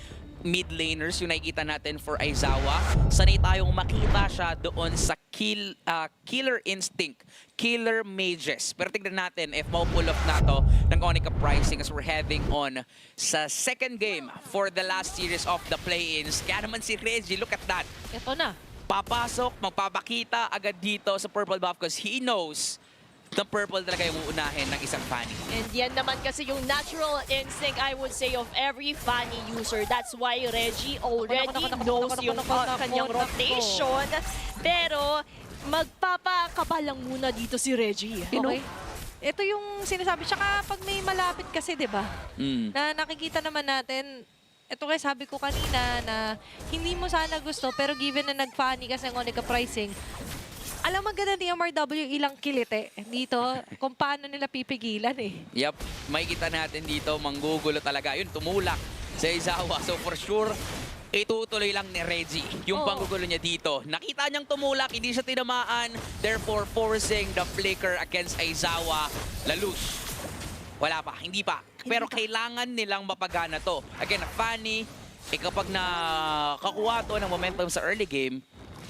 mid laners yung nakikita natin for Aizawa. Sanay tayong makita siya doon sa killer instinct, killer mages. Pero tignan natin if mau-pull off na to ng Onic Uprising as we're heading on sa second game for the last series of the play-ins. Kaya naman si Reggie, look at that. Ito na. Papasok, magpapakita agad dito sa purple buff because he knows the purple talaga yung uunahin ng isang Fanny. And yan naman kasi yung natural instinct, I would say, of every Fanny user. That's why Reggie already knows yung kanyang rotation. Pero magpapakaba lang muna dito si Reggie. Okay. Ito yung sinasabi. Tsaka pag may malapit kasi, di ba? Na nakikita naman natin, ito kaya sabi ko kanina na hindi mo sana gusto, pero given na nag-Fanny kasi ang Onic Uprising, alam mo ganda ni MRW ilang kilite dito kung paano nila pipigilan eh. Yep, makikita natin dito, manggugulo talaga. Yun, tumulak sa Aizawa. So for sure, itutuloy lang ni Reggie yung panggugulo niya dito. Nakita niyang tumulak, hindi siya tinamaan. Therefore, forcing the flicker against Aizawa. Lelouch, wala pa, hindi pa. Pero kailangan nilang mapagana to. Again, Fanny, kapag nakakuha to ng momentum sa early game,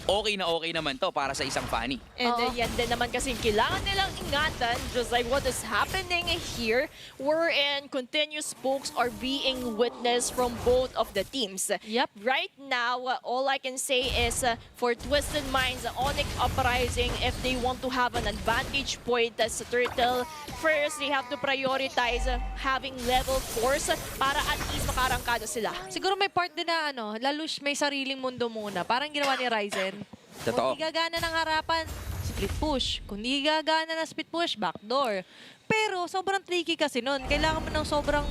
okay naman to para sa isang Fanny. And yan din naman kasi kailangan nilang ingatan, just like what is happening here, wherein continuous pokes are being witnessed from both of the teams. Yep. Right now, all I can say is for Twisted Minds, Onic Uprising, if they want to have an advantage point as a Turtle, first they have to prioritize having level 4s para at least makarangkada sila. Siguro may part din na Lelouch may sariling mundo muna. Parang ginawa ni Ryzen. Totoo. Kung di gagana ng harapan, split push. Kung di gagana ng split push, backdoor. Pero sobrang tricky kasi nun. Kailangan mo ng sobrang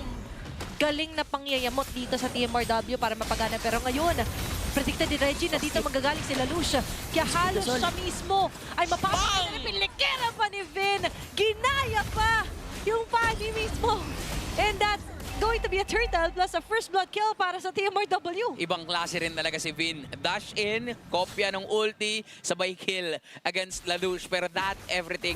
galing na pangyayamot dito sa TMRW para mapagana. Pero ngayon, predicted ni Reggie na dito magagaling si Lelouch. Kaya halos siya mismo ay mapapagana na pilikera pa ni Vin. Ginaya pa yung Fanny mismo. And that's going to be a turtle plus a first blood kill para sa TMRW. Ibang klase rin talaga si Vin. Dash in, kopya ng ulti, sabay kill against Lelouch. Pero that everything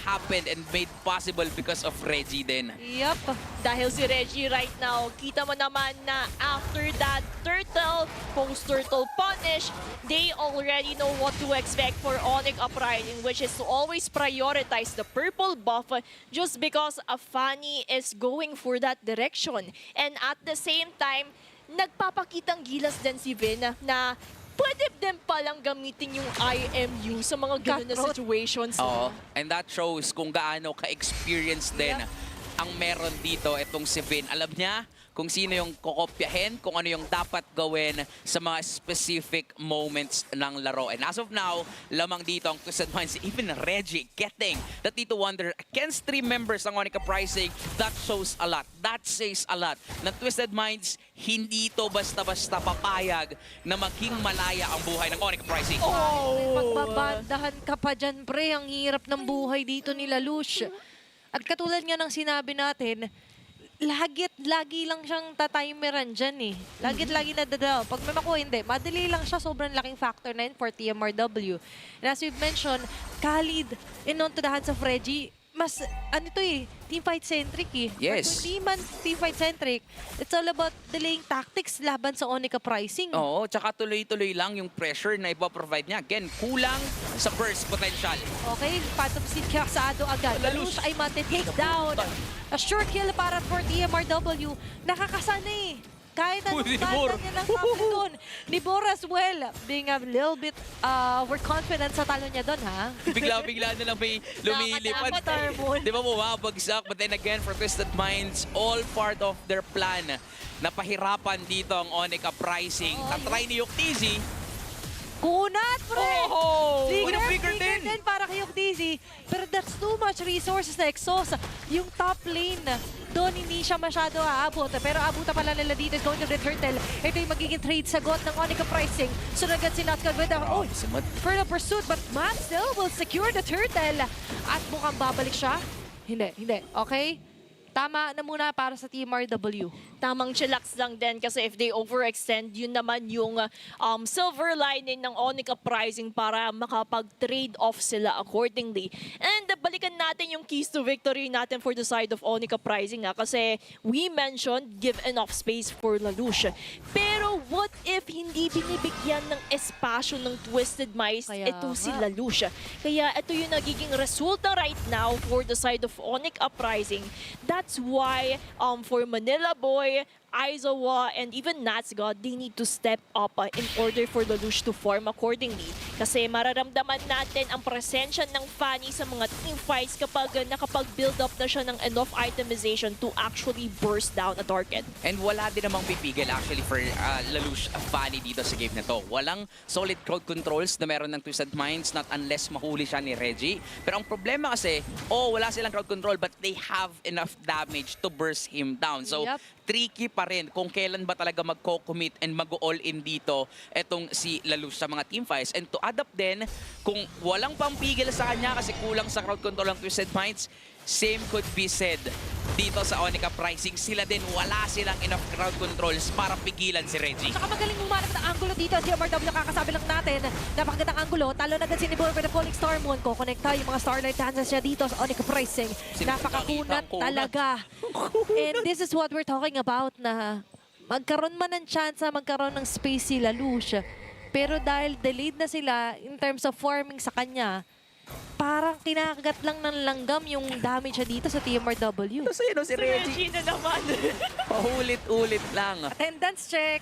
happened and made possible because of Reggie din. Yup. Dahil si Reggie right now, kita mo naman na after that turtle, post-turtle punish, they already know what to expect for Onic Uprising, which is to always prioritize the purple buff just because a Fanny is going for that direction. And at the same time, nagpapakitang gilas din si Vin na pwede din palang gamitin yung IMU sa mga ganun na situations. Oo. And that shows kung gaano ka-experience din ang meron dito itong si Vin. Alam niya kung sino yung kokopyahin, kung ano yung dapat gawin sa mga specific moments ng laro. And as of now, lamang dito ang Twisted Minds, even Reggie getting the T2 Wonder against 3 members ng Onic Uprising. That shows a lot. That says a lot. Na Twisted Minds, hindi ito basta-basta papayag na maging malaya ang buhay ng Onic Uprising. Pagbabandahan ka pa dyan, pre. Ang hirap ng buhay dito ni Lelouch. At katulad nga ng sinabi natin, lagi lang siyang tatimeran dyan eh. Lagi nadadalaw. Pag may makuha, hindi. Madali lang siya. Sobrang laking factor na yun for TMRW. And as we've mentioned, Khalid, and on to the hands of Reggie, mas, teamfight-centric eh. Yes. But kung di man teamfight-centric, it's all about delaying tactics laban sa Onic Uprising. Oo, tsaka tuloy-tuloy lang yung pressure na ipoprovide niya. Again, kulang sa burst potential. Okay, Phantom Seed kasado agad. Lelouch ay mati-take down. A sure kill para for TMRW. Nakakasanay. kahit anong Uy, banda Nibor. niya ng top doon. Nibor as well, being a little bit we're confident sa talo niya doon, ha? Bigla-bigla na lang may lumilipad. Nakakatakot, Arbon. Di ba bumabagsak? But then again, for Twisted Minds, all part of their plan na pahirapan dito ang Onic Uprising. Tatry ni Yuktizzy. Kunat, pre! Oh! Uy, Flicker din! din para kay Yuktizzy. Pero that's too much resources na exhaust. Yung top lane, doon hindi siya masyado aabot. Pero abutan pala nila dito is going to the turtle. Ito yung magiging trade sagot ng Onic Uprising. Sunod agad si Notcon with the for the pursuit. But Matt still will secure the turtle. At mukhang babalik siya. Hindi. Okay? Tama na muna para sa TMRW. Tamang chillax lang din kasi if they overextend, yun naman yung silver lining ng Onic Uprising para makapag-trade off sila accordingly. And balikan natin yung keys to victory natin for the side of Onic Uprising kasi we mentioned give enough space for Lelouch. Pero what if hindi binibigyan ng espasyo ng Twisted Mice Kaya ito si nga. Lelouch? Kaya ito yung nagiging resulta right now for the side of Onic Uprising. That's why for Manila Boy, Aizawa, and even Natsgod, they need to step up in order for Lelouch to form accordingly. Kasi mararamdaman natin ang presensya ng Fanny sa mga team fights kapag nakapag-build up na siya ng enough itemization to actually burst down a target. And wala din namang pipigil actually for Lelouch Fanny dito sa game na to. Walang solid crowd controls na meron ng Twisted Minds not unless mahuli siya ni Reggie. Pero ang problema kasi, wala silang crowd control but they have enough damage to burst him down. So, Yep. tricky pa rin kung kailan ba talaga magko-commit and mag-all-in dito etong si Lelouch sa mga team fights. And to add up din, kung walang pampigil sa kanya kasi kulang sa crowd control ng Twisted Minds, same could be said dito sa Onic Uprising. Sila din, wala silang enough crowd controls para pigilan si Reggie. Saka magaling umanap ng angulo dito. Si MRW kakasabi lang natin. Napakagandang angulo. Talo na agad si Nibor with the Falling Star Moon. Kukonekta yung mga Starlight dances niya dito sa Onic Uprising. Napakakunat talaga. And this is what we're talking about na magkaroon man ng chance magkaroon ng space si Lelouch. Pero dahil delayed na sila in terms of forming sa kanya, parang kinakagat lang ng langgam yung damage siya dito sa TMRW. Sino si Reggie? na naman. Paulit-ulit lang. Attendance check.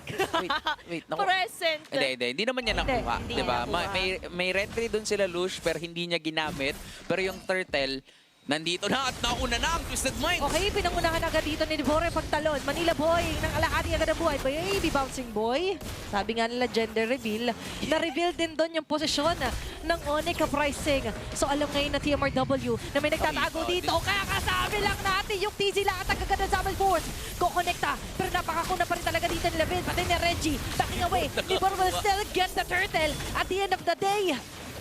Wait, naku. Present. Hindi naman niya nakuha. Hindi Diba? niya nakuha. May retry dun sila Lelouch pero hindi niya ginamit. Pero yung turtle, nandito na at nauna na ang Twisted Minds. Okay, pinangunahan agad dito ni Devore pagtalon. Manila Boy, nang alahati agad ang buhay. Baby Bouncing Boy. Sabi nga nila gender reveal. Na-reveal din doon yung posisyon ng Onic Uprising. So alam ngayon na TMRW na may nagtatago dito. Kaya kasabi lang natin yung TZ lang at agad ng Samuel Force. Kukonekta. Pero napakakuna pa rin talaga dito nila Vin. Pati ni Reggie. Backing away. Devore will still get the turtle. At the end of the day,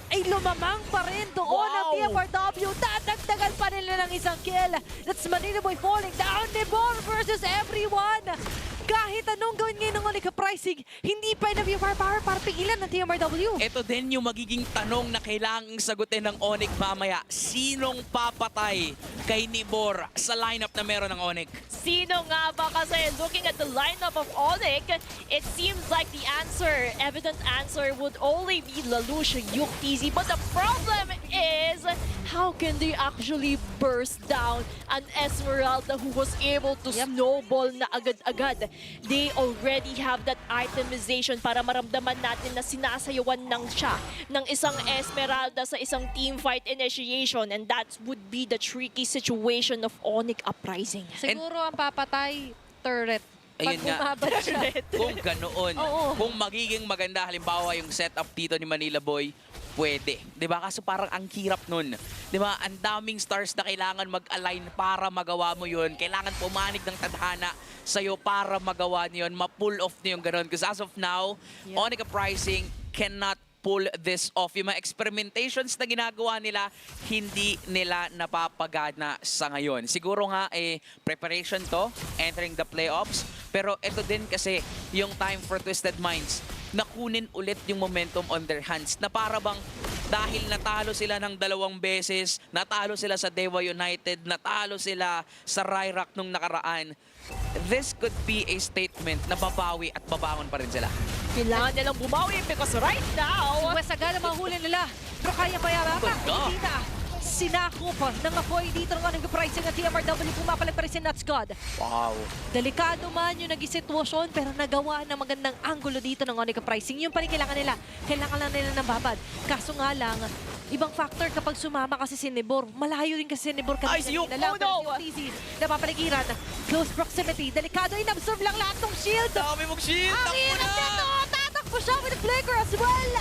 ay lumamang pa rin doon ang TMRW. Dadagdagan pa nila ng isang kill. That's Manila Boy falling down. Nibor versus everyone. Kahit anong gawin ngayon ng Onic Uprising, hindi pa enough yung firepower para pigilan ng TMRW. Ito din yung magiging tanong na kailangang sagutin ng Onic mamaya. Sinong papatay kay Nibor sa lineup na meron ng Onic? Sino nga ba? Kasi looking at the lineup of Onic, it seems like the evident answer would only be Lelouch, Yuktizzy. But the problem is, how can they actually burst down an Esmeralda who was able to snowball na agad-agad? They already have that itemization para maramdaman natin na sinasayawan ng siya ng isang Esmeralda sa isang team fight initiation, and that would be the tricky situation of Onic Uprising. Siguro ang papatay, turret. Pag Ayun nga. bumabad siya. Kung ganoon, Oo. kung magiging maganda halimbawa yung setup dito ni Manila Boy, pwede. 'Di ba? Kaso parang ang hirap nun. 'Di ba? Ang daming stars na kailangan mag-align para magawa mo 'yun. Kailangan pumanig ng tadhana sa'yo para magawa niyo 'yun. Ma-pull off niyo yung ganoon. Because as of now, Onic Uprising cannot pull this off. Yung mga experimentations na ginagawa nila, hindi nila napapagana sa ngayon. Siguro nga, preparation to, entering the playoffs. Pero ito din kasi yung time for Twisted Minds na kunin ulit yung momentum on their hands. Na para bang dahil natalo sila ng 2 beses, natalo sila sa Dewa United, natalo sila sa RyX Rock nung nakaraan, this could be a statement na babawi at babangon pa rin sila. Kailangan nilang bumawi because right now, West agad ang mahuli nila. Pero kaya pa yara pa. Baga. Hindi na. sinakop ng apoy dito ng Onic Uprising at TMRW, pumapalag pa rin si Nuts God. Wow. Delikado man yung naging sitwasyon pero nagawa ng magandang anggulo dito ng Onic Uprising. Yung pa rin kailangan nila. Kailangan lang nila ng babad. Kaso nga lang, ibang factor kapag sumama kasi si Nibor. Malayo din kasi si Nibor Ay, si Yuk! Oh, no! Easy, napapaligiran. Close proximity. Delikado, inabsorb lang lahat ng shield. Dami mong shield! Ang Takbo hirap na! nito! Tatakbo siya with the flicker as well!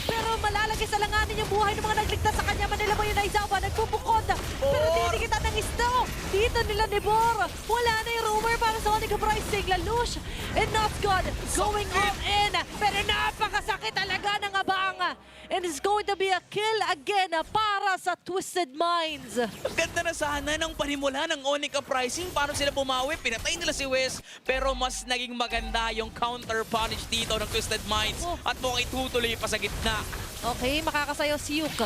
Pero malalagay sa langanin yung buhay ng mga nagligtas sa kanya. Manila mo yung Aizawa, nagpupukod. Pero titikitan ng isto. Dito nila ni Bor. Wala na yung rumor para sa Onic Uprising. Lalush and Nuts God going all in. Pero napakasakit talaga ng abang. And it's going to be a kill again para sa Twisted Minds. Ang ganda na sana ng panimula ng Onic Uprising. Paano sila bumawi? Pinatay nila si Wes. Pero mas naging maganda yung counter punish dito ng Twisted Minds. At mukhang itutuloy pa sa gitna. Okay, makakasayaw si Yuk.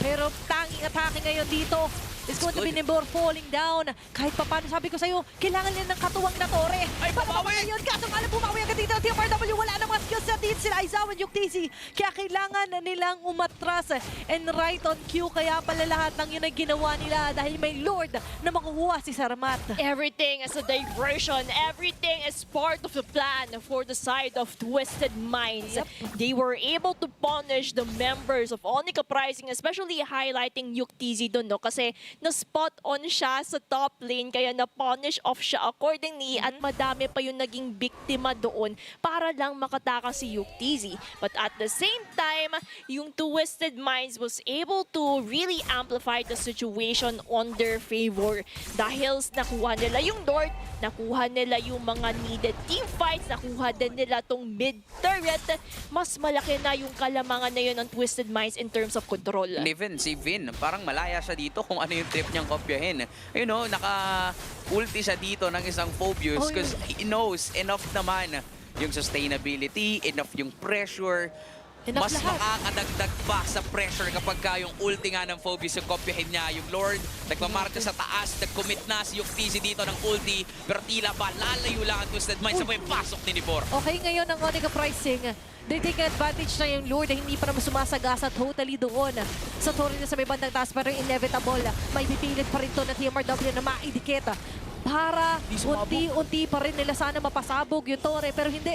Pero tanging atake ngayon dito is going to be Nibor falling down. Kahit pa paano, sabi ko sa'yo, kailangan nila ng katuwang na tore. Ay, babawi! Ngayon, kaso nga lang bumawi agad dito. TMRW, wala na mga skills set din sila Aizawa at TC. Kaya kailangan nilang umatras and right on cue. Kaya pala lahat ng yun ay ginawa nila dahil may Lord na makukuha si Sarmat. Everything is a diversion. Everything is part of the plan for the side of Twisted Minds. They were able to punish the members of Onic Uprising, especially highlighting Yuktz doon, no? Kasi na-spot on siya sa top lane, kaya na-punish off siya accordingly at madami pa yung naging biktima doon para lang makatakas si Yuktz. But at the same time, yung Twisted Minds was able to really amplify the situation on their favor dahil nakuha nila yung Lord, nakuha nila yung mga needed team fights, nakuha din nila tong mid-turret. Mas malaki na yung kalamangan na yun ng Twisted Minds in terms of control. Even si Vin, parang malaya siya dito kung ano yung trip niyang kopyahin. Ayun o, naka-ulti siya dito ng isang Phobius because he knows enough naman yung sustainability, enough yung pressure. Enough Mas lahat. makakadagdag pa sa pressure kapag yung ulti nga ng Phobius yung kopyahin niya. Yung Lord, nagmamarcha sa taas, nag-commit na si Yuktz dito ng ulti, pero tila ba lalayo lang ang Twisted Minds sa may pasok ni Nibor. Okay, ngayon ang Onic Uprising, they take advantage na yung Lord na hindi pa naman sumasagasa totally doon sa torre na sa may bandang taas, pero inevitable, may pipilit pa rin to na TMRW na maidiketa para unti-unti pa rin nila sana mapasabog yung torre, pero hindi.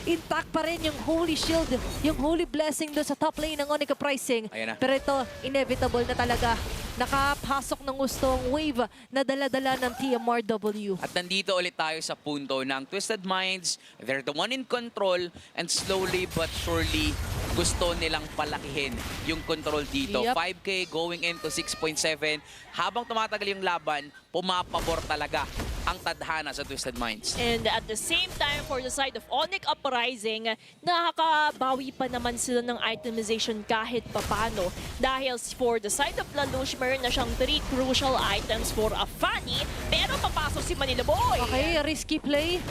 Intact pa rin yung Holy Shield, yung Holy Blessing doon sa top lane ng Onic Uprising. Pero ito, inevitable na talaga. Nakapasok ng gustong wave na dala-dala ng TMRW. At nandito ulit tayo sa punto ng Twisted Minds. They're the one in control and slowly but surely gusto nilang palakihin yung control dito. 5K going into 6.7. Habang tumatagal yung laban, pumapabor talaga ang tadhana sa Twisted Minds. And at the same time, for the side of Onic Uprising, nakakabawi pa naman sila ng itemization kahit papano. Dahil for the side of Lalush, meron na siyang 3 crucial items for a Fanny, pero papasok si Manila Boy. Okay, risky play.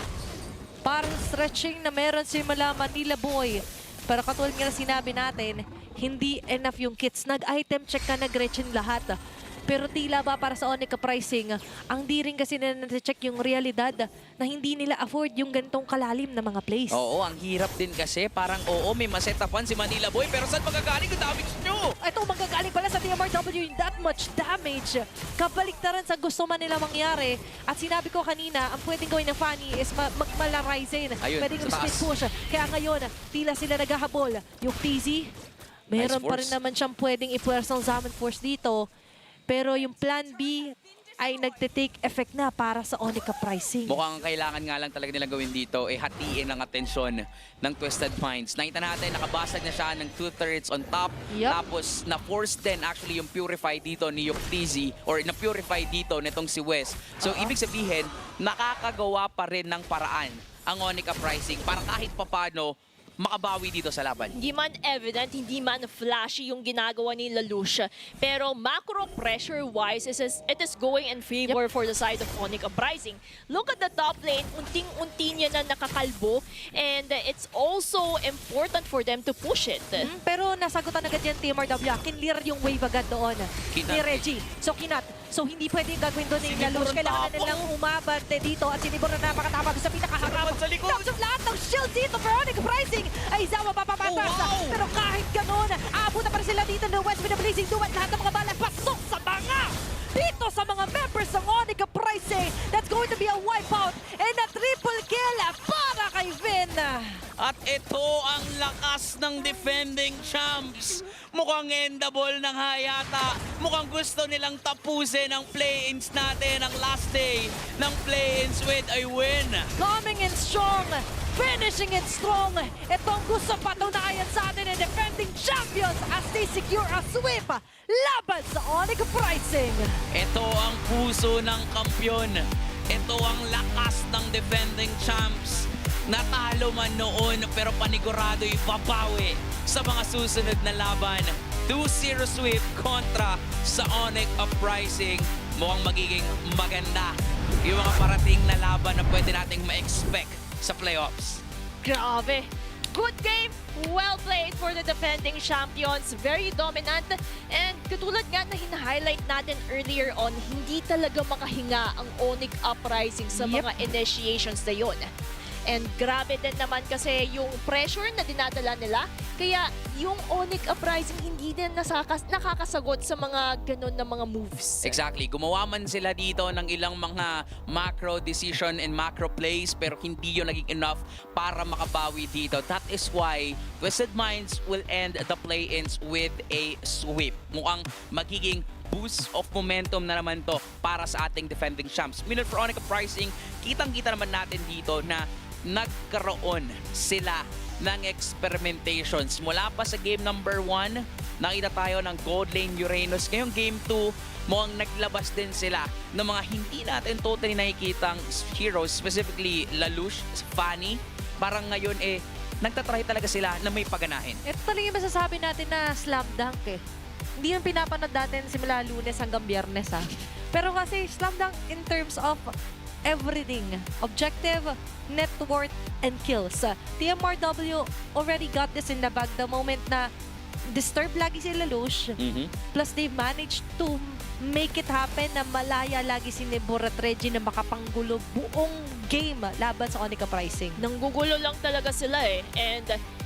Parang stretching na meron si Manila Boy. Pero katulad nga na sinabi natin, hindi enough yung kits. Nag-item check na, nag-Gretchen lahat. Pero tila ba para sa Onic Uprising, ang di rin kasi na check yung realidad na hindi nila afford yung ganitong kalalim na mga plays. Oo, ang hirap din kasi. Parang may masetapan si Manila Boy, pero saan magagaling ang damage nyo? Ito, magagaling pala sa TMRW yung that much damage. Kabaliktaran sa gusto man nila mangyari. At sinabi ko kanina, ang pwedeng gawin ng Fanny is magmalarizen. Pwedeng yung split push. Kaya ngayon, tila sila naghahabol. Yung TZ, meron pa rin naman siyang pwedeng i-puwersa ng Zaman Force dito. Pero yung plan B ay nagte-take effect na para sa Onic Uprising. Mukhang kailangan nga lang talaga nilang gawin dito hatiin ang atensyon ng Twisted Minds. Nakita natin, nakabasag na siya ng 2/3 on top. Tapos na-force din actually yung purify dito ni Yuktz or na-purify dito nitong si Wes. So ibig sabihin, nakakagawa pa rin ng paraan ang Onic Uprising para kahit papano makabawi dito sa laban. Hindi man evident, hindi man flashy yung ginagawa ni Lalush. Pero macro pressure-wise, it is going in favor for the side of Onic Uprising. Look at the top lane, unting-unti niya na nakakalbo. And it's also important for them to push it. Pero nasagutan agad yan TMRW. Kinlear yung wave agad doon. Ni Reggie. So kinat. So hindi pwedeng gagawin doon ni Lalush. Kailangan nilang umabat dito. At sinibor na napakatama sa pinakaharap. Tapos lahat ng shield dito for Onic Uprising. Aizawa papapatas. Pero kahit ganoon, abot na pa rin sila dito ng West with the Blazing Duet. Lahat ng mga bala pasok sa going to be a wipeout and a triple kill para kay Vin. At ito ang lakas ng defending champs. Mukhang endable ng hayata. Mukhang gusto nilang tapusin ang play-ins natin, ang last day ng play-ins with a win. Coming in strong, finishing it strong. Ito ang gusto patunayan sa atin ng defending champions as they secure a sweep laban sa Onic Uprising. Ito ang puso ng kampyon. Ito ang lakas ng defending champs. Natalo man noon pero panigurado ipapawi sa mga susunod na laban. 2-0 sweep kontra sa Onic Uprising. Mukhang magiging maganda yung mga parating na laban na pwede nating ma-expect sa playoffs. Grabe. Good game. Well played for the defending champions. Very dominant. And katulad nga na hina-highlight natin earlier on, hindi talaga makahinga ang Onic Uprising sa mga initiations na yun. And grabe din naman kasi yung pressure na dinadala nila. Kaya yung Onic Uprising hindi din nakakasagot sa mga ganun na mga moves. Exactly. Gumawa man sila dito ng ilang mga macro decision and macro plays pero hindi yun naging enough para makabawi dito. That is why Twisted Minds will end the play-ins with a sweep. Mukhang magiging boost of momentum na naman to para sa ating defending champs. Meanwhile for Onic Uprising, kitang-kita naman natin dito na nagkaroon sila ng experimentations. Mula pa sa game number 1, nakita tayo ng Gold Lane Uranus. Ngayong game 2, mukhang naglabas din sila ng mga hindi natin totally nakikitang heroes, specifically Lelouch, Fanny. Parang ngayon nagtatry talaga sila na may paganahin. Ito talaga yung masasabi natin na slam dunk Hindi yung pinapanood natin simula Lunes hanggang Biyernes Pero kasi slam dunk in terms of everything. Objective, net worth, and kills. TMRW already got this in the bag the moment na disturb lagi si Lelouch. Plus they've managed to make it happen na malaya lagi si Nebor at Reggie na makapanggulo buong game laban sa Onic Uprising. Nanggugulo lang talaga sila And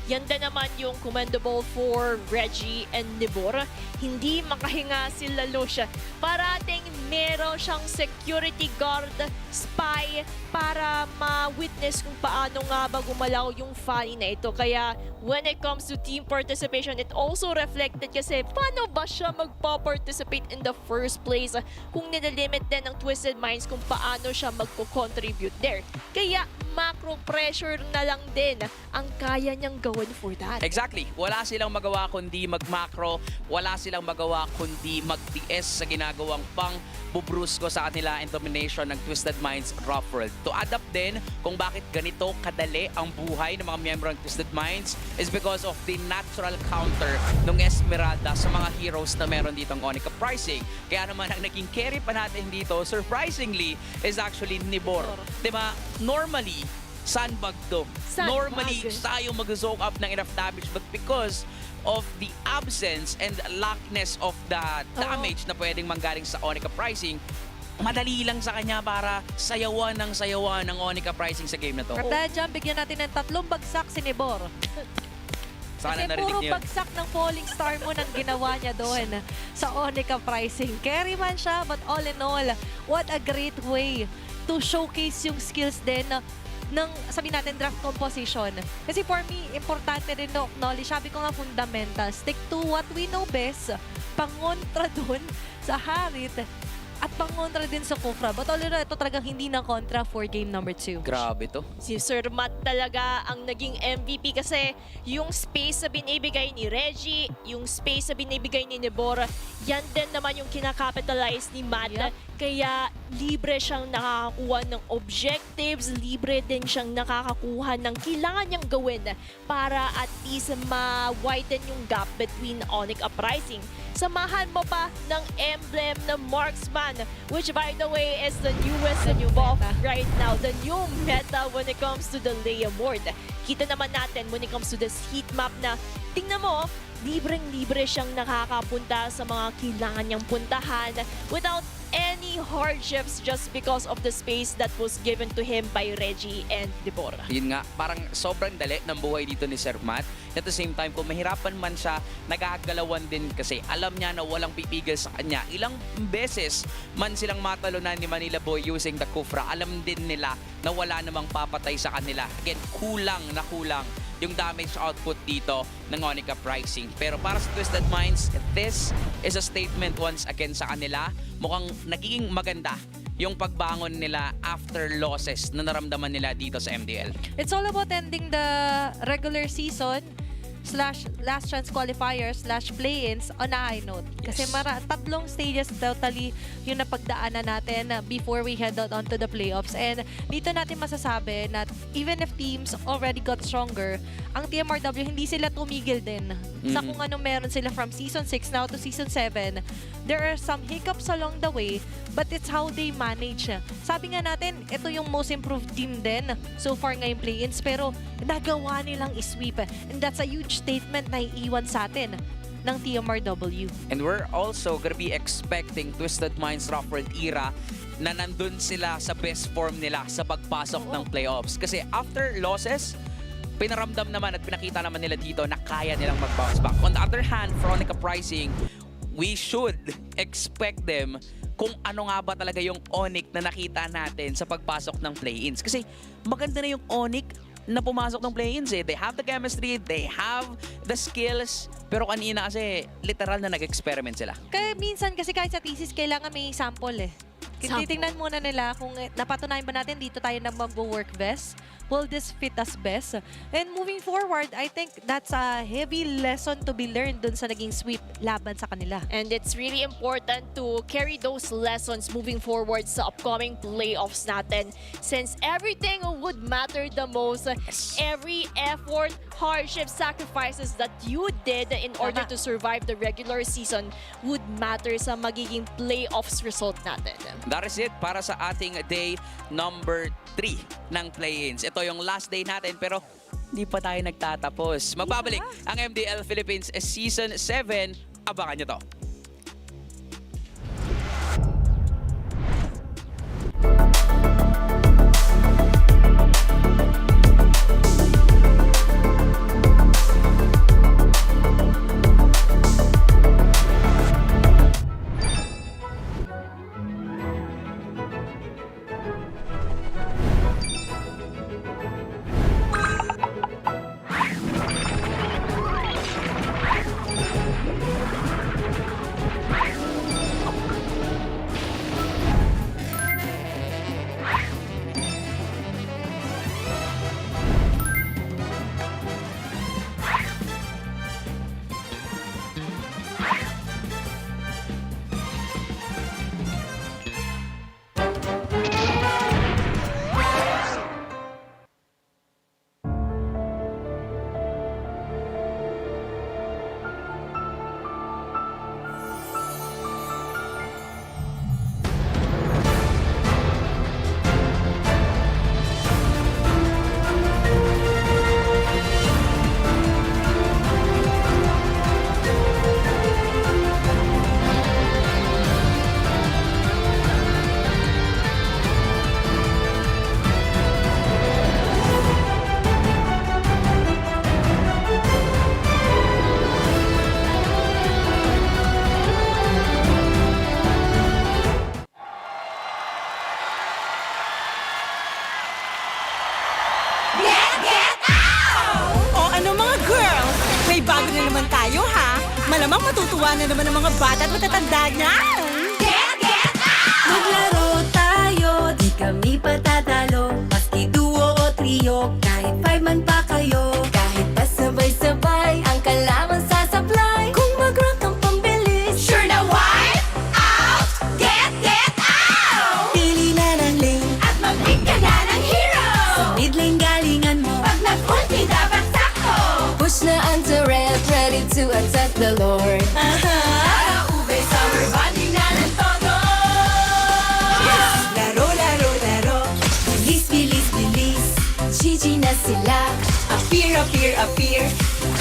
yan din naman yung commendable for Reggie and Nibor. Hindi makahinga si Lelouch. Parating meron siyang security guard, spy, para ma-witness kung paano nga ba gumalaw yung Fanny na ito. Kaya when it comes to team participation, it also reflected kasi paano ba siya magpa-participate in the first place kung nilalimit din ng Twisted Minds kung paano siya magpo-contribute there. Kaya macro pressure na lang din ang kaya niyang gawin for that. Exactly. Wala silang magawa kundi mag-macro. Wala silang magawa kundi mag-DS sa ginagawang pang-bubrusko sa kanila and domination ng Twisted Minds Rough World. To adapt din kung bakit ganito kadali ang buhay ng mga miyembro ng Twisted Minds is because of the natural counter ng Esmeralda sa mga heroes na meron dito ang Onic Uprising. Kaya naman ang naging carry pa natin dito, surprisingly, is actually Nibor. Diba? Normally, sandbag to. Normally, tayo mag-soak up ng enough damage but because of the absence and lackness of the damage na pwedeng manggaling sa Onic Uprising, madali lang sa kanya para sayawan ng Onic Uprising sa game na to. At dahil dyan, bigyan natin ng 3 bagsak si Nibor. Sana Kasi narinig puro niyo. bagsak ng Falling Star mo nang ginawa niya doon sa Onic Uprising. Carry man siya, but all in all, what a great way to showcase yung skills din ng, sabi natin, draft composition. Kasi for me, importante rin na acknowledge, sabi ko nga fundamentals, stick to what we know best, pangontra dun sa Harit, at pangontra din sa Kufra. But all in all, ito talagang hindi na kontra for game number 2. Grabe to. Si Sir Matt talaga ang naging MVP kasi yung space na binibigay ni Reggie, yung space na binibigay ni Nibor, yan din naman yung kinakapitalize ni Matt. Yep. Kaya libre siyang nakakakuha ng objectives, libre din siyang nakakakuha ng kailangan niyang gawin para at least ma-widen yung gap between Onic Uprising. Samahan mo pa ng emblem na Marksman, which by the way is the newest buff right now, the new meta when it comes to the Leia Mord. Kita naman natin when it comes to this heat map na tingnan mo, libreng-libre siyang nakakapunta sa mga kailangan niyang puntahan without any hardships just because of the space that was given to him by Reggie and Deborah. Yun nga, parang sobrang dali ng buhay dito ni Sir Matt. At the same time, kung mahirapan man siya, nagagalawan din kasi alam niya na walang pipigil sa kanya. Ilang beses man silang matalunan ni Manila Boy using the Kufra, alam din nila na wala namang papatay sa kanila. Again, kulang na kulang yung damage output dito ng Onic Uprising. Pero para sa Twisted Minds, this is a statement once again sa kanila. Mukhang nagiging maganda yung pagbangon nila after losses na naramdaman nila dito sa MDL. It's all about ending the regular season / last chance qualifiers / play-ins on a high note. Kasi tatlong stages totally yung napagdaanan natin before we head out onto the playoffs. And dito natin masasabi na even if teams already got stronger, ang TMRW hindi sila tumigil din sa kung ano meron sila from Season 6 now to Season 7. There are some hiccups along the way, but it's how they manage. Sabi nga natin, ito yung most improved team din so far ngayong play-ins, pero nagawa nilang isweep. And that's a huge statement na iiwan sa atin ng TMRW. And we're also gonna be expecting Twisted Minds Rockford era na nandun sila sa best form nila sa pagpasok ng playoffs. Kasi after losses, pinaramdam naman at pinakita naman nila dito na kaya nilang mag-bounce back. On the other hand, for Onic Uprising, we should expect them kung ano nga ba talaga yung Onic na nakita natin sa pagpasok ng play-ins. Kasi maganda na yung Onic na pumasok ng play-ins eh. They have the chemistry, they have the skills, pero kanina kasi literal na nag-experiment sila. Kaya minsan kasi kahit sa thesis, kailangan may sample eh. Titingnan muna nila kung napatunayan ba natin dito tayo na mag-work best. Will this fit us best? And moving forward, I think that's a heavy lesson to be learned dun sa naging sweep laban sa kanila. And it's really important to carry those lessons moving forward sa upcoming playoffs natin, since everything would matter the most. Every effort, hardship, sacrifices that you did in order to survive the regular season would matter sa magiging playoffs result natin. That is it para sa ating day number 3 ng play-ins. Ito yung last day natin pero hindi pa tayo nagtatapos. Magbabalik ang MDL Philippines Season 7. Abangan nyo to. bago na naman tayo, ha? Malamang matutuwa na naman ang mga bata at matatanda niyan! Get out! Maglaro tayo, di kami patatalo. Maski duo o trio, kahit 5 man pa kayo. Kahit pa sabay-sabay, ang kalaman sasablay. Kung mag-rank ang pambilis, Sure na wipe out! Get out! pili na ng lane. At mag-pick ka na ng hero! Sa mid lane galingan mo. Pag nag-ulti dapat sakto! Push na ang turret, ready to attack the Lord. Para ube, summer bonding na ng todo! Laro, laro, laro. Bilis, bilis, bilis. GG na sila. Appear, appear, appear.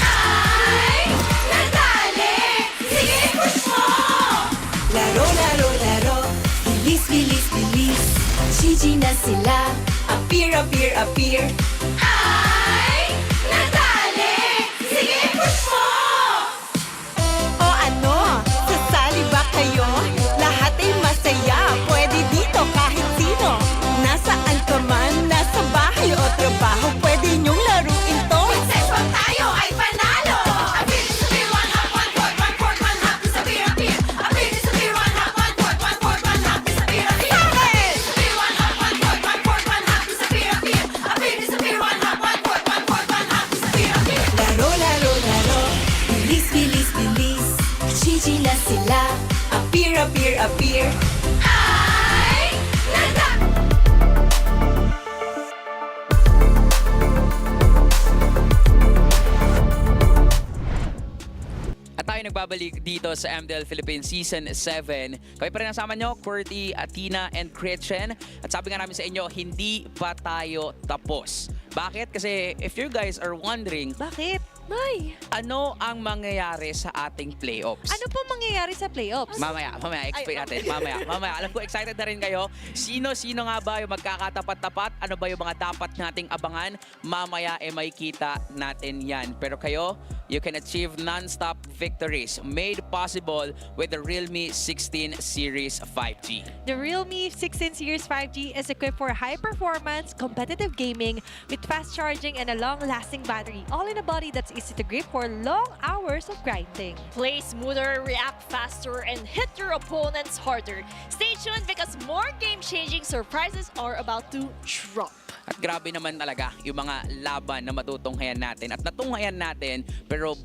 Ay! Nadali! Sige, push mo! Laro, laro, laro. Gigi na sila. Appear, appear, appear. Ay, nadali! Sige, push mo! O ano, sasali ba kayo? Lahat ay masaya, pwede dito kahit sino. Nasaan ka man, nasa bahay o trabaho, pwede niyong laruin to. Successful tayo ay panalo! Appear, disappear, one hop, one court, one court, one hop, disappear, appear. Appear, disappear, one hop, one court, one court, one hop, disappear, appear. Appear, disappear, one hop, one court, one court, one hop, disappear, appear. Appear, disappear, one hop, one court, one court, one hop, disappear, appear. Laro, laro, laro. Bilis, bilis, bilis. Gigi na sila. Appear, appear, appear. Ay, nadali! At tayo nagbabalik dito sa MDL Philippines Season 7. Kami pa rin nasama nyo, Qwerty, Athena, and Gretchen. At sabi nga namin sa inyo, hindi pa tayo tapos. Bakit? Kasi if you guys are wondering, Bakit? Nay, ano ang mangyayari sa ating playoffs? ano po mangyayari sa playoffs? Mamaya, explain natin. Mamaya. Alam ko, excited na rin kayo. Sino nga ba yung magkakatapat-tapat? Ano ba yung mga dapat nating abangan? Mamaya, may kita natin yan. Pero kayo, you can achieve non-stop victories made possible with the Realme 16 Series 5G. The Realme 16 Series 5G is equipped for high-performance, competitive gaming with fast charging and a long-lasting battery, all in a body that's easy to grip for long hours of grinding. Play smoother, react faster, and hit your opponents harder. Stay tuned because more game-changing surprises are about to drop. At grabe naman talaga yung mga laban na matutunghayan natin. At natunghayan natin, pero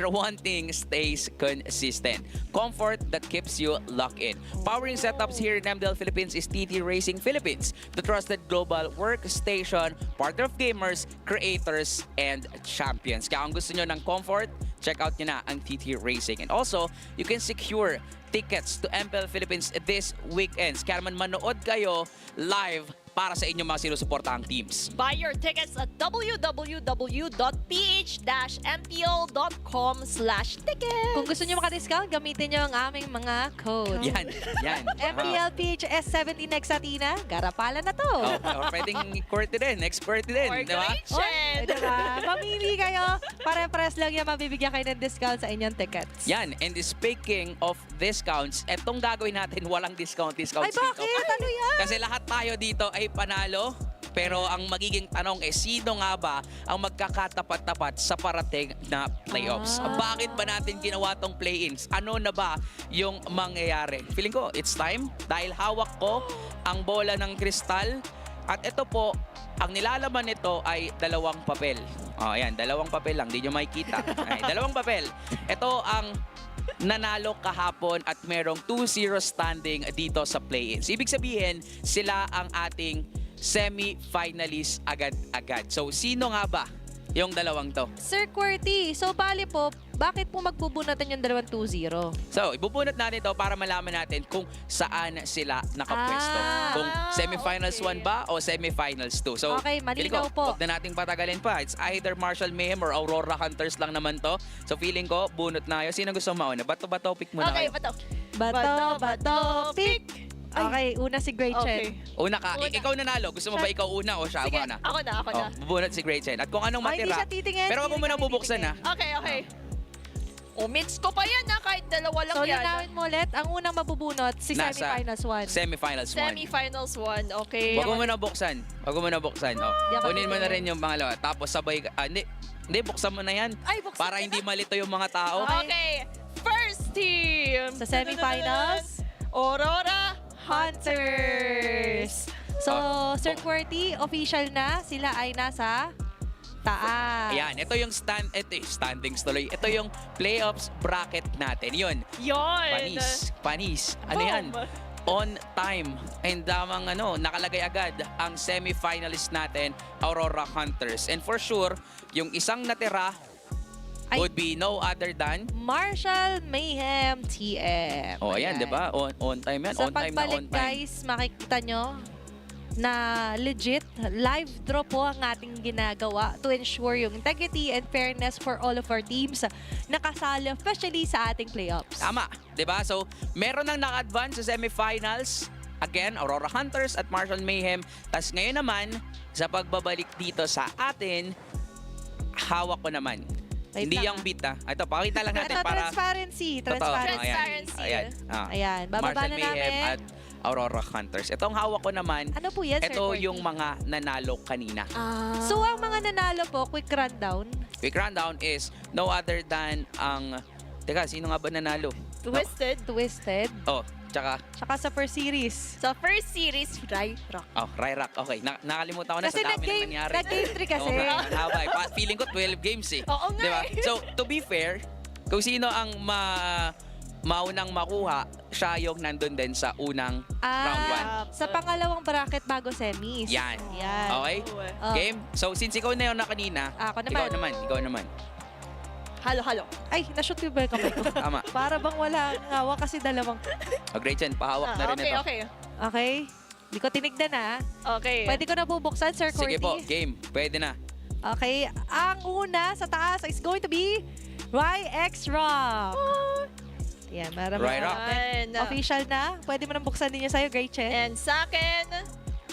one thing stays consistent. Comfort that keeps you locked in. Powering setups here in MDL Philippines is TT Racing Philippines, the trusted global workstation, partner of gamers, creators, and champions. Kaya kung gusto nyo ng comfort, check out nyo na ang TT Racing. And also, you can secure tickets to MPL Philippines this weekends. Kaya naman manood kayo live para sa inyong mga sinusuportahang teams. Buy your tickets at www.ph-mpl.com/ticket. Kung gusto nyo maka-discount, gamitin nyo ang aming mga code. Yan. MPL PHS17 Next Athena, garapalan na to. Or pwedeng QWERTY din, ex-QWERTY din, Or di ba? Gretchen. Diba? Mamili kayo. Pare-pares lang yan, mabibigyan kayo ng discount sa inyong tickets. Yan, and speaking of discounts, etong gagawin natin walang discount Ay, dito. bakit? Ano yan? Kasi lahat tayo dito ay panalo. Pero ang magiging tanong sino nga ba ang magkakatapat-tapat sa parating na playoffs? Bakit ba natin ginawa tong play-ins? Ano na ba yung mangyayari? Feeling ko, it's time. Dahil hawak ko ang bola ng kristal. At ito po, ang nilalaman nito ay dalawang papel. Ayan, dalawang papel lang. Di nyo makikita. Ay, dalawang papel. Ito ang nanalo kahapon at merong 2-0 standing dito sa play-ins. Ibig sabihin, sila ang ating semi-finalist agad-agad. So, sino nga ba yung dalawang to? Sir QWERTY, so bali po, bakit po magbubunatan yung dalawang 2-0? So, ibubunot natin to para malaman natin kung saan sila nakapwesto. Kung semifinals 1 ba o semifinals 2. So, Okay, feeling malinaw ko, po. huwag na nating patagalin pa. It's either Marshall Mayhem or Aurora Hunters lang naman to. So, feeling ko, bunot na yun. Sino gusto mauna? Bato-bato, pick muna Okay, kayo. Bato, pick! Okay, una si Gretchen. Una ka. Una. Ikaw nanalo. Gusto mo ba ikaw una o siya Sige, una? ako na. Bubunot si Gretchen. At kung anong Ay, hindi matira. siya titingin. Pero wag mo Hindi muna kami bubuksan titingin. ha. Okay. Mix ko pa yan kahit dalawa lang So, yan. linawin mo ulit. Ang unang mabubunot, si Nasa semifinals 1. Semifinals 1. Semifinals 1, okay. Wag mo muna buksan. Di ako Kunin mo na titingin. rin yung pangalawa. Tapos sabay ka. Hindi, buksan mo na yan. Ay, buksan Para na. hindi malito yung mga tao. Okay, first team. Sa semifinals, Aurora Hunters. So, Sir QWERTY, official na. Sila ay nasa taas. Ayan, ito yung standings tuloy. Ito yung playoffs bracket natin. Yun. Yon. Panis. Ano Boom. yan? On time. And damang nakalagay agad ang semi-finalist natin, Aurora Hunters. And for sure, yung isang natira Ay. would be no other than Marshall Mayhem TM. ayan, di ba? On time yan. Sa On time na pagbalik on time. guys, makikita nyo na legit live draw po ang ating ginagawa to ensure yung integrity and fairness for all of our teams na kasali, especially sa ating playoffs. Tama, 'di ba? So, meron nang naka-advance sa semifinals again, Aurora Hunters at Marshall Mayhem. Tas ngayon naman, sa pagbabalik dito sa atin, hawak ko naman. Wait Hindi lang, yung beat ha. Ito, pakita lang natin Ito, para... transparency. Totoo. Transparency. Ayan. Ayan, bababa Marshall na Mayhem namin. at Aurora Hunters. Itong hawak ko naman, Ano po yan, Sir ito Courtney? yung mga nanalo kanina. So, ang mga nanalo po, quick rundown. Quick rundown is no other than ang... Teka, sino nga ba nanalo? Twisted. Oh, tsaka... Tsaka sa first series. Sa first series, RyX Rock. Oh, RyX Rock. Okay, nakalimutan ko na Kasi sa dami na nangyari. nag-game 3 kasi. Oo nga, ang haba eh. Feeling ko 12 games eh. Oo nga Diba? eh. So, to be fair, kung sino ang maunang makuha, siya yung nandun din sa unang round 1. Sa pangalawang bracket bago semis. Yan. Yan. Okay? Oh. Game? So, since ikaw na yun na kanina, Ako naman. ikaw naman. Halo-halo. Ay, na-shoot yung ba yung kamay ko? Tama. Para bang wala ang hawa kasi dalawang. Oh, Gretchen, pahawak na rin ito. Okay. Okay? Hindi ko tinignan Okay. Pwede ko na bubuksan, Sir Sige Courtney? po, game. Pwede na. Okay. Ang una sa taas is going to be RyX Rock. Yan, marami RyX Rock. And, official na. Pwede mo nang buksan din yun sa'yo, Gretchen. and second,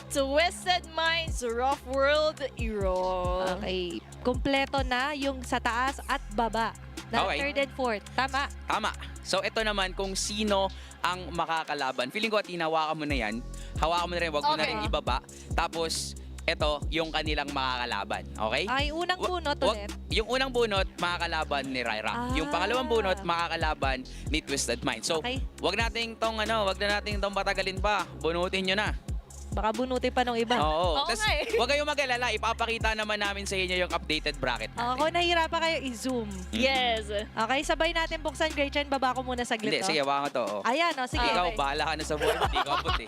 Twisted Minds Rough World Hero. Okay. Kompleto na yung sa taas at baba. Na Okay. third and fourth. Tama. Tama. So, ito naman kung sino ang makakalaban. Feeling ko at hinawakan mo na yan. Hawakan mo na rin, wag mo na Okay. rin ibaba. Tapos, ito yung kanilang makakalaban. Okay? Ay, unang bunot ulit. Yung unang bunot, makakalaban ni RyX Rock. Yung pangalawang bunot, makakalaban ni Twisted Mind. So, Okay. wag na nating tong patagalin pa. Bunutin nyo na. Baka bunutin pa ng iba. Oo. Oo Tas, nga eh. wag kayong mag-alala. Ipapakita naman namin sa inyo yung updated bracket natin. Kung nahihirapan kayo, i-zoom. Yes. Okay, sabay natin buksan, Gretchen. Baba ko muna saglit. Hindi, sige, hawakan ko to. Oh. Ayan, sige. Ikaw, bahala ka na sa buhay mo. Hindi ka puti.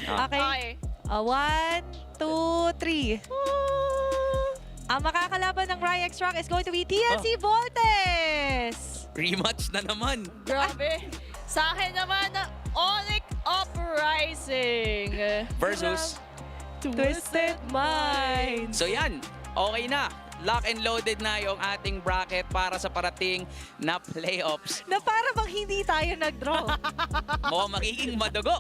Okay. 1, 2, 3. Ang makakalaban ng RyX Rock is going to be TNC Volts. Rematch na naman. Grabe. Sa akin naman, Onic Uprising. Versus. Twisted Minds. So yan, okay na. Lock and loaded na yung ating bracket para sa parating na playoffs. Na para bang hindi tayo nag-draw. O magiging madugo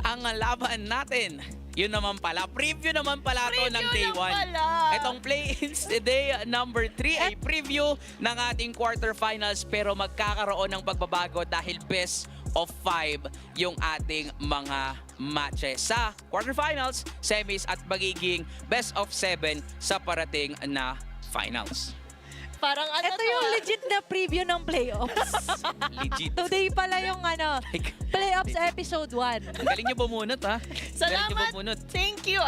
ang laban natin. Yun naman pala. Preview naman pala to ng day 1. Itong play-ins day number 3 ay preview ng ating quarterfinals pero magkakaroon ng pagbabago dahil best of 5 yung ating mga matches sa quarterfinals, semis at magiging best of 7 sa parating na finals. Parang ano Ito yung legit na preview ng playoffs. Legit. Today pala yung playoffs episode 1. Ang galing nyo bumunot ha. Galing nyo Salamat. bumunot. Thank you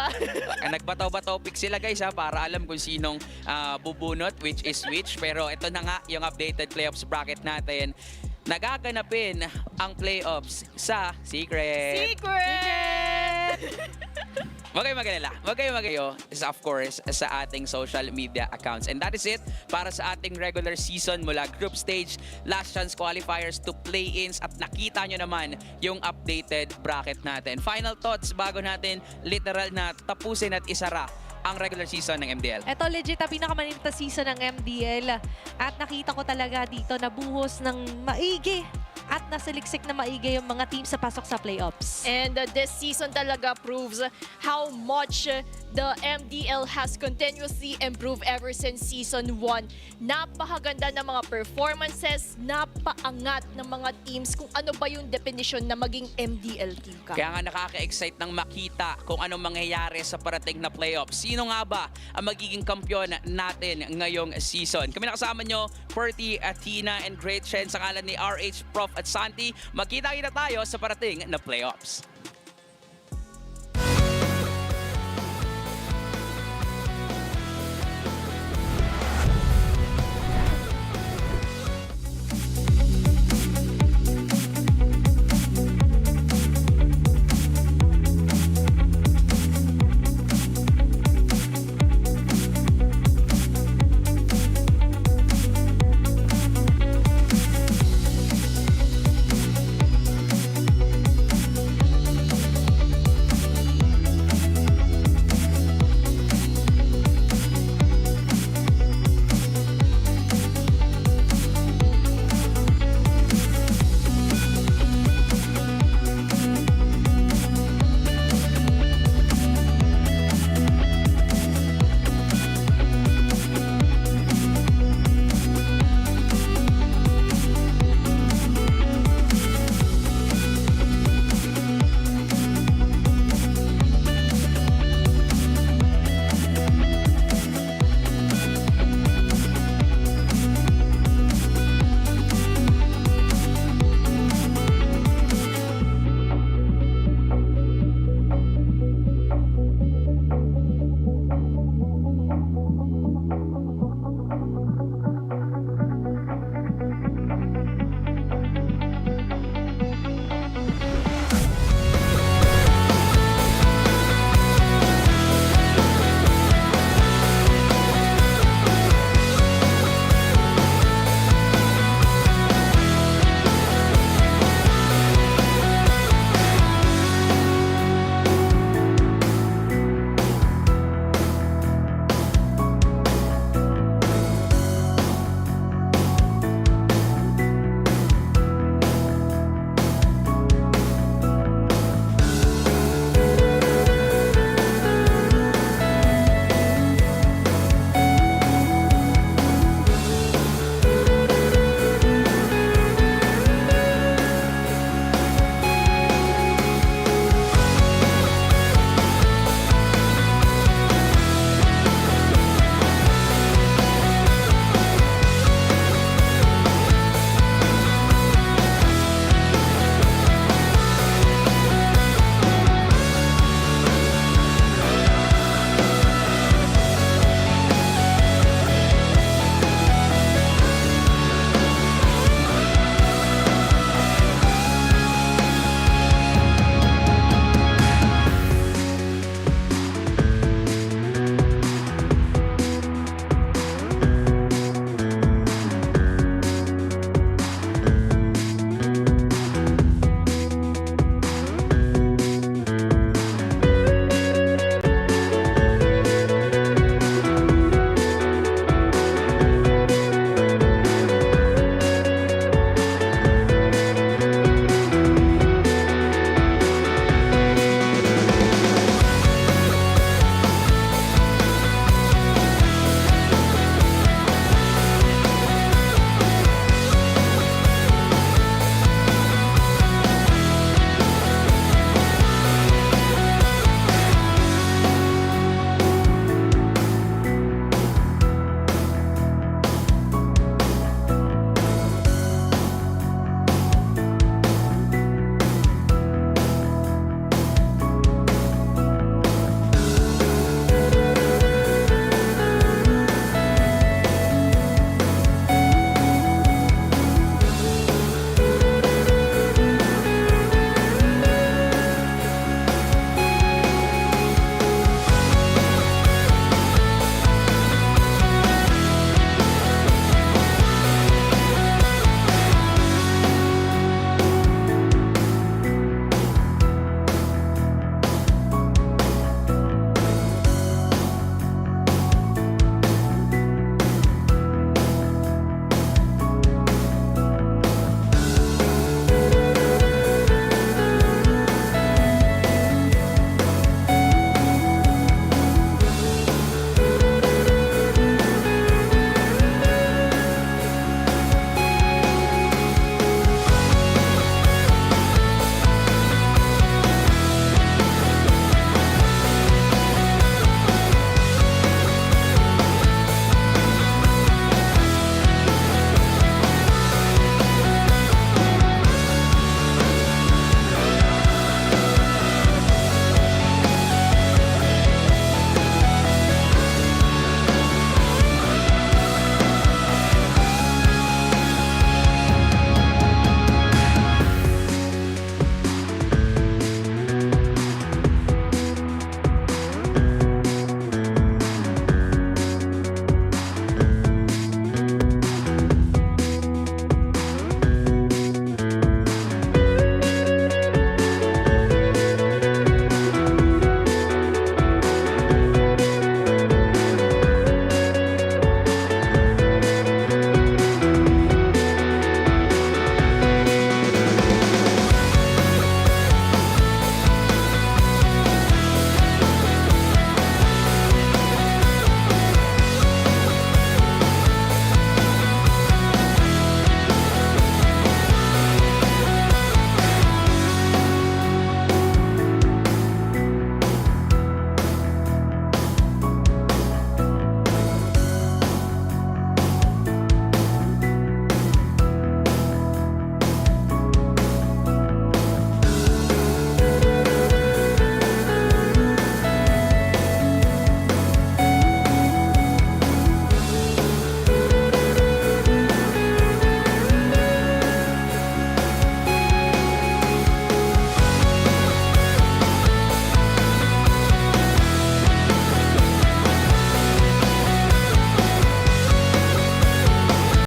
Nagbato-bato pick sila guys ha para alam kung sinong bubunot which is which. Pero ito na nga yung updated playoffs bracket natin. Nagaganapin ang playoffs sa Secret. Huwag kayong mag-alala. Huwag kayong mag-ayo, of course, sa ating social media accounts. And that is it para sa ating regular season mula group stage, last chance qualifiers to play-ins at nakita nyo naman yung updated bracket natin. Final thoughts bago natin literal na tapusin at isara ang regular season ng MDL. Ito legit ang pinakamainit na season ng MDL. At nakita ko talaga dito na buhos ng maigi at nasaliksik na maigi yung mga teams sa pasok sa playoffs. And this season talaga proves how much the MDL has continuously improved ever since season 1. Napakaganda ng mga performances, napaangat ng mga teams kung ano ba yung definition na maging MDL team ka. Kaya nga nakaka-excite ng makita kung anong mangyayari sa parating na playoffs. Sino nga ba ang magiging kampiyon natin ngayong season? Kami nakasama nyo, Perty, Athena, and Gretchen sa ngalan ni RH, Prof. at Santi. Magkita-kita tayo sa parating na playoffs.